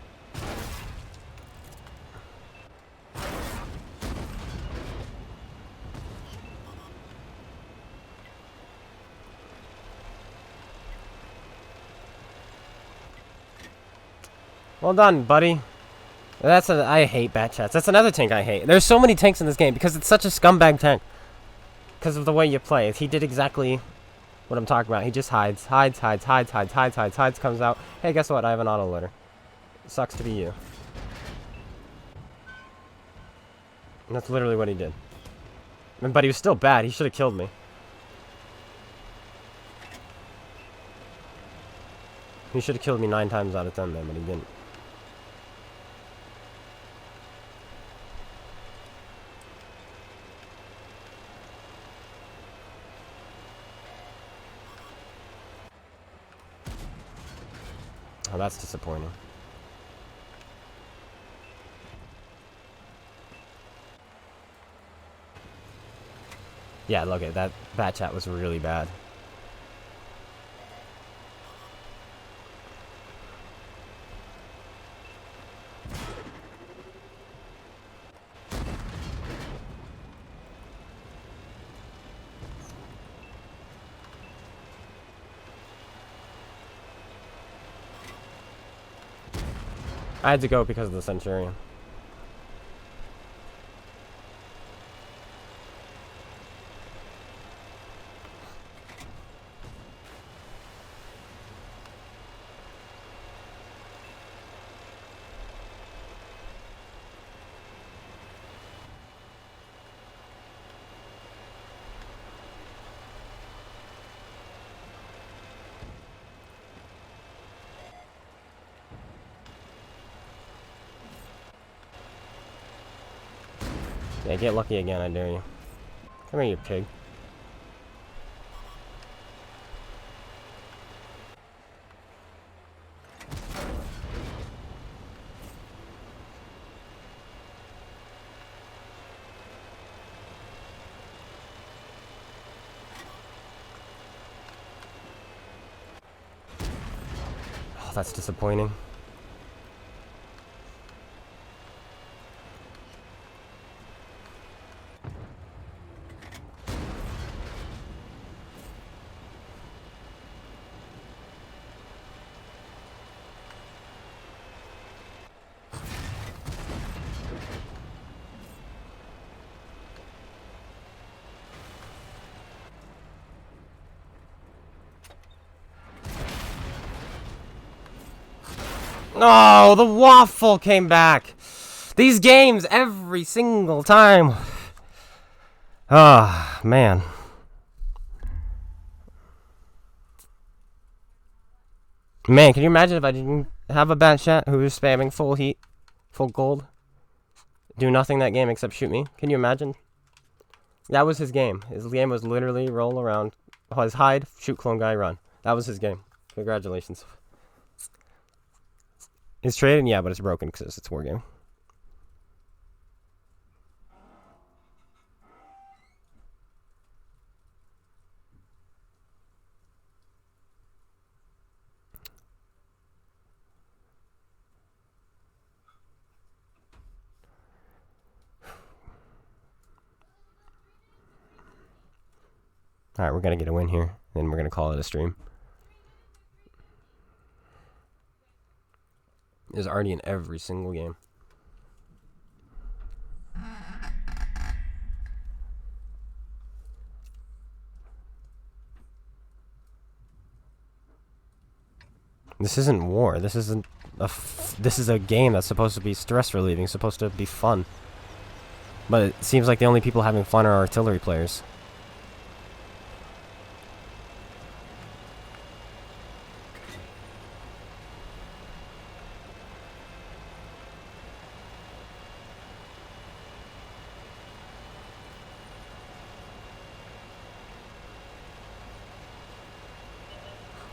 Well done, buddy. I hate bat chats. That's another tank I hate. There's so many tanks in this game because it's such a scumbag tank. Because of the way you play. He did exactly what I'm talking about. He just hides, comes out. Hey, guess what? I have an auto loader. Sucks to be you. And that's literally what he did. But he was still bad. He should have killed me. He should have killed me 9 times out of 10 then, but he didn't. Oh, that's disappointing. Yeah, look at that. Bat chat was really bad. I had to go because of the Centurion. Yeah, get lucky again, I dare you. Come here, you pig. that's disappointing. No, the waffle came back. These games every single time. Ah, man. Man, can you imagine if I didn't have a bat chat who was spamming full heat, full gold, do nothing that game except shoot me? Can you imagine? That was his game. His game was literally roll around, his hide, shoot clone guy, run. That was his game. Congratulations. It's traded, yeah, but it's broken because it's wargame. Alright, we're gonna get a win here, and we're gonna call it a stream. Is already in every single game. This isn't war. This isn't this is a game that's supposed to be stress relieving, supposed to be fun. But it seems like the only people having fun are artillery players.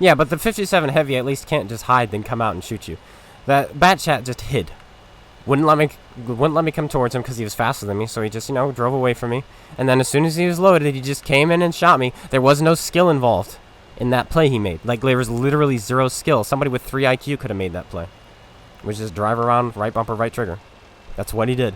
Yeah, but the 57 heavy at least can't just hide then come out and shoot you. That bat chat just hid. Wouldn't let me come towards him because he was faster than me, so he just, you know, drove away from me. And then as soon as he was loaded, he just came in and shot me. There was no skill involved in that play he made. Like, there was literally zero skill. Somebody with 3 IQ could have made that play. Which is just drive around, right bumper, right trigger. That's what he did.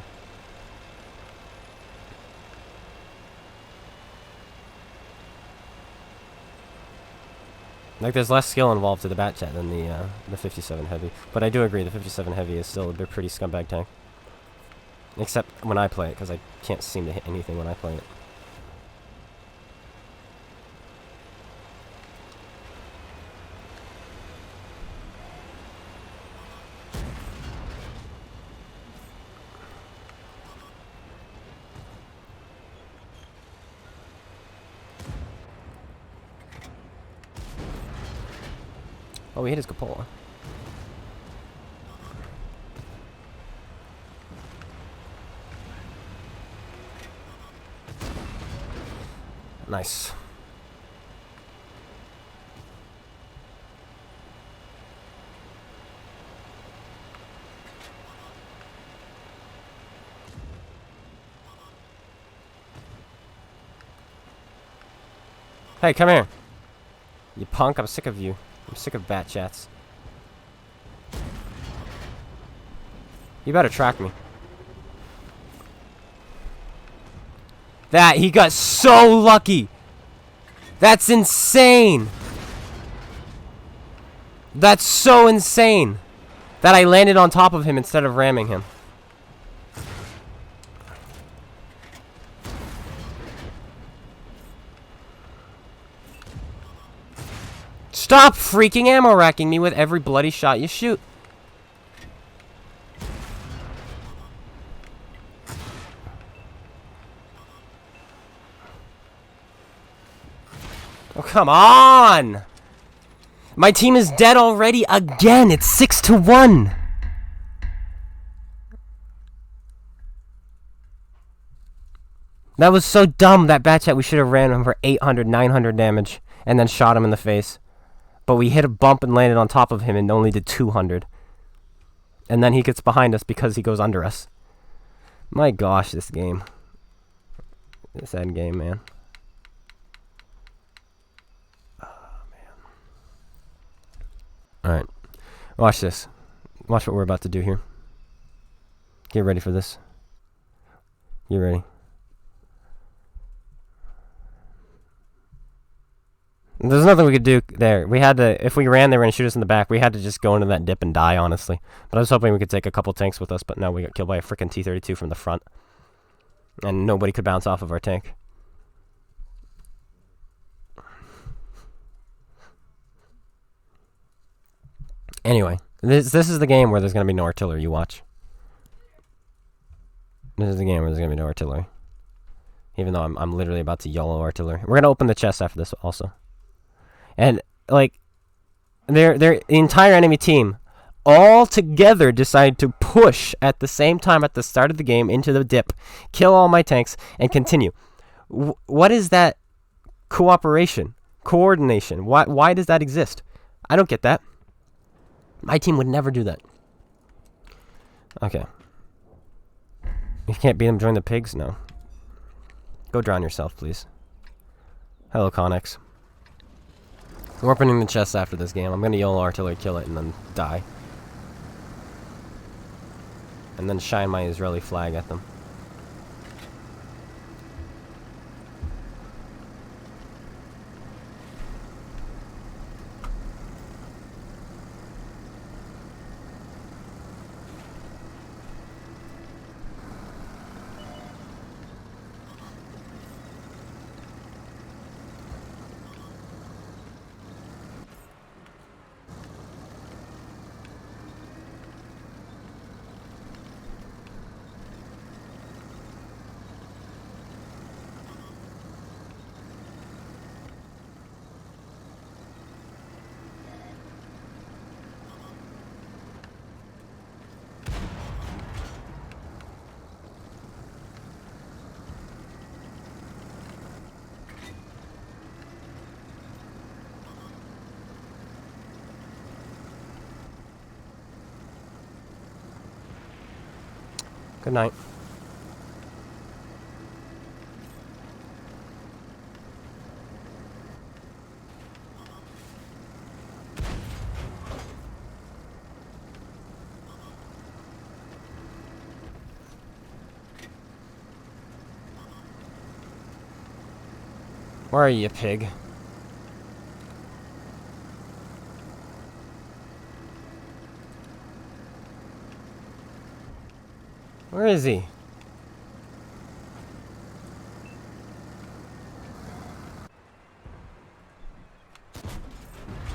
Like, there's less skill involved to the bat chat than the 57 heavy. But I do agree, the 57 heavy is still a pretty scumbag tank. Except when I play it, because I can't seem to hit anything when I play it. Oh, we hit his cupola. Nice. Hey, come here. You punk, I'm sick of you. I'm sick of bat chats. You better track me. That, he got so lucky. That's insane. That's so insane. That I landed on top of him instead of ramming him. Stop freaking ammo racking me with every bloody shot you shoot. Oh, come on! My team is dead already again. It's 6-1. That was so dumb, that bat chat. We should have ran him for 800, 900 damage and then shot him in the face. But we hit a bump and landed on top of him and only did 200. And then he gets behind us because he goes under us. My gosh, this game. This end game, man. Oh, man. Alright. Watch this. Watch what we're about to do here. Get ready for this. Get ready. There's nothing we could do there. We had to, if we ran, they were going to shoot us in the back. We had to just go into that dip and die, honestly. But I was hoping we could take a couple tanks with us, but no, we got killed by a freaking T-32 from the front. And nobody could bounce off of our tank. Anyway, this is the game where there's going to be no artillery. You watch. This is the game where there's going to be no artillery. Even though I'm literally about to YOLO artillery. We're going to open the chest after this also. And, like, the entire enemy team all together decide to push at the same time at the start of the game into the dip, kill all my tanks, and continue. What is that cooperation? Coordination? Why does that exist? I don't get that. My team would never do that. Okay. You can't beat them, join the pigs? No. Go drown yourself, please. Hello, Connex. We're opening the chest after this game. I'm going to YOLO artillery, kill it, and then die. And then shine my Israeli flag at them. Good night. Where are you, pig? Where is he?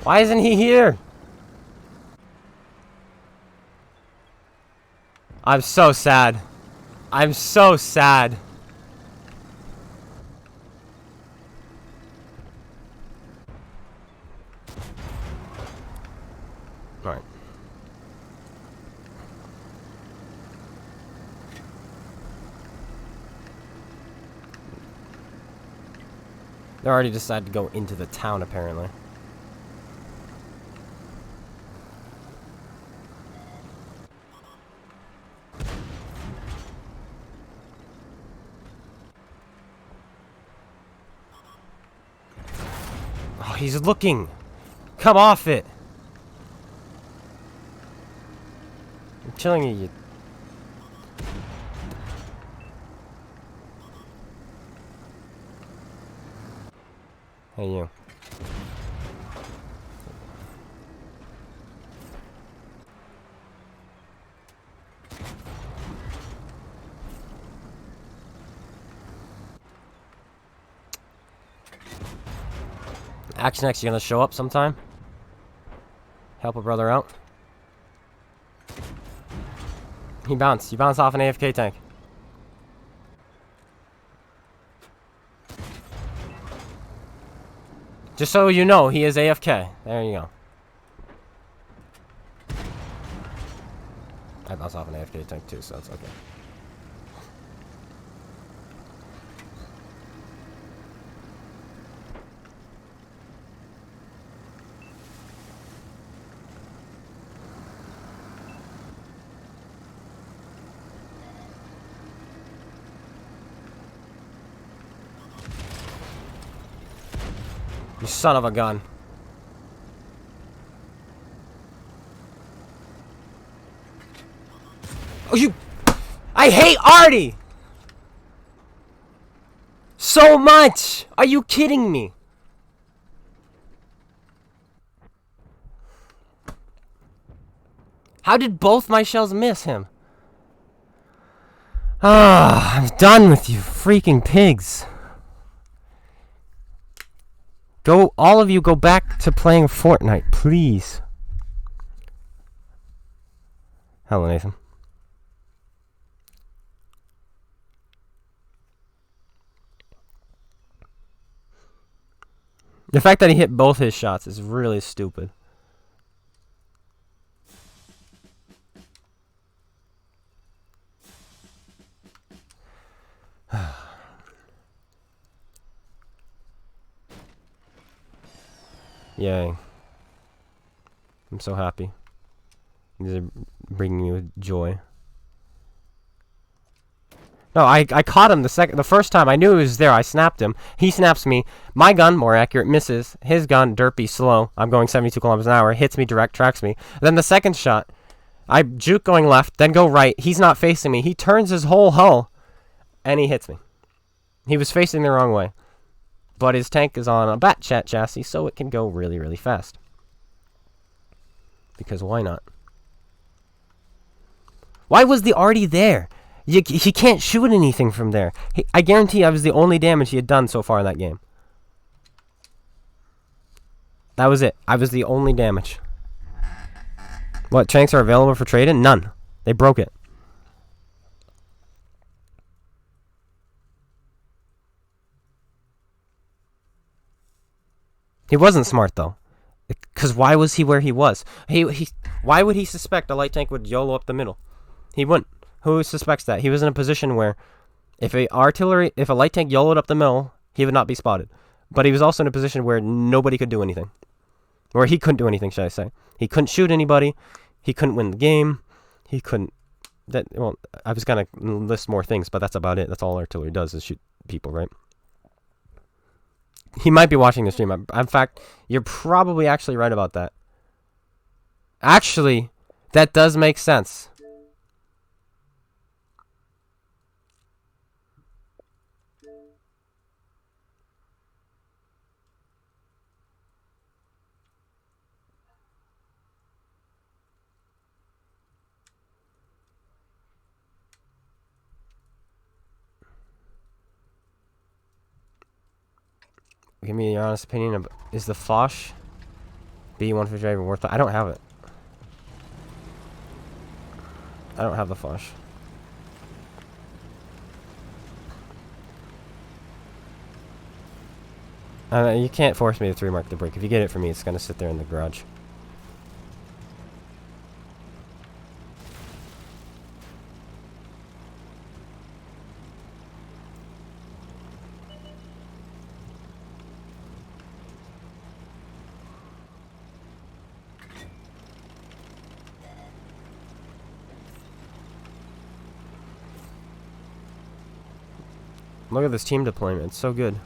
Why isn't he here? I'm so sad. I'm so sad. Alright. They already decided to go into the town, apparently. Oh, he's looking! Come off it! I'm killing you. Hey, you. Action X, you gonna show up sometime? Help a brother out? He bounced. You bounced off an AFK tank. Just so you know, he is AFK. There you go. I bounced off an AFK tank too, so that's okay. You son of a gun. Oh, you... I hate Artie! So much! Are you kidding me? How did both my shells miss him? Ah, I'm done with you freaking pigs. Go, all of you go back to playing Fortnite, please. Hello, Nathan. The fact that he hit both his shots is really stupid. Yay. I'm so happy. These are bringing me with joy. No, I caught him the first time. I knew he was there. I snapped him. He snaps me. My gun, more accurate, misses. His gun, derpy, slow. I'm going 72 kilometers an hour. Hits me direct, tracks me. Then the second shot, I juke going left, then go right. He's not facing me. He turns his whole hull, and he hits me. He was facing the wrong way. But his tank is on a bat chat chassis, so it can go really, really fast. Because why not? Why was the Artie there? He can't shoot anything from there. I guarantee I was the only damage he had done so far in that game. That was it. I was the only damage. What, tanks are available for trade-in? None. They broke it. He wasn't smart, though. Because why was he where he was? Why would he suspect a light tank would YOLO up the middle? He wouldn't. Who suspects that? He was in a position where if a light tank YOLO'd up the middle, he would not be spotted. But he was also in a position where nobody could do anything. Or he couldn't do anything, should I say. He couldn't shoot anybody. He couldn't win the game. He couldn't... Well, I was going to list more things, but that's about it. That's all artillery does is shoot people, right? He might be watching the stream. In fact, you're probably actually right about that. Actually, that does make sense. Give me your honest opinion of, is the Foch B150 even worth it? I don't have it. I don't have the Foch. You can't force me to 3-mark the break. If you get it for me, it's gonna sit there in the garage. Look at this team deployment. It's so good.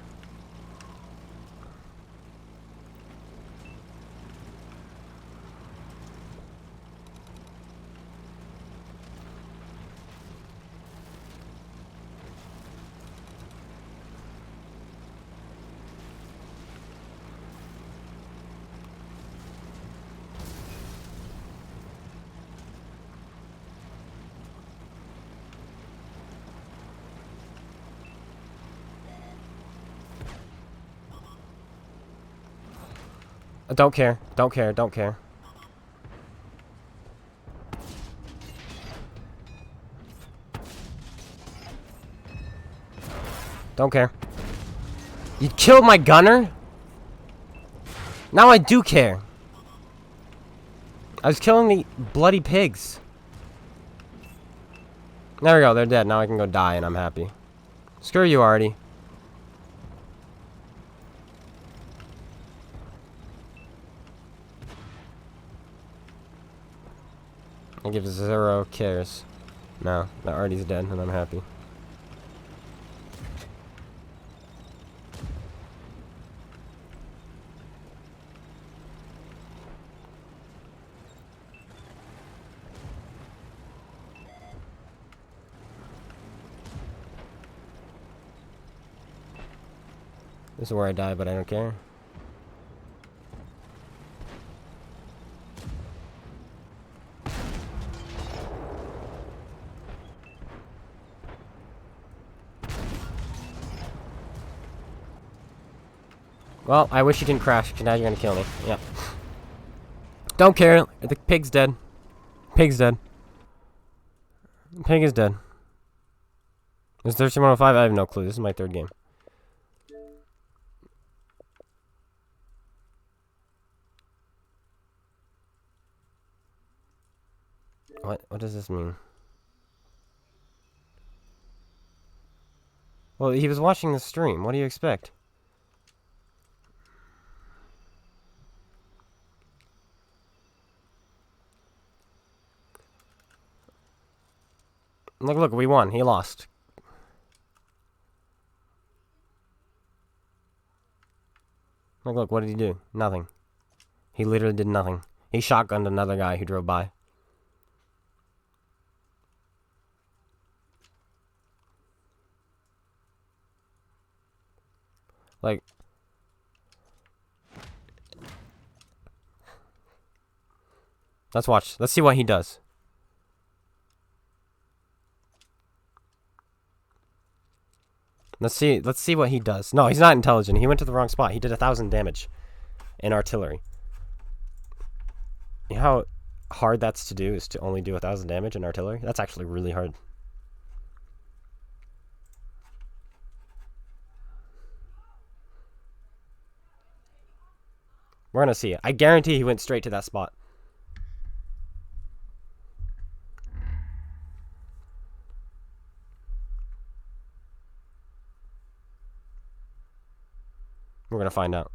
Don't care. Don't care. Don't care. Don't care. You killed my gunner? Now I do care. I was killing the bloody pigs. There we go. They're dead. Now I can go die and I'm happy. Screw you, Artie. I give 0 cares. No, that Artie's dead and I'm happy. This is where I die, but I don't care. Well, I wish you didn't crash, because now you're gonna kill me. Yep. Don't care. The pig's dead. Pig's dead. Pig is dead. Is 13105? I have no clue. This is my third game. What does this mean? Well, he was watching the stream. What do you expect? Look, we won. He lost. Look, what did he do? Nothing. He literally did nothing. He shotgunned another guy who drove by. Like... Let's watch. Let's see what he does. Let's see what he does. No, he's not intelligent. He went to the wrong spot. He did 1,000 damage in artillery. You know how hard that's to do, is to only do 1,000 damage in artillery? That's actually really hard. We're gonna see it. I guarantee he went straight to that spot. We're gonna find out.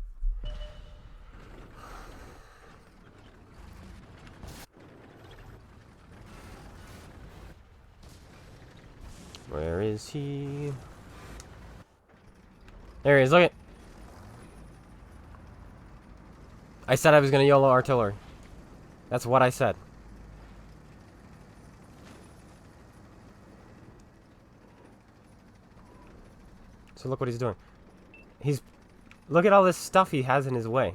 Where is he? There he is, look at. I said I was gonna YOLO artillery. That's what I said. So look what he's doing. Look at all this stuff he has in his way.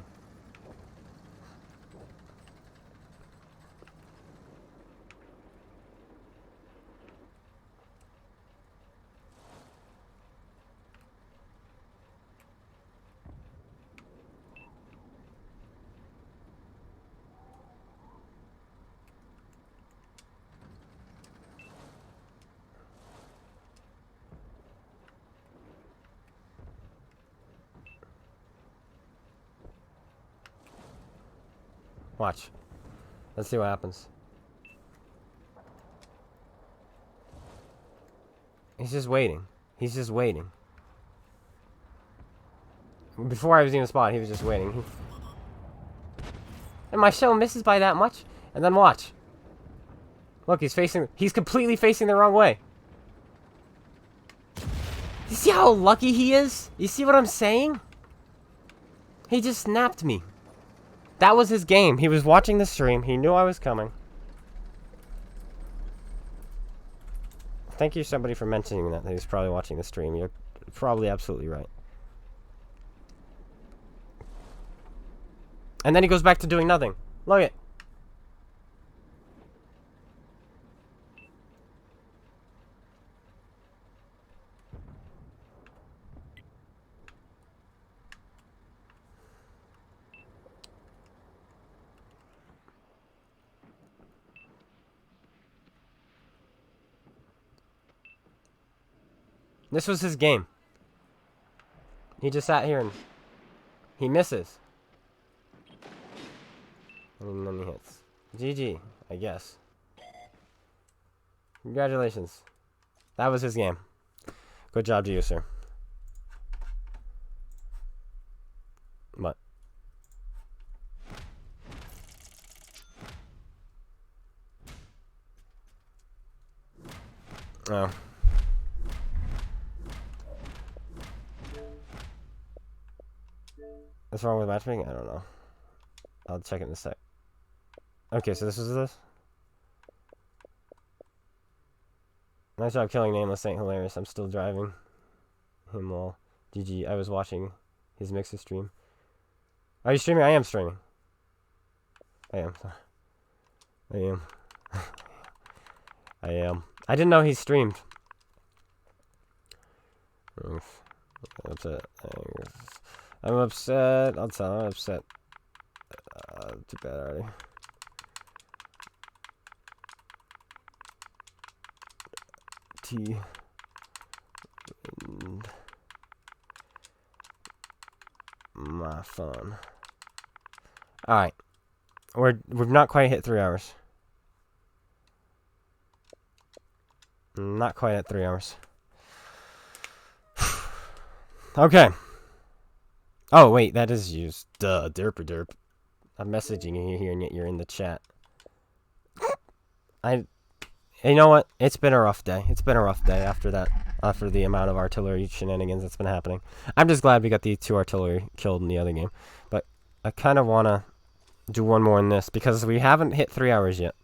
Watch. Let's see what happens. He's just waiting. He's just waiting. Before I was even spotted, he was just waiting. And my shell misses by that much? And then watch. Look, he's completely facing the wrong way. You see how lucky he is? You see what I'm saying? He just snapped me. That was his game. He was watching the stream. He knew I was coming. Thank you, somebody, for mentioning that. He was probably watching the stream. You're probably absolutely right. And then he goes back to doing nothing. Look at it. This was his game. He just sat here and he misses. And then he hits. GG, I guess. Congratulations. That was his game. Good job to you, sir. What? Oh. What's wrong with matchmaking? I don't know. I'll check it in a sec. Okay, so this is this. Nice job killing Nameless, ain't hilarious. I'm still driving him all. GG, I was watching His mix is stream. Are you streaming? I am streaming. I am. I am. I am. I didn't know he streamed. I'm upset. I'm upset. I'll tell him I'm upset. Too bad already. T. And my phone. All right, we've not quite hit 3 hours. Not quite at 3 hours. Okay. Oh wait, that is used. Duh, derp derp. I'm messaging you here and yet you're in the chat. You know what? It's been a rough day. It's been a rough day after that. After the amount of artillery shenanigans that's been happening. I'm just glad we got the 2 artillery killed in the other game. But I kind of want to do one more in this because we haven't hit 3 hours yet.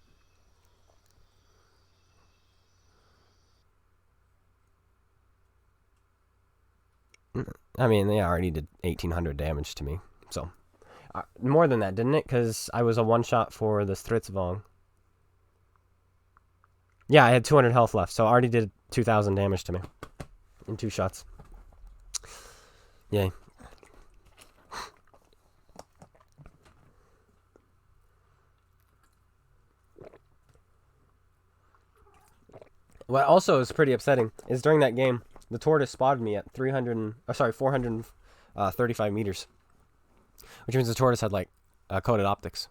I mean, they already did 1,800 damage to me. So, more than that, didn't it? Because I was a one-shot for the Stritzvong. Yeah, I had 200 health left, so I already did 2,000 damage to me in 2 shots. Yay. What also is pretty upsetting is during that game, the tortoise spotted me at 435 meters, which means the tortoise had like coated optics.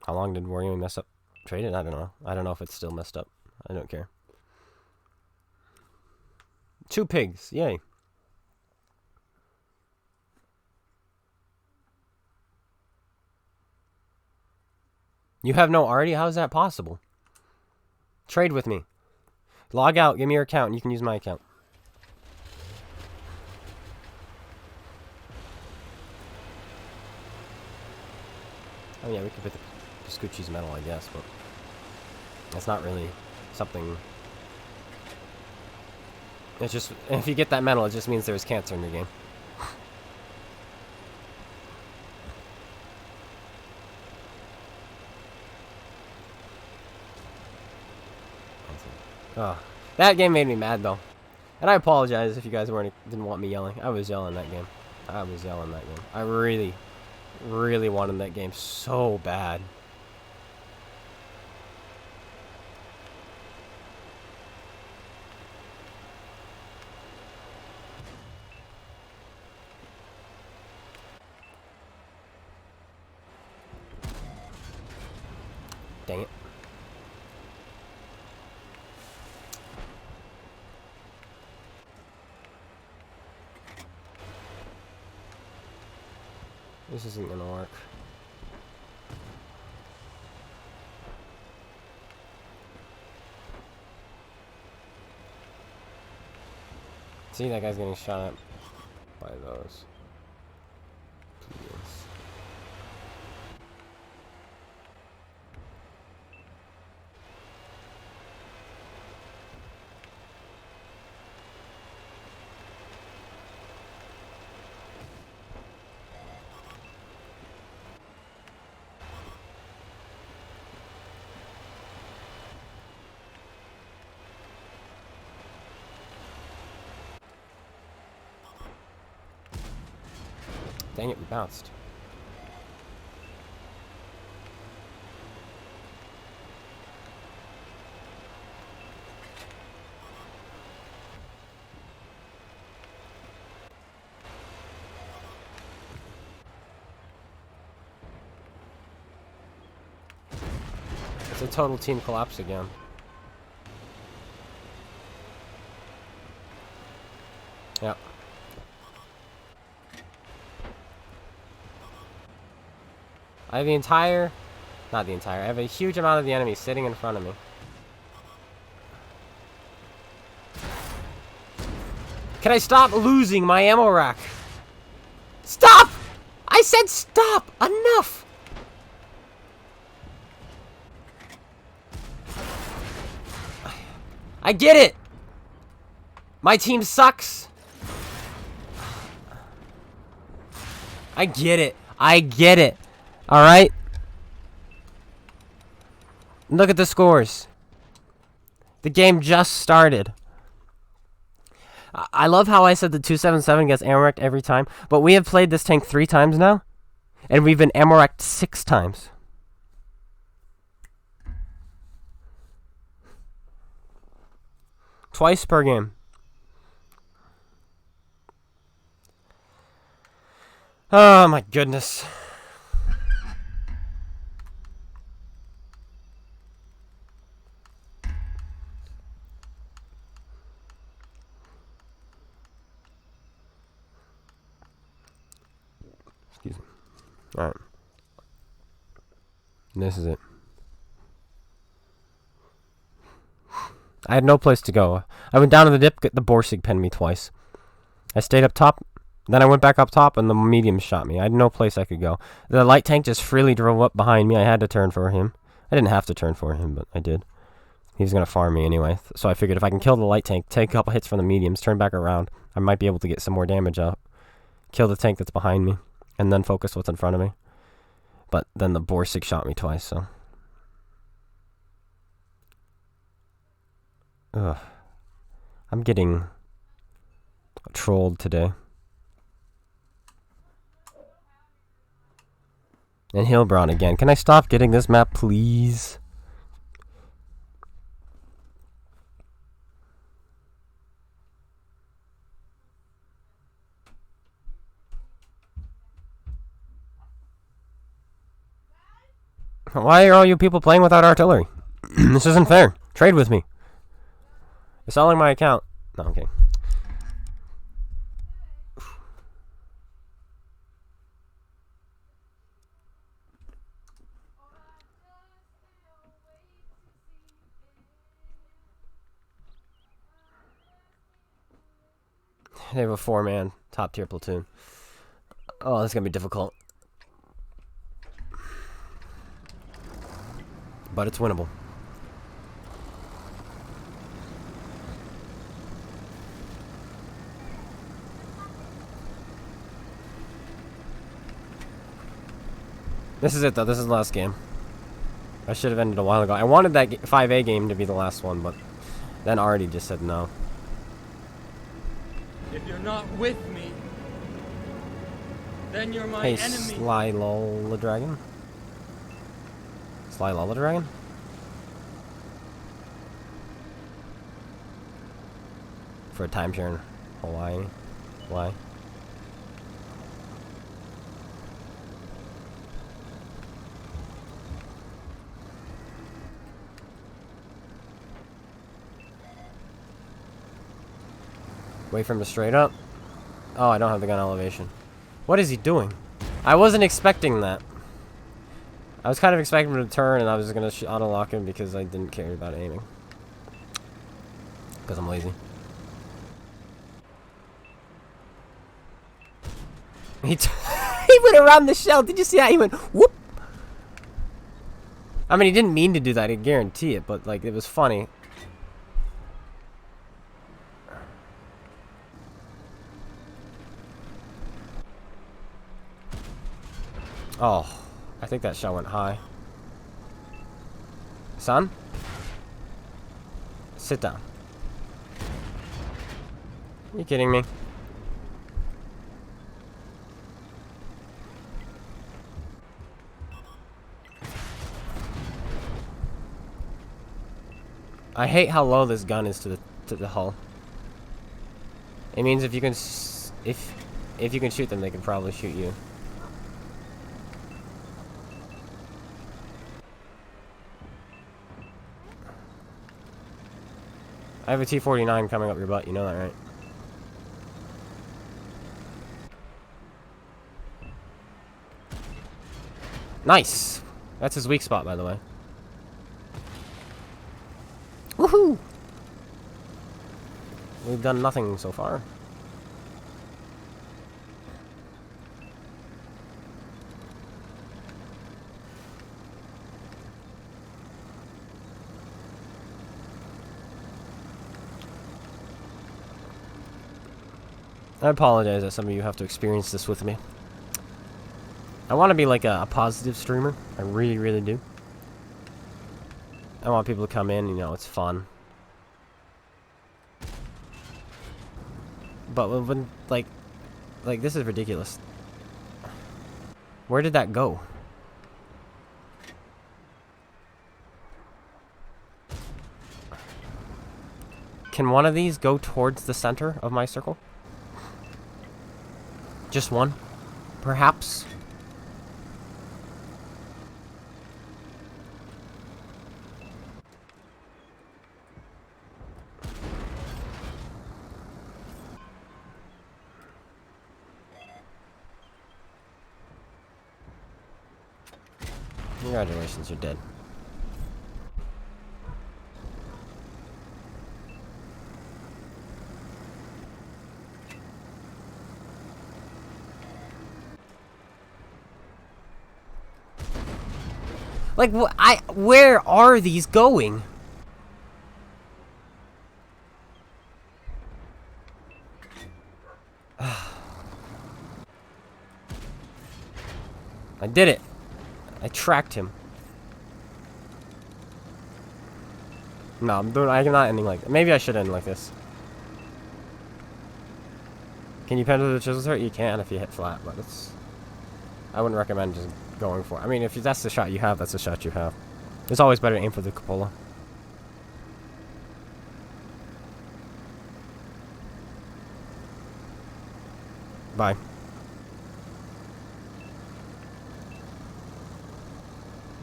How long did Wargaming mess up traded? I don't know. I don't know if it's still messed up. I don't care. 2 pigs. Yay. You have no arty? How is that possible? Trade with me. Log out. Give me your account and you can use my account. Oh yeah, we could put the Scoochie's metal, I guess, but it's not really something. It's just, if you get that metal, it just means there's cancer in your game. Oh, that game made me mad though, and I apologize if you guys didn't want me yelling. I was yelling that game. I was yelling that game. I really wanted that game so bad. Dang it. This isn't gonna work. See, that guy's getting shot at by those. Please. Dang it, we bounced. It's a total team collapse again. Yep. I have I have a huge amount of the enemy sitting in front of me. Can I stop losing my ammo rack? Stop! I said stop! Enough! I get it! My team sucks. I get it. I get it. All right. Look at the scores. The game just started. I love how I said the 277 gets ammo-wrecked every time, but we have played this tank 3 times now, and we've been ammo-wrecked 6 times. Twice per game. Oh my goodness. Excuse me. Alright. This is it. I had no place to go. I went down to the dip, the Borsig penned me twice. I stayed up top, then I went back up top, and the medium shot me. I had no place I could go. The light tank just freely drove up behind me. I had to turn for him. I didn't have to turn for him, but I did. He was going to farm me anyway, so I figured if I can kill the light tank, take a couple hits from the mediums, turn back around, I might be able to get some more damage out. Kill the tank that's behind me, and then focus what's in front of me. But then the Borsig shot me twice, so... Ugh. I'm getting trolled today. And Hilbron again. Can I stop getting this map, please? Why are all you people playing without artillery? This isn't fair. Trade with me. You're selling my account. No, okay. They have a 4-man top tier platoon. Oh, that's gonna be difficult. But it's winnable. This is it, though. This is the last game. I should have ended a while ago. I wanted that 5A game to be the last one, but then Artie just said no. If you're not with me, then you're my Hey, enemy. Sly Lola Dragon? Sly Lola Dragon? For a timeshare in Hawaii. Why? Wait for him to straight up. Oh, I don't have the gun elevation. What is he doing? I wasn't expecting that. I was kind of expecting him to turn, and I was going to auto-lock him because I didn't care about aiming. Because I'm lazy. He went around the shell. Did you see that? He went whoop. I mean, he didn't mean to do that. I guarantee it, but like it was funny. Oh, I think that shell went high. Son? Sit down. Are you kidding me? I hate how low this gun is to the hull. It means if you can if you can shoot them, they can probably shoot you. I have a T-49 coming up your butt, you know that, right? Nice! That's his weak spot, by the way. Woohoo! We've done nothing so far. I apologize that some of you have to experience this with me. I want to be like a positive streamer. I really, really do. I want people to come in, you know, it's fun. But when like this is ridiculous. Where did that go? Can one of these go towards the center of my circle? Just one? Perhaps? Congratulations, you're dead. Like, where are these going? I did it. I tracked him. No, I'm not ending like that. Maybe I should end like this. Can you penetrate the chisel turret? You can if you hit flat, but it's... I wouldn't recommend just going for it. I mean, if that's the shot you have, that's the shot you have. It's always better to aim for the cupola. Bye.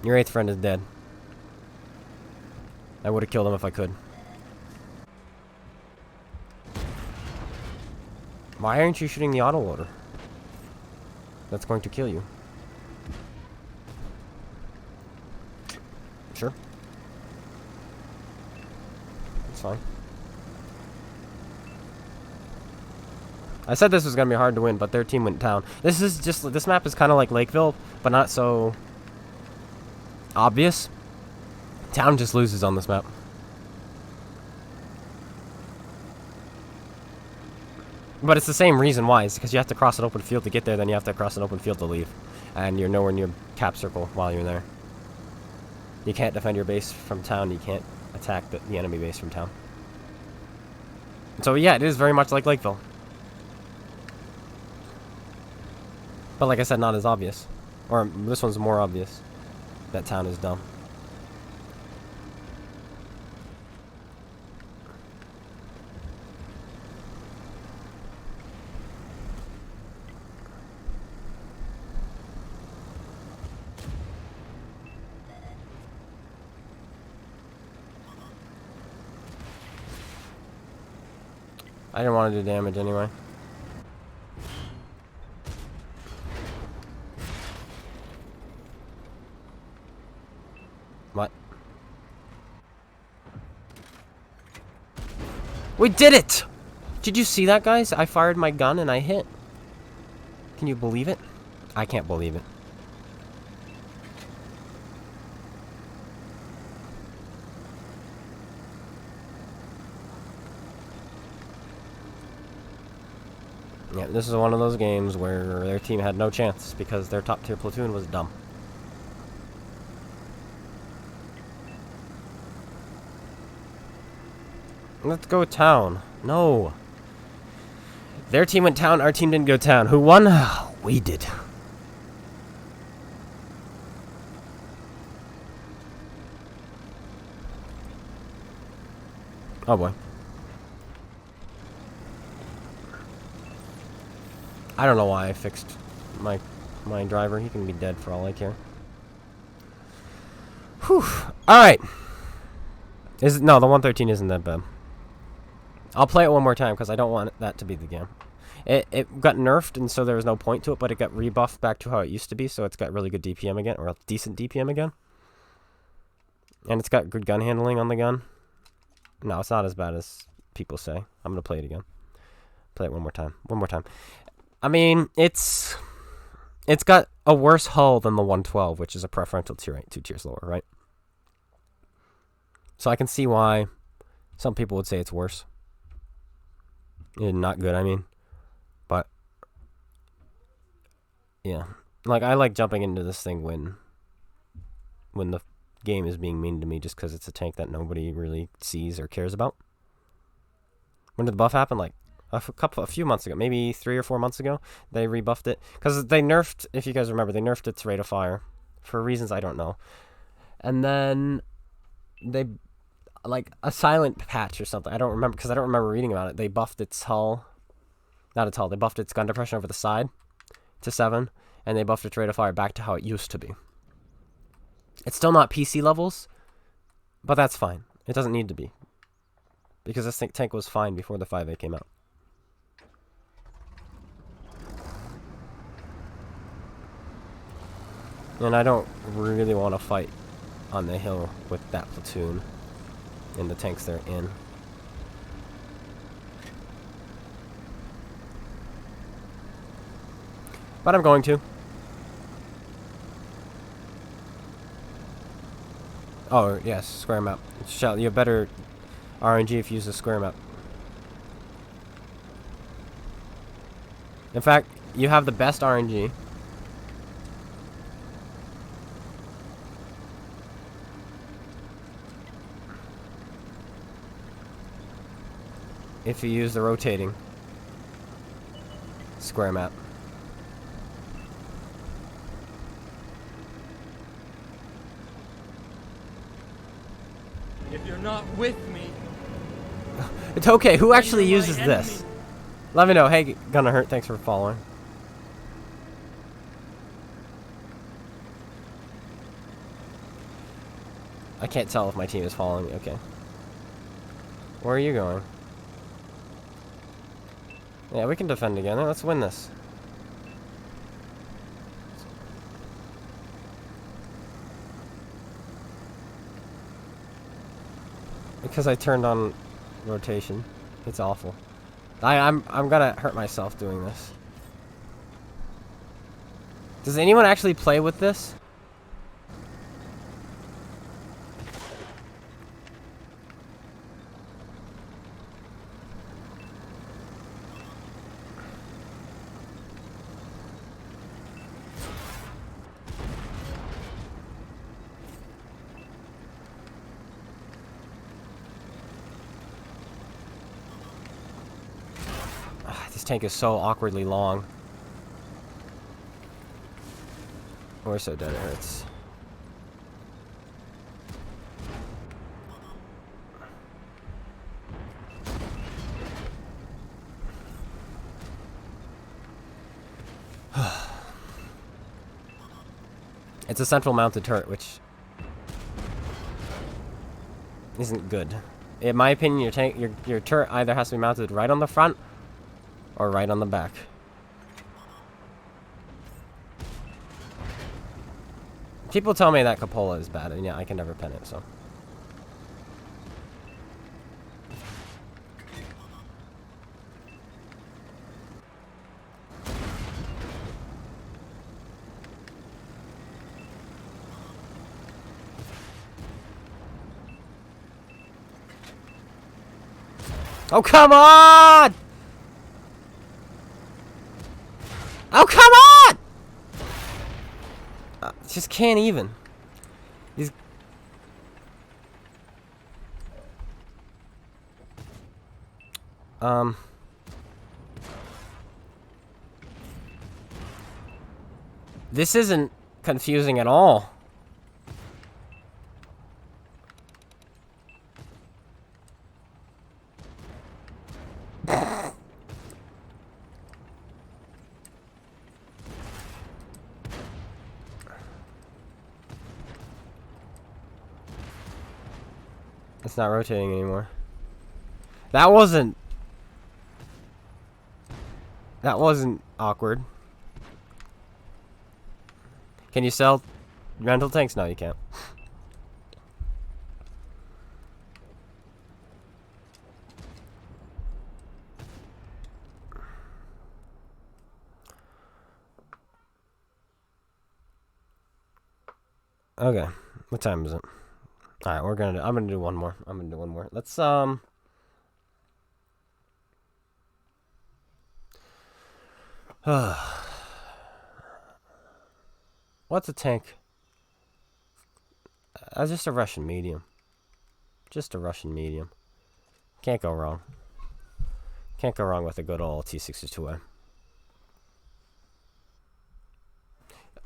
Your 8th friend is dead. I would have killed him if I could. Why aren't you shooting the autoloader? That's going to kill you. Sure. That's fine. I said this was going to be hard to win, but their team went down. This map is kind of like Lakeville, but not so obvious. Town just loses on this map. But it's the same reason why. It's because you have to cross an open field to get there, then you have to cross an open field to leave. And you're nowhere near cap circle while you're there. You can't defend your base from town. You can't attack the enemy base from town. So yeah, it is very much like Lakeville. But like I said, not as obvious. Or this one's more obvious. That town is dumb. I didn't want to do damage anyway. What? We did it! Did you see that, guys? I fired my gun and I hit. Can you believe it? I can't believe it. Yeah, this is one of those games where their team had no chance because their top tier platoon was dumb. Let's go town. No. Their team went town, our team didn't go town. Who won? We did. Oh boy. I don't know why I fixed my driver. He can be dead for all I care. Whew. Alright. No, the 113 isn't that bad. I'll play it one more time because I don't want that to be the game. It got nerfed, and so there was no point to it, but it got rebuffed back to how it used to be, so it's got really good DPM again, or a decent DPM again. And it's got good gun handling on the gun. No, it's not as bad as people say. I'm going to play it again. Play it one more time. One more time. I mean, it's got a worse hull than the 112, which is a preferential tier 8, 2 tiers lower, right? So I can see why some people would say it's worse. Not good, I mean. Yeah. Like, I like jumping into this thing when the game is being mean to me just because it's a tank that nobody really sees or cares about. When did the buff happen? Like, a few months ago. Maybe 3 or 4 months ago. They rebuffed it. Because they nerfed, if you guys remember, they nerfed its rate of fire. For reasons I don't know. And then they, like, a silent patch or something. I don't remember, because I don't remember reading about it. They buffed its hull. Not its hull. They buffed its gun depression over the side to 7. And they buffed its rate of fire back to how it used to be. It's still not PC levels, but that's fine. It doesn't need to be. Because this tank was fine before the 5A came out. And I don't really want to fight on the hill with that platoon and the tanks they're in. But I'm going to. Oh, yes, square map. You have better RNG if you use a square map. In fact, you have the best RNG. If you use the rotating square map. If you're not with me, It's okay. Who actually you're my uses this? enemy. Let me know. Hey, Gonna Hurt. Thanks for following. I can't tell if my team is following me. Okay. Where are you going? Yeah, we can defend together. Let's win this. Because I turned on rotation. It's awful. I'm gonna hurt myself doing this. Does anyone actually play with this? This tank is so awkwardly long. We're so dead, it hurts. It's a central mounted turret, which isn't good. In my opinion, your turret either has to be mounted right on the front or right on the back. People tell me that Cupola is bad, and yeah, I can never pen it, so. Oh, come on! Oh, come on! Just can't even. These... This isn't confusing at all. It's not rotating anymore. That wasn't awkward. Can you sell rental tanks? No, you can't. Okay, what time is it? All right, I'm gonna do one more. Let's What's a tank? Just a Russian medium. Just a Russian medium. Can't go wrong. Can't go wrong with a good old T-62A.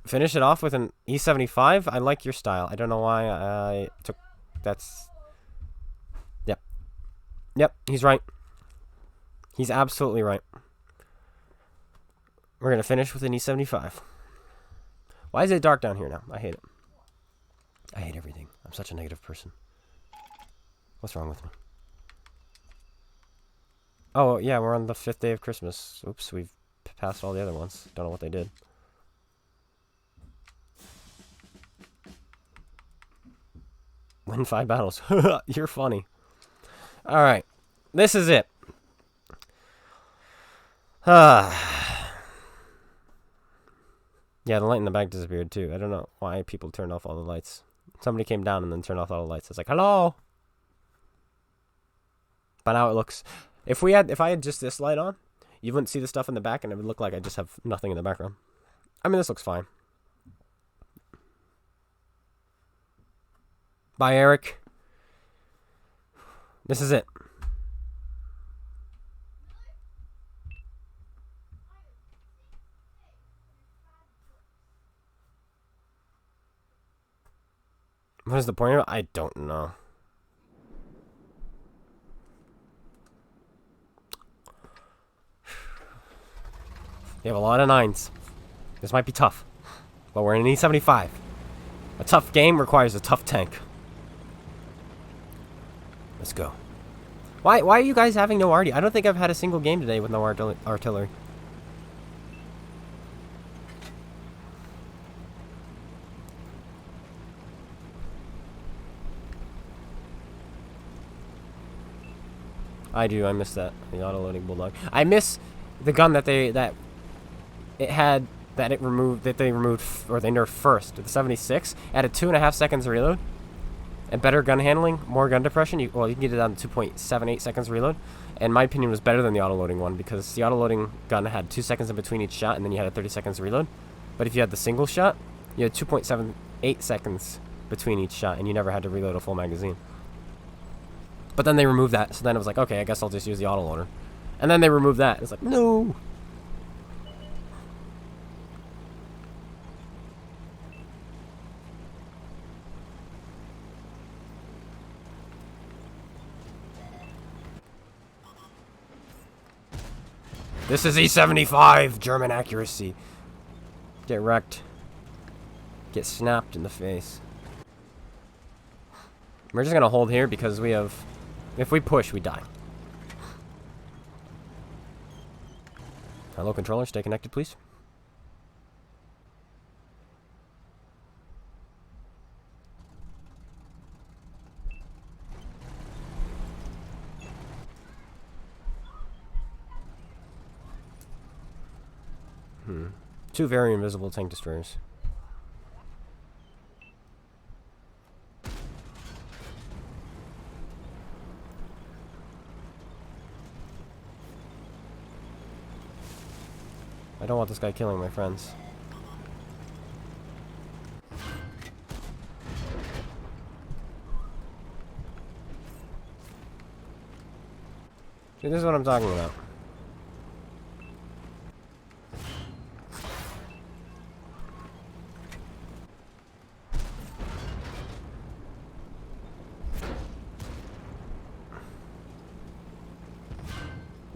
Finish it off with an E75. I like your style. I don't know why I took... That's... Yep. Yep, he's right. He's absolutely right. We're going to finish with an E75. Why is it dark down here now? I hate it. I hate everything. I'm such a negative person. What's wrong with me? Oh, yeah, we're on the 5th day of Christmas. Oops, we've passed all the other ones. Don't know what they did. Win 5 battles. You're funny. Alright. This is it. Yeah, the light in the back disappeared too. I don't know why people turned off all the lights. Somebody came down and then turned off all the lights. It's like, hello! But now it looks... If I had just this light on, you wouldn't see the stuff in the back and it would look like I just have nothing in the background. I mean, this looks fine. Bye, Eric. This is it. What is the point of it? I don't know. You have a lot of 9s. This might be tough. But we're in an E75. A tough game requires a tough tank. Let's go. Why are you guys having no arty? I don't think I've had a single game today with no artillery. I do. I miss that. The auto-loading bulldog. I miss the gun that they removed or they nerfed first. The 76 added 2.5 seconds reload and better gun handling, more gun depression. You can get it down to 2.78 seconds reload. And my opinion was better than the auto-loading one because the auto-loading gun had 2 seconds in between each shot and then you had a 30 seconds reload. But if you had the single shot, you had 2.78 seconds between each shot and you never had to reload a full magazine. But then they removed that, so then it was like, okay, I guess I'll just use the autoloader. And then they removed that. It's like, no. This is E75, German accuracy. Get wrecked. Get snapped in the face. We're just gonna hold here because we have... If we push, we die. Hello, controller. Stay connected, please. Two very invisible tank destroyers. I don't want this guy killing my friends. See, this is what I'm talking about.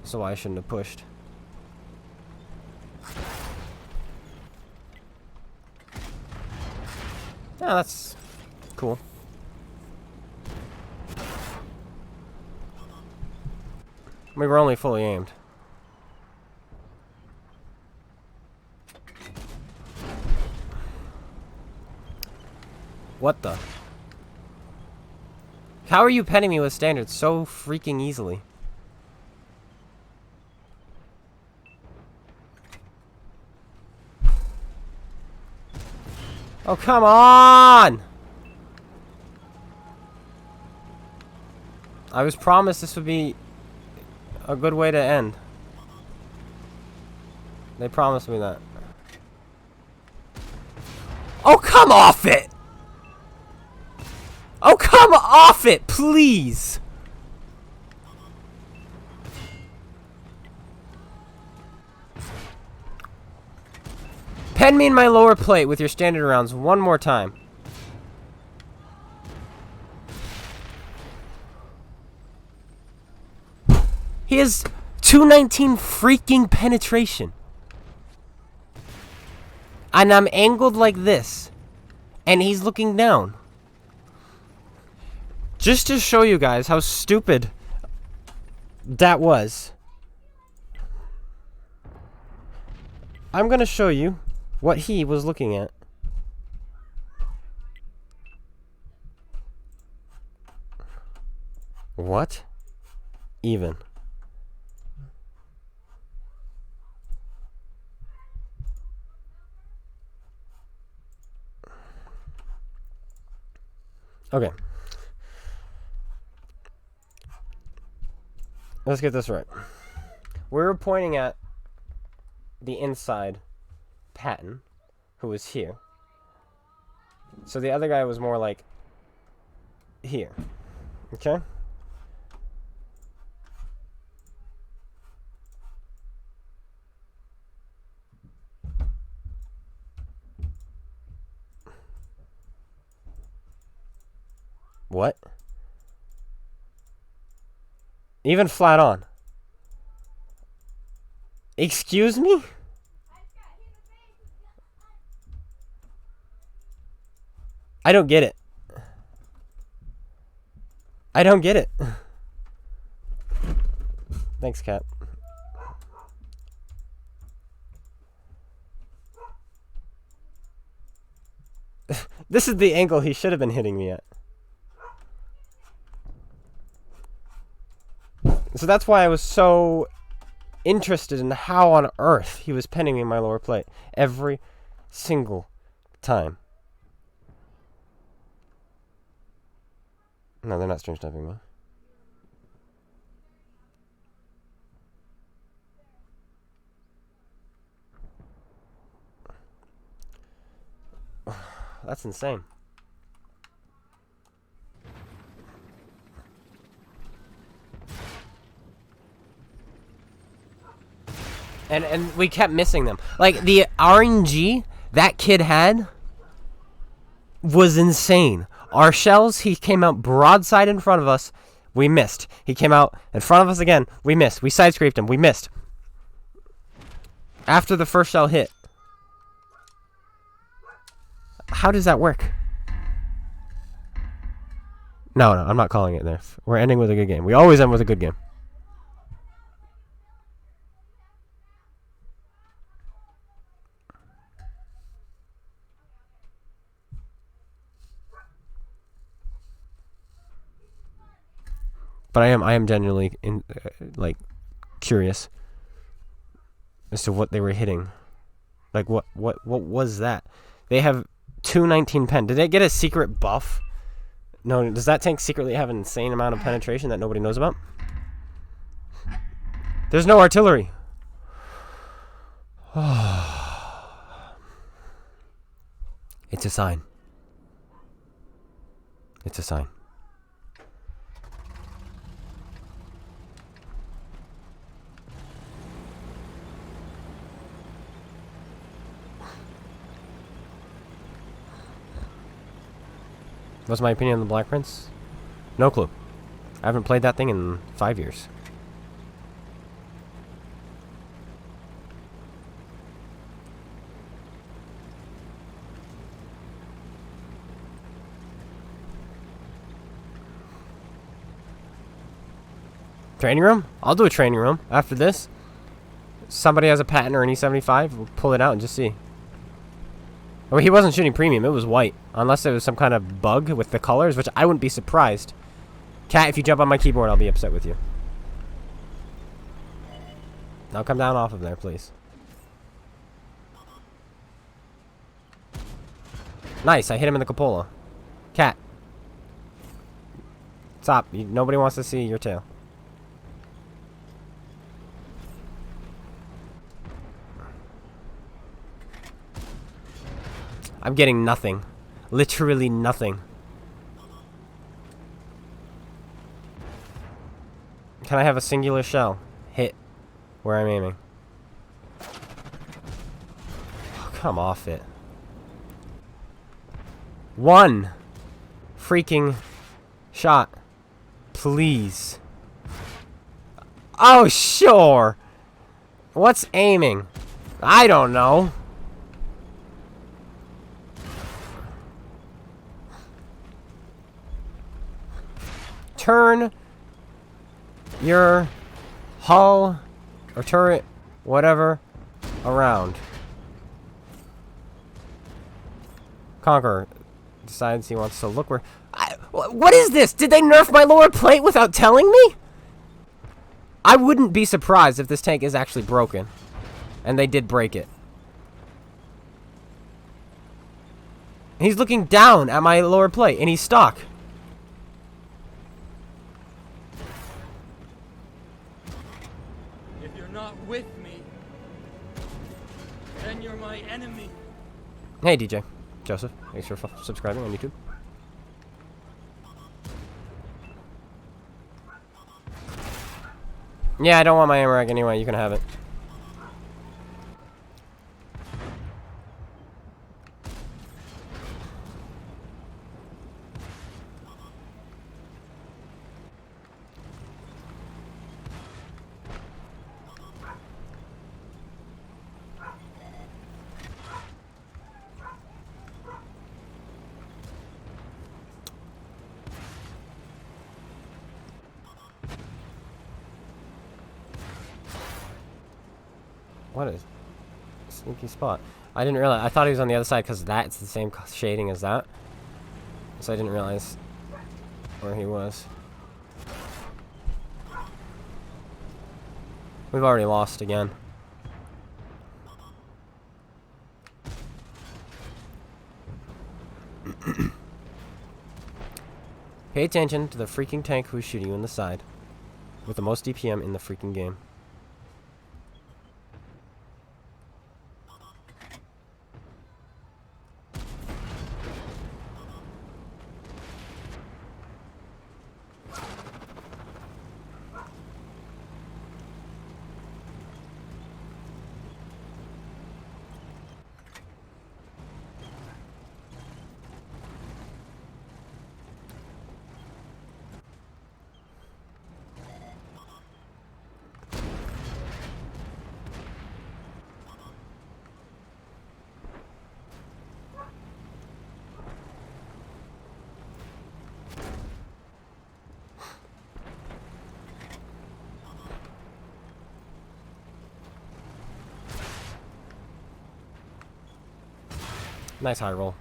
So I shouldn't have pushed. Yeah, that's cool. We were only fully aimed. What the? How are you penning me with standards so freaking easily? Oh, come on! I was promised this would be a good way to end. They promised me that. Oh, come off it! Oh, come off it, please! Pen me in my lower plate with your standard rounds one more time. He has 219 freaking penetration. And I'm angled like this. And he's looking down. Just to show you guys how stupid that was. I'm gonna show you what he was looking at. What? Even. Okay. Let's get this right. We were pointing at the inside Patton, who was here. So the other guy was more like here. Okay? What? Even flat on. Excuse me? I don't get it. I don't get it. Thanks, Cat. This is the angle he should have been hitting me at. So that's why I was so interested in how on earth he was penning me in my lower plate. Every single time. No, they're not strange typing me. That's insane. And we kept missing them. Like, the RNG that kid had was insane. Our shells, he came out broadside in front of us. We missed. He came out in front of us again. We missed. We side-scraped him. We missed. After the first shell hit. How does that work? No, I'm not calling it there. We're ending with a good game. We always end with a good game. But I am genuinely like curious as to what they were hitting. Like what was that? They have 219 pen. Did they get a secret buff? No, does that tank secretly have an insane amount of penetration that nobody knows about? There's no artillery. It's a sign. It's a sign. What's my opinion on the Black Prince? No clue. I haven't played that thing in 5 years. Training room? I'll do a training room after this. Somebody has a patent or an E75, we'll pull it out and just see. Oh, he wasn't shooting premium, it was white. Unless it was some kind of bug with the colors, which I wouldn't be surprised. Cat, if you jump on my keyboard, I'll be upset with you. Now come down off of there, please. Nice, I hit him in the cupola. Cat. Stop, nobody wants to see your tail. I'm getting nothing. Literally nothing. Can I have a singular shell hit where I'm aiming? Oh, come off it. One freaking shot. Please. Oh, sure. What's aiming? I don't know. Turn your hull or turret, whatever, around. Conqueror decides he wants to look where... what is this? Did they nerf my lower plate without telling me? I wouldn't be surprised if this tank is actually broken. And they did break it. He's looking down at my lower plate, and he's stuck. If you're not with me, then you're my enemy. Hey, DJ. Joseph. Thanks for subscribing on YouTube. Yeah, I don't want my aim rack anyway. You can have it. What is sneaky spot? I didn't realize. I thought he was on the other side because that's the same shading as that. So I didn't realize where he was. We've already lost again. Pay attention to the freaking tank who's shooting you in the side. With the most DPM in the freaking game. Nice high roll.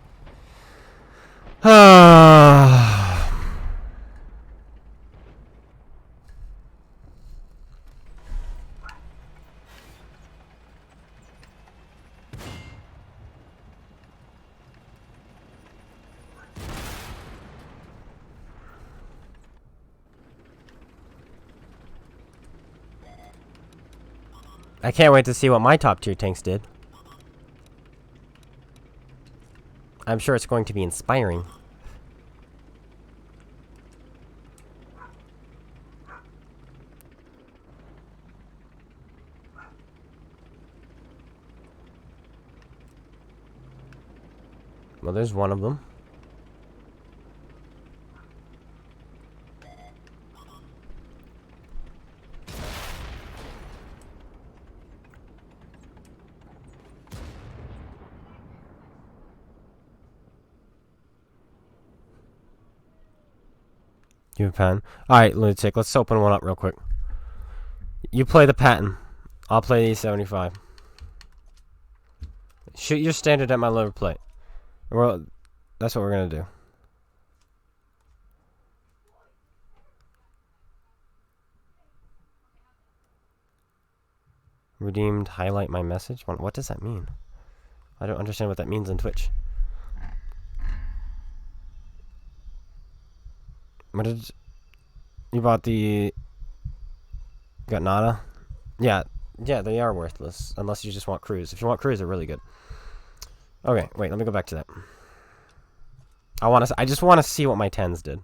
I can't wait to see what my top tier tanks did. I'm sure it's going to be inspiring. Well, there's one of them. You have a pen? Alright, Lunatic, let's open one up real quick. You play the patent. I'll play the E75. Shoot your standard at my lower plate. Well, that's what we're gonna do. Redeemed, highlight my message? What does that mean? I don't understand what that means on Twitch. What did you bought the got nada? Yeah, they are worthless unless you just want cruise. If you want cruise, they're really good. Okay, wait, let me go back to that. I just want to see what my 10s did.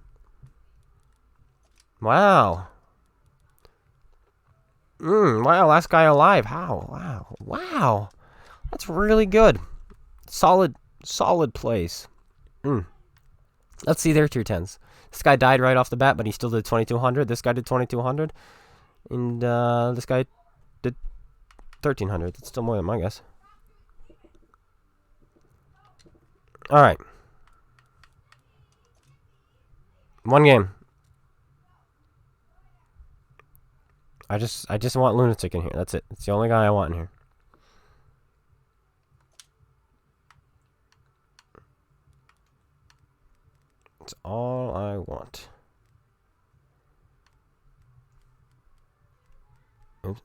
Wow. Wow, last guy alive. How? Wow. Wow. That's really good. Solid place. Let's see their tier 10s. This guy died right off the bat, but he still did 2200. This guy did 2200. And this guy did 1300. That's still more than my guess. Alright. One game. I just want Lunatic in here. That's it. It's the only guy I want in here. That's all I want. Oops.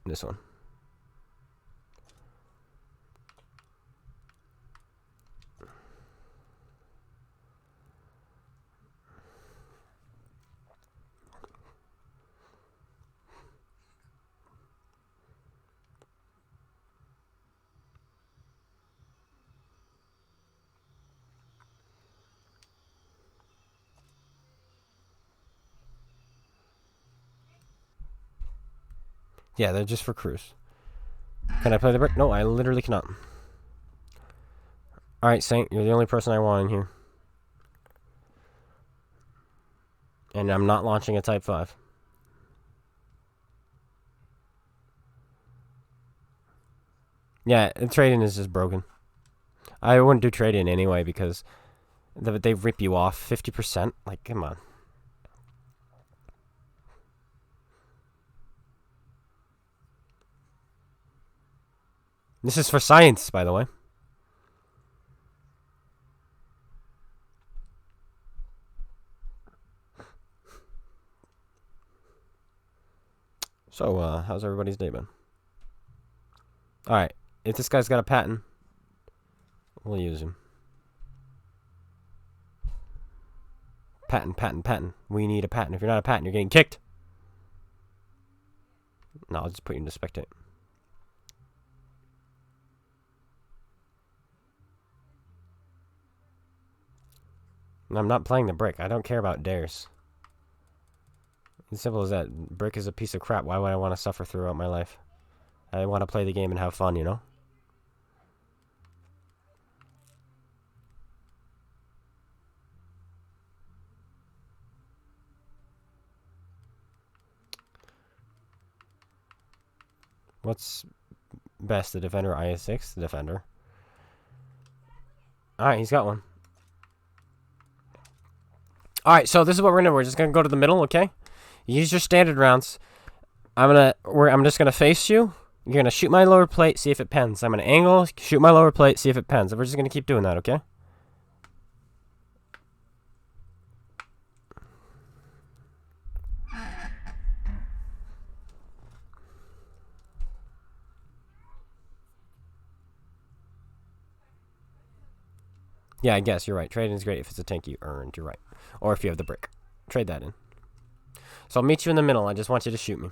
This one. Yeah, they're just for crews. Can I play the brick? No, I literally cannot. Alright, Saint, you're the only person I want in here. And I'm not launching a Type 5. Yeah, trade-in is just broken. I wouldn't do trade-in anyway because they rip you off 50%. Like, come on. This is for science, by the way. So, how's everybody's day been? Alright, if this guy's got a patent, we'll use him. Patent. We need a patent. If you're not a patent, you're getting kicked. No, I'll just put you into spectate. I'm not playing the brick. I don't care about dares. As simple as that. Brick is a piece of crap. Why would I want to suffer throughout my life? I want to play the game and have fun, you know? What's best, the defender or IS6? The defender. Alright, he's got one. Alright, so this is what we're gonna do. We're just gonna go to the middle, okay? Use your standard rounds. I'm just gonna face you. You're gonna shoot my lower plate, see if it pens. I'm gonna angle, shoot my lower plate, see if it pens. And we're just gonna keep doing that, okay? Yeah, I guess you're right. Trading is great if it's a tank you earned. You're right. Or if you have the brick. Trade that in. So I'll meet you in the middle. I just want you to shoot me.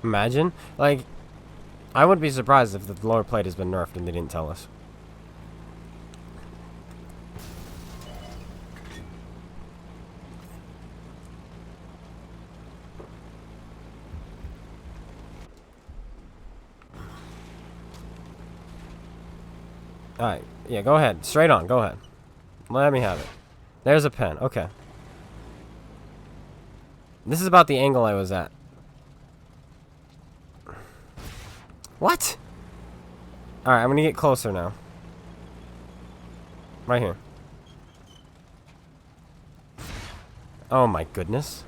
Imagine. Like, I wouldn't be surprised if the lower plate has been nerfed and they didn't tell us. Alright, yeah, go ahead. Straight on, go ahead. Let me have it. There's a pen, okay. This is about the angle I was at. What? Alright, I'm gonna get closer now. Right here. Oh my goodness.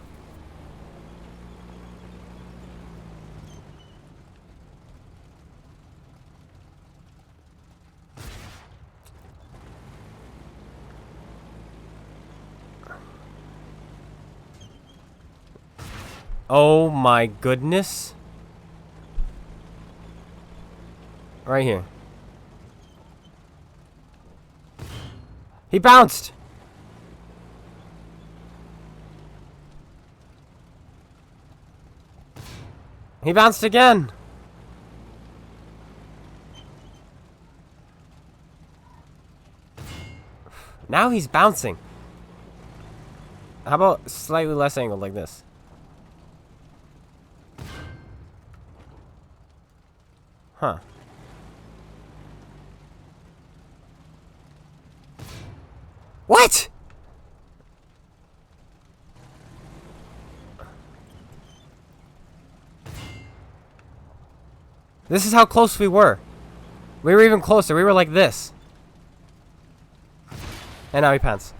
Oh my goodness. Right here. He bounced! He bounced again! Now he's bouncing. How about slightly less angled like this? Huh. What? This is how close we were. We were even closer. We were like this. And now he pants.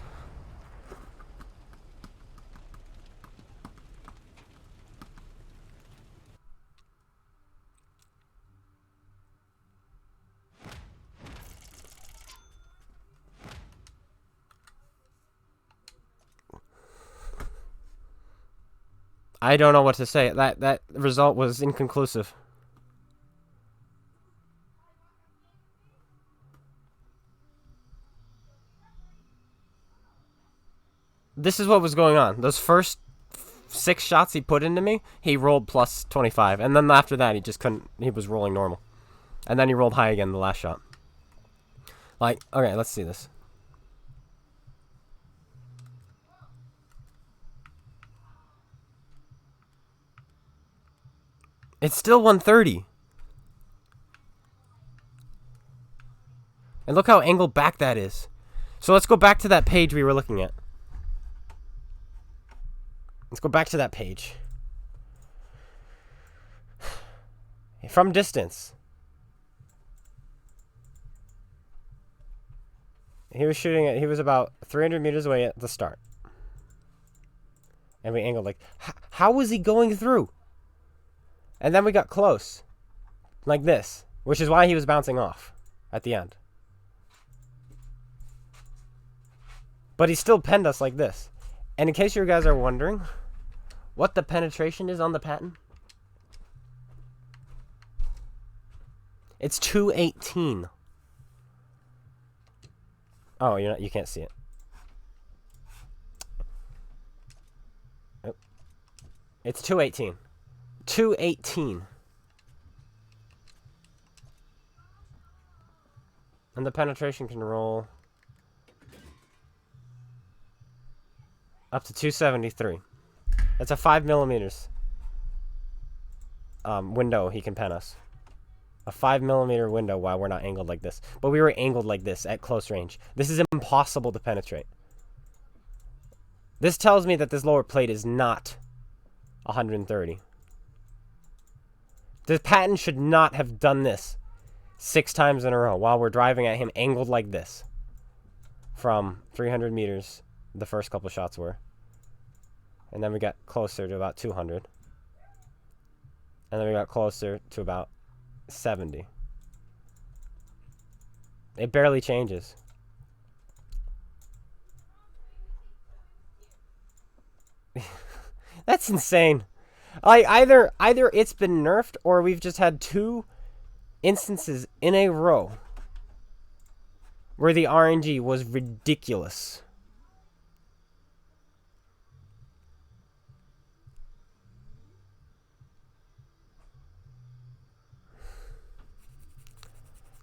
I don't know what to say. That result was inconclusive. This is what was going on. Those first 6 shots he put into me, he rolled plus 25. And then after that, he just couldn't. He was rolling normal. And then he rolled high again the last shot. Like, okay, let's see this. It's still 130. And look how angled back that is. So let's go back to that page we were looking at. Let's go back to that page. From distance. He was shooting at, he was about 300 meters away at the start. And we angled like, how was he going through? And then we got close. Like this. Which is why he was bouncing off at the end. But he still penned us like this. And in case you guys are wondering what the penetration is on the patent, it's 218. Oh, you can't see it. Oh. It's 218. 218. And the penetration can roll up to 273. That's a 5 millimeters window he can pen us. A 5 millimeter window while we're not angled like this. But we were angled like this at close range. This is impossible to penetrate. This tells me that this lower plate is not 130. The patent should not have done this 6 times in a row while we're driving at him angled like this. From 300 meters, the first couple shots were. And then we got closer to about 200. And then we got closer to about 70. It barely changes. That's insane. Like either it's been nerfed or we've just had 2 instances in a row where the RNG was ridiculous.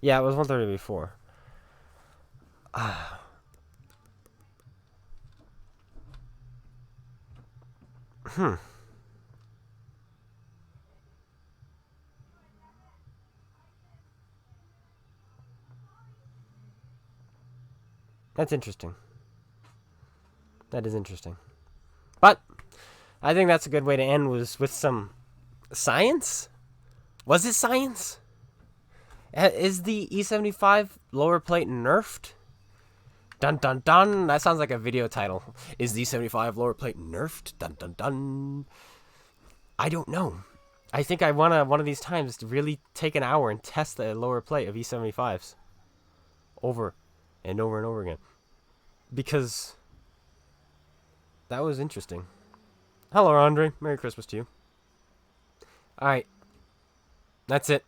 Yeah, it was 130 before. That's interesting. That is interesting. But I think that's a good way to end, was with some science. Was it science? Is the E75 lower plate nerfed? Dun dun dun. That sounds like a video title. Is the E75 lower plate nerfed? Dun dun dun. I don't know. I think I want to one of these times to really take an hour and test the lower plate of E75s over and over and over again, because that was interesting. Hello, Andre. Merry Christmas to you. Alright. That's it.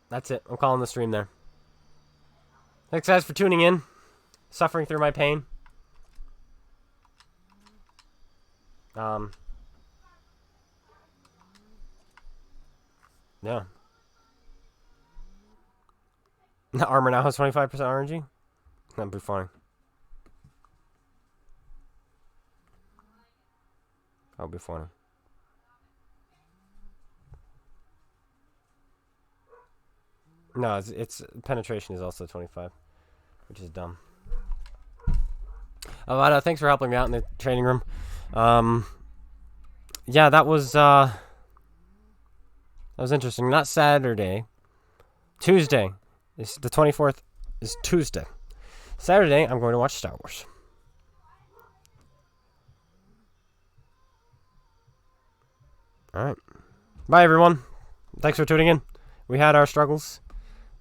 That's it. I'm calling the stream there. Thanks, guys, for tuning in. Suffering through my pain. Yeah. The armor now has 25% RNG? That'd be funny. That would be funny. No, it's penetration is also 25, which is dumb. But thanks for helping me out in the training room. Yeah, that was interesting. Not Saturday. Tuesday. It's the 24th is Tuesday. Saturday, I'm going to watch Star Wars. Alright. Bye, everyone. Thanks for tuning in. We had our struggles.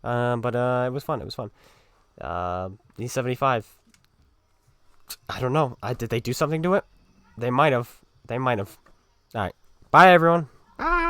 But it was fun. It was fun. E75. I don't know. Did they do something to it? They might have. They might have. Alright. Bye, everyone. Bye.